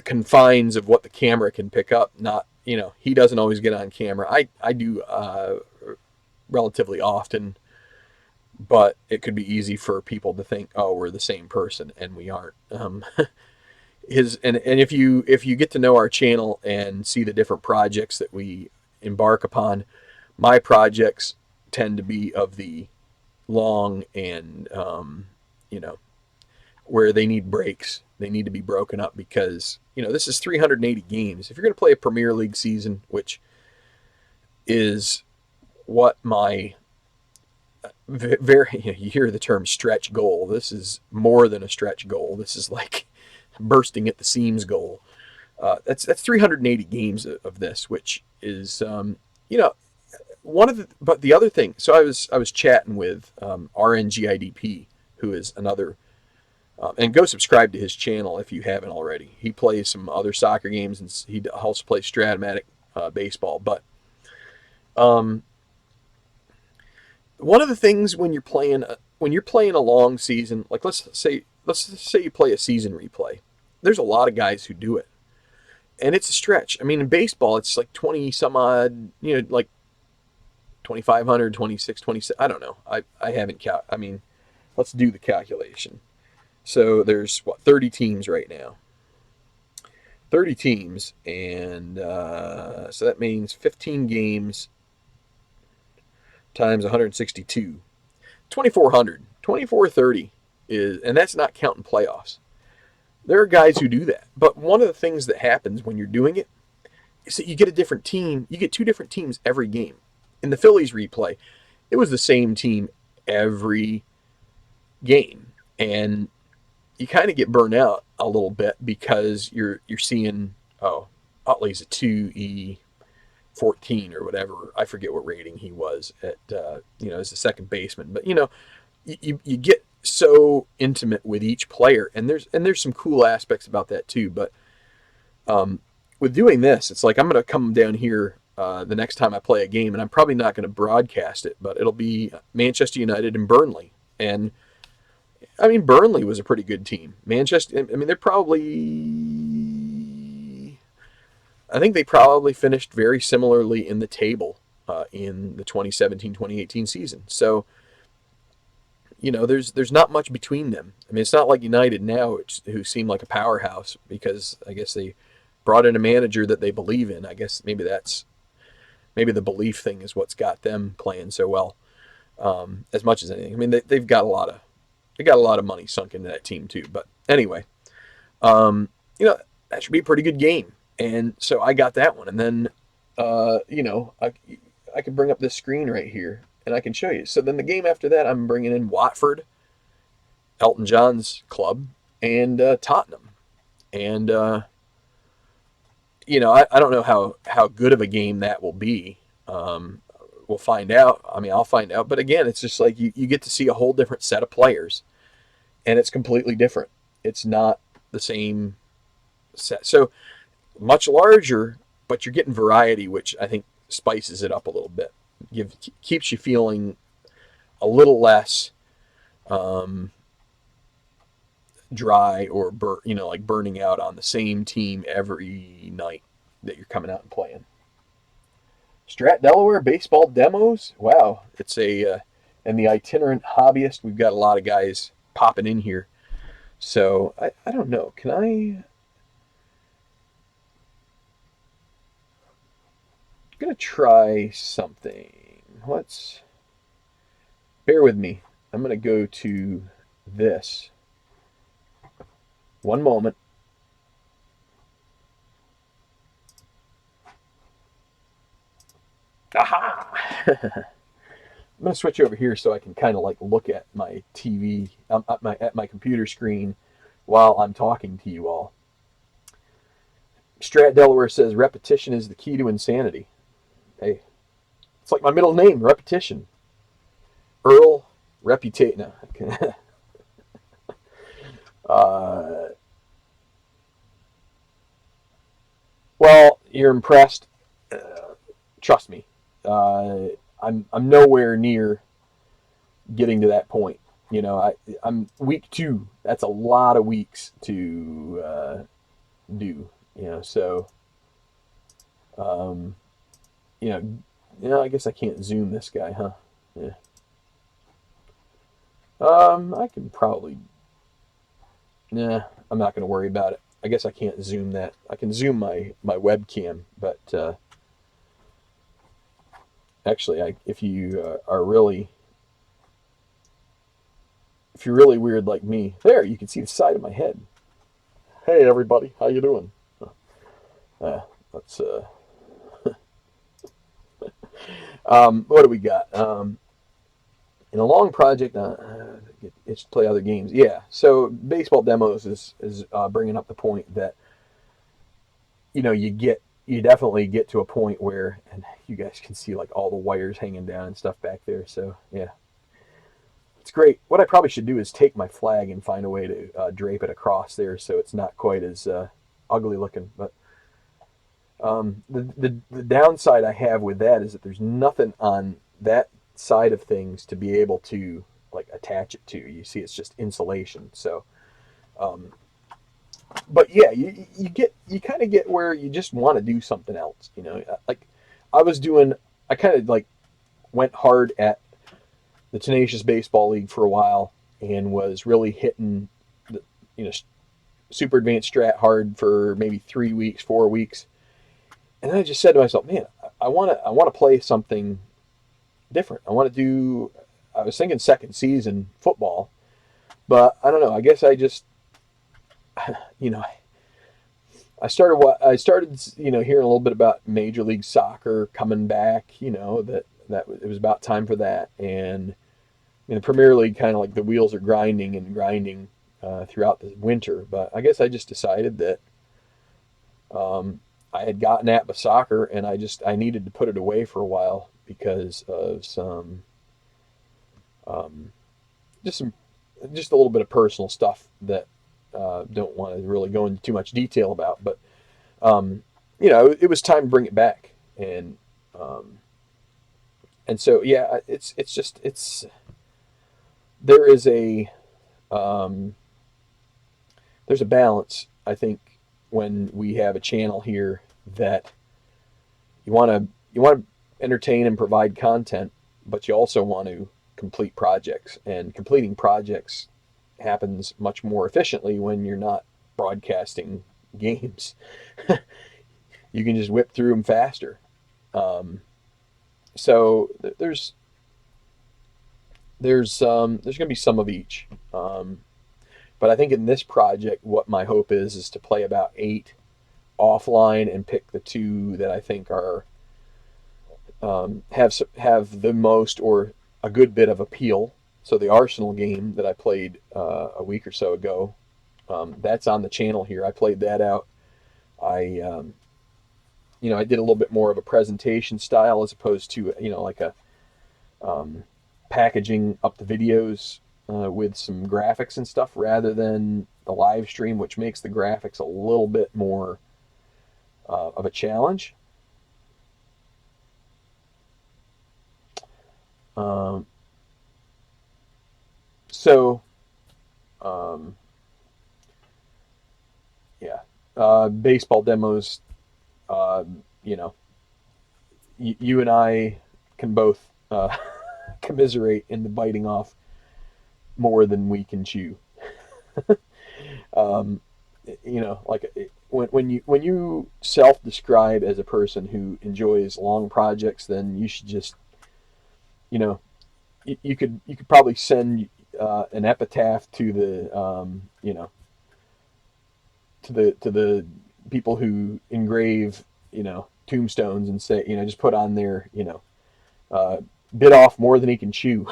confines of what the camera can pick up, not, he doesn't always get on camera. I do relatively often, but it could be easy for people to think, oh, we're the same person, and we aren't. And if you get to know our channel and see the different projects that we embark upon, my projects tend to be of the long and where they need breaks. They need to be broken up because this is 380 games. If you're going to play a Premier League season, which is what my you hear the term stretch goal. This is more than a stretch goal. This is like bursting at the seams goal. That's 380 games of this, which is but the other thing. So I was chatting with RNGIDP, who is another, and go subscribe to his channel if you haven't already. He plays some other soccer games, and he also plays Stratomatic baseball. But one of the things when you're playing a long season, like let's say you play a season replay, there's a lot of guys who do it, and it's a stretch. I mean, in baseball, it's like 20 some odd, like 2,500, 26, 27. I don't know. I haven't I mean, let's do the calculation. So there's 30 teams right now. 30 teams, and so that means 15 games times 162. 2,400. 2,430 is, and that's not counting playoffs. There are guys who do that. But one of the things that happens when you're doing it is that you get a different team. You get two different teams every game. In the Phillies replay, it was the same team every game. And you kind of get burnt out a little bit because you're seeing, Utley's a 2E14 or whatever. I forget what rating he was at, as a second baseman. But, you get so intimate with each player, and there's some cool aspects about that too. But with doing this, it's like I'm going to come down here the next time I play a game, and I'm probably not going to broadcast it, but it'll be Manchester United and Burnley. And I mean, Burnley was a pretty good team. Manchester, I mean, I think they probably finished very similarly in the table in the 2017-2018 season. So, there's not much between them. I mean, it's not like United now, who seem like a powerhouse because I guess they brought in a manager that they believe in. I guess maybe the belief thing is what's got them playing so well, as much as anything. I mean, they've got a lot of money sunk into that team too. But anyway, that should be a pretty good game. And so I got that one. And then, I can bring up this screen right here and I can show you. So then the game after that, I'm bringing in Watford, Elton John's club, and Tottenham. And, I don't know how good of a game that will be. We'll find out. I mean, I'll find out. But again, it's just like you get to see a whole different set of players, and it's completely different. It's not the same set. So much larger, but you're getting variety, which I think spices it up a little bit. Keeps you feeling a little less dry or like burning out on the same team every night that you're coming out and playing. Strat Delaware baseball demos. Wow, it's and the itinerant hobbyist. We've got a lot of guys popping in here. So I don't know. Can I? I'm gonna try something. Let's bear with me. I'm gonna go to this. One moment. Aha! I'm going to switch over here so I can kind of like look at my TV, at my computer screen while I'm talking to you all. Strat Delaware says repetition is the key to insanity. Hey, it's like my middle name, Repetition. Earl Reputation. No. Well, you're impressed. Trust me. I'm nowhere near getting to that point. I'm week 2. That's a lot of weeks to do. So I guess I can't zoom this guy, huh? Yeah. I can probably. Nah, I'm not going to worry about it. I guess I can't zoom that. I can zoom my webcam, but actually, if you're really weird like me, there you can see the side of my head. Hey everybody, how you doing? Let's what do we got? In a long project, it's play other games. Yeah, so baseball demos is bringing up the point that you definitely get to a point where, and you guys can see like all the wires hanging down and stuff back there. So yeah, it's great. What I probably should do is take my flag and find a way to drape it across there so it's not quite as ugly looking. But the downside I have with that is that there's nothing on that side of things to be able to like attach it to. You see, it's just insulation. So, but yeah, you kind of get where you just want to do something else. Like I kind of like went hard at the Tenacious Baseball League for a while and was really hitting the super advanced strat hard for maybe 3 weeks, 4 weeks. And then I just said to myself, man, I want to play something different. I was thinking second season football, but I don't know. I guess I just, I started hearing a little bit about Major League Soccer coming back, that it was about time for that. And the Premier League kind of like the wheels are grinding throughout the winter. But I guess I just decided that I had gotten APBA Soccer and I needed to put it away for a while because of some just a little bit of personal stuff that don't want to really go into too much detail about, but it was time to bring it back, and so yeah, there is there's a balance, I think, when we have a channel here that you want to entertain and provide content, but you also want to complete projects, and completing projects happens much more efficiently when you're not broadcasting games. You can just whip through them faster. So there's going to be some of each. But I think in this project, what my hope is to play about 8 offline and pick the two that I think are have the most or a good bit of appeal. So the Arsenal game that I played a week or so ago, that's on the channel here. I played that out. I did a little bit more of a presentation style as opposed to like a packaging up the videos with some graphics and stuff rather than the live stream, which makes the graphics a little bit more of a challenge. Um, so, um, yeah, baseball demos. Uh, you know, you and I can both commiserate in the biting off more than we can chew. um, like when you self-describe as a person who enjoys long projects, then you should just you know you could probably send an epitaph to the to the people who engrave tombstones and say just put on there bit off more than he can chew.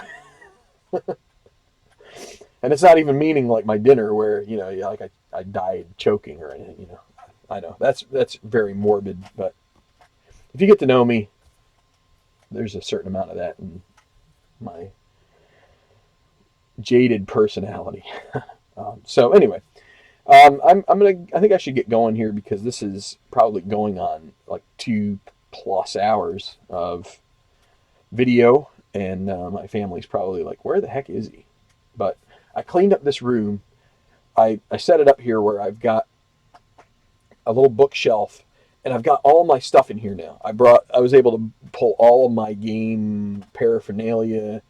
And it's not even meaning like my dinner where like I died choking or anything. I know that's very morbid, but if you get to know me, there's a certain amount of that in my jaded personality. So anyway, I think I should get going here because this is probably going on like 2+ hours of video, and my family's probably like, where the heck is he? But I cleaned up this room. I set it up here where I've got a little bookshelf, and I've got all my stuff in here now. I was able to pull all of my game paraphernalia,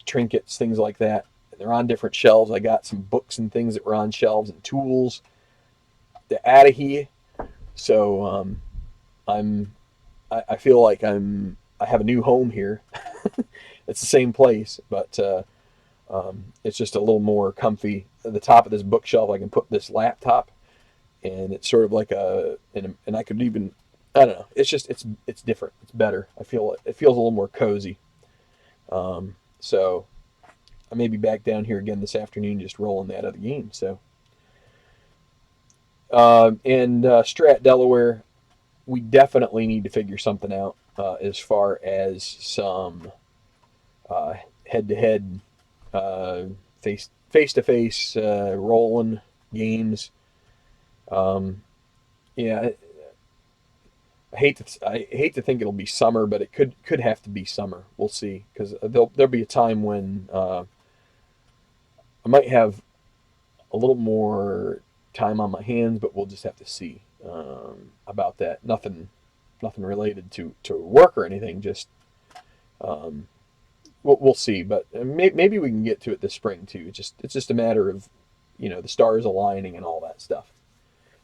trinkets, things like that. They're on different shelves. I got some books and things that were on shelves and tools. They're out of here. So I feel like I have a new home here. It's the same place, but it's just a little more comfy. At the top of this bookshelf, I can put this laptop, and it's sort of like and I could even, I don't know. It's just it's different. It's better. I feel it feels a little more cozy. So I may be back down here again this afternoon, just rolling that other game. So and Strat Delaware, we definitely need to figure something out as far as some head-to-head, face-to-face rolling games. Yeah, I hate to think it'll be summer, but it could have to be summer. We'll see, because there'll be a time when I might have a little more time on my hands, but we'll just have to see about that. Nothing related to work or anything. Just we'll see. But maybe we can get to it this spring too. It's just a matter of the stars aligning and all that stuff.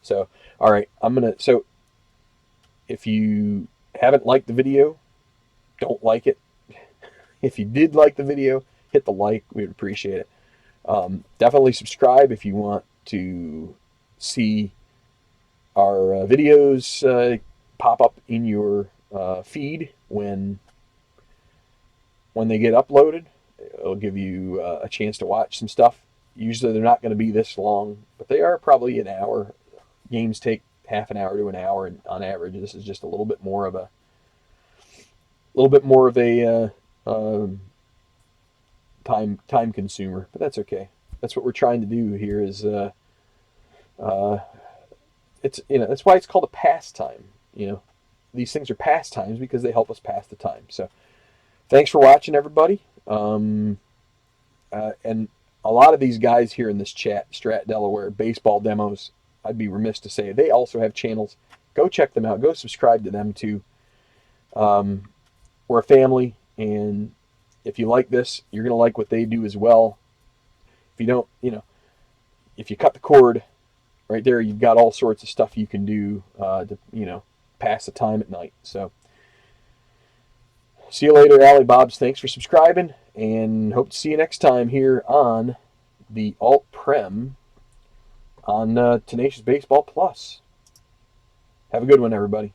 So all right, So if you haven't liked the video, don't like it. If you did like the video, hit the like. We'd appreciate it. Definitely subscribe if you want to see our videos pop up in your feed when they get uploaded. It'll give you a chance to watch some stuff. Usually they're not going to be this long, but they are probably an hour. Games take half an hour to an hour, and on average, this is just a little bit more of a time consumer, but that's okay. That's what we're trying to do here. Is it's that's why it's called a pastime. These things are pastimes because they help us pass the time. So thanks for watching, everybody. And a lot of these guys here in this chat, Strat Delaware, baseball demos, I'd be remiss to say they also have channels. Go check them out. Go subscribe to them too. We're a family, and if you like this, you're going to like what they do as well. If you don't, if you cut the cord right there, you've got all sorts of stuff you can do to pass the time at night. So see you later, Allie Bobs. Thanks for subscribing, and hope to see you next time here on the AltPrem on Tenacious Baseball Plus. Have a good one, everybody.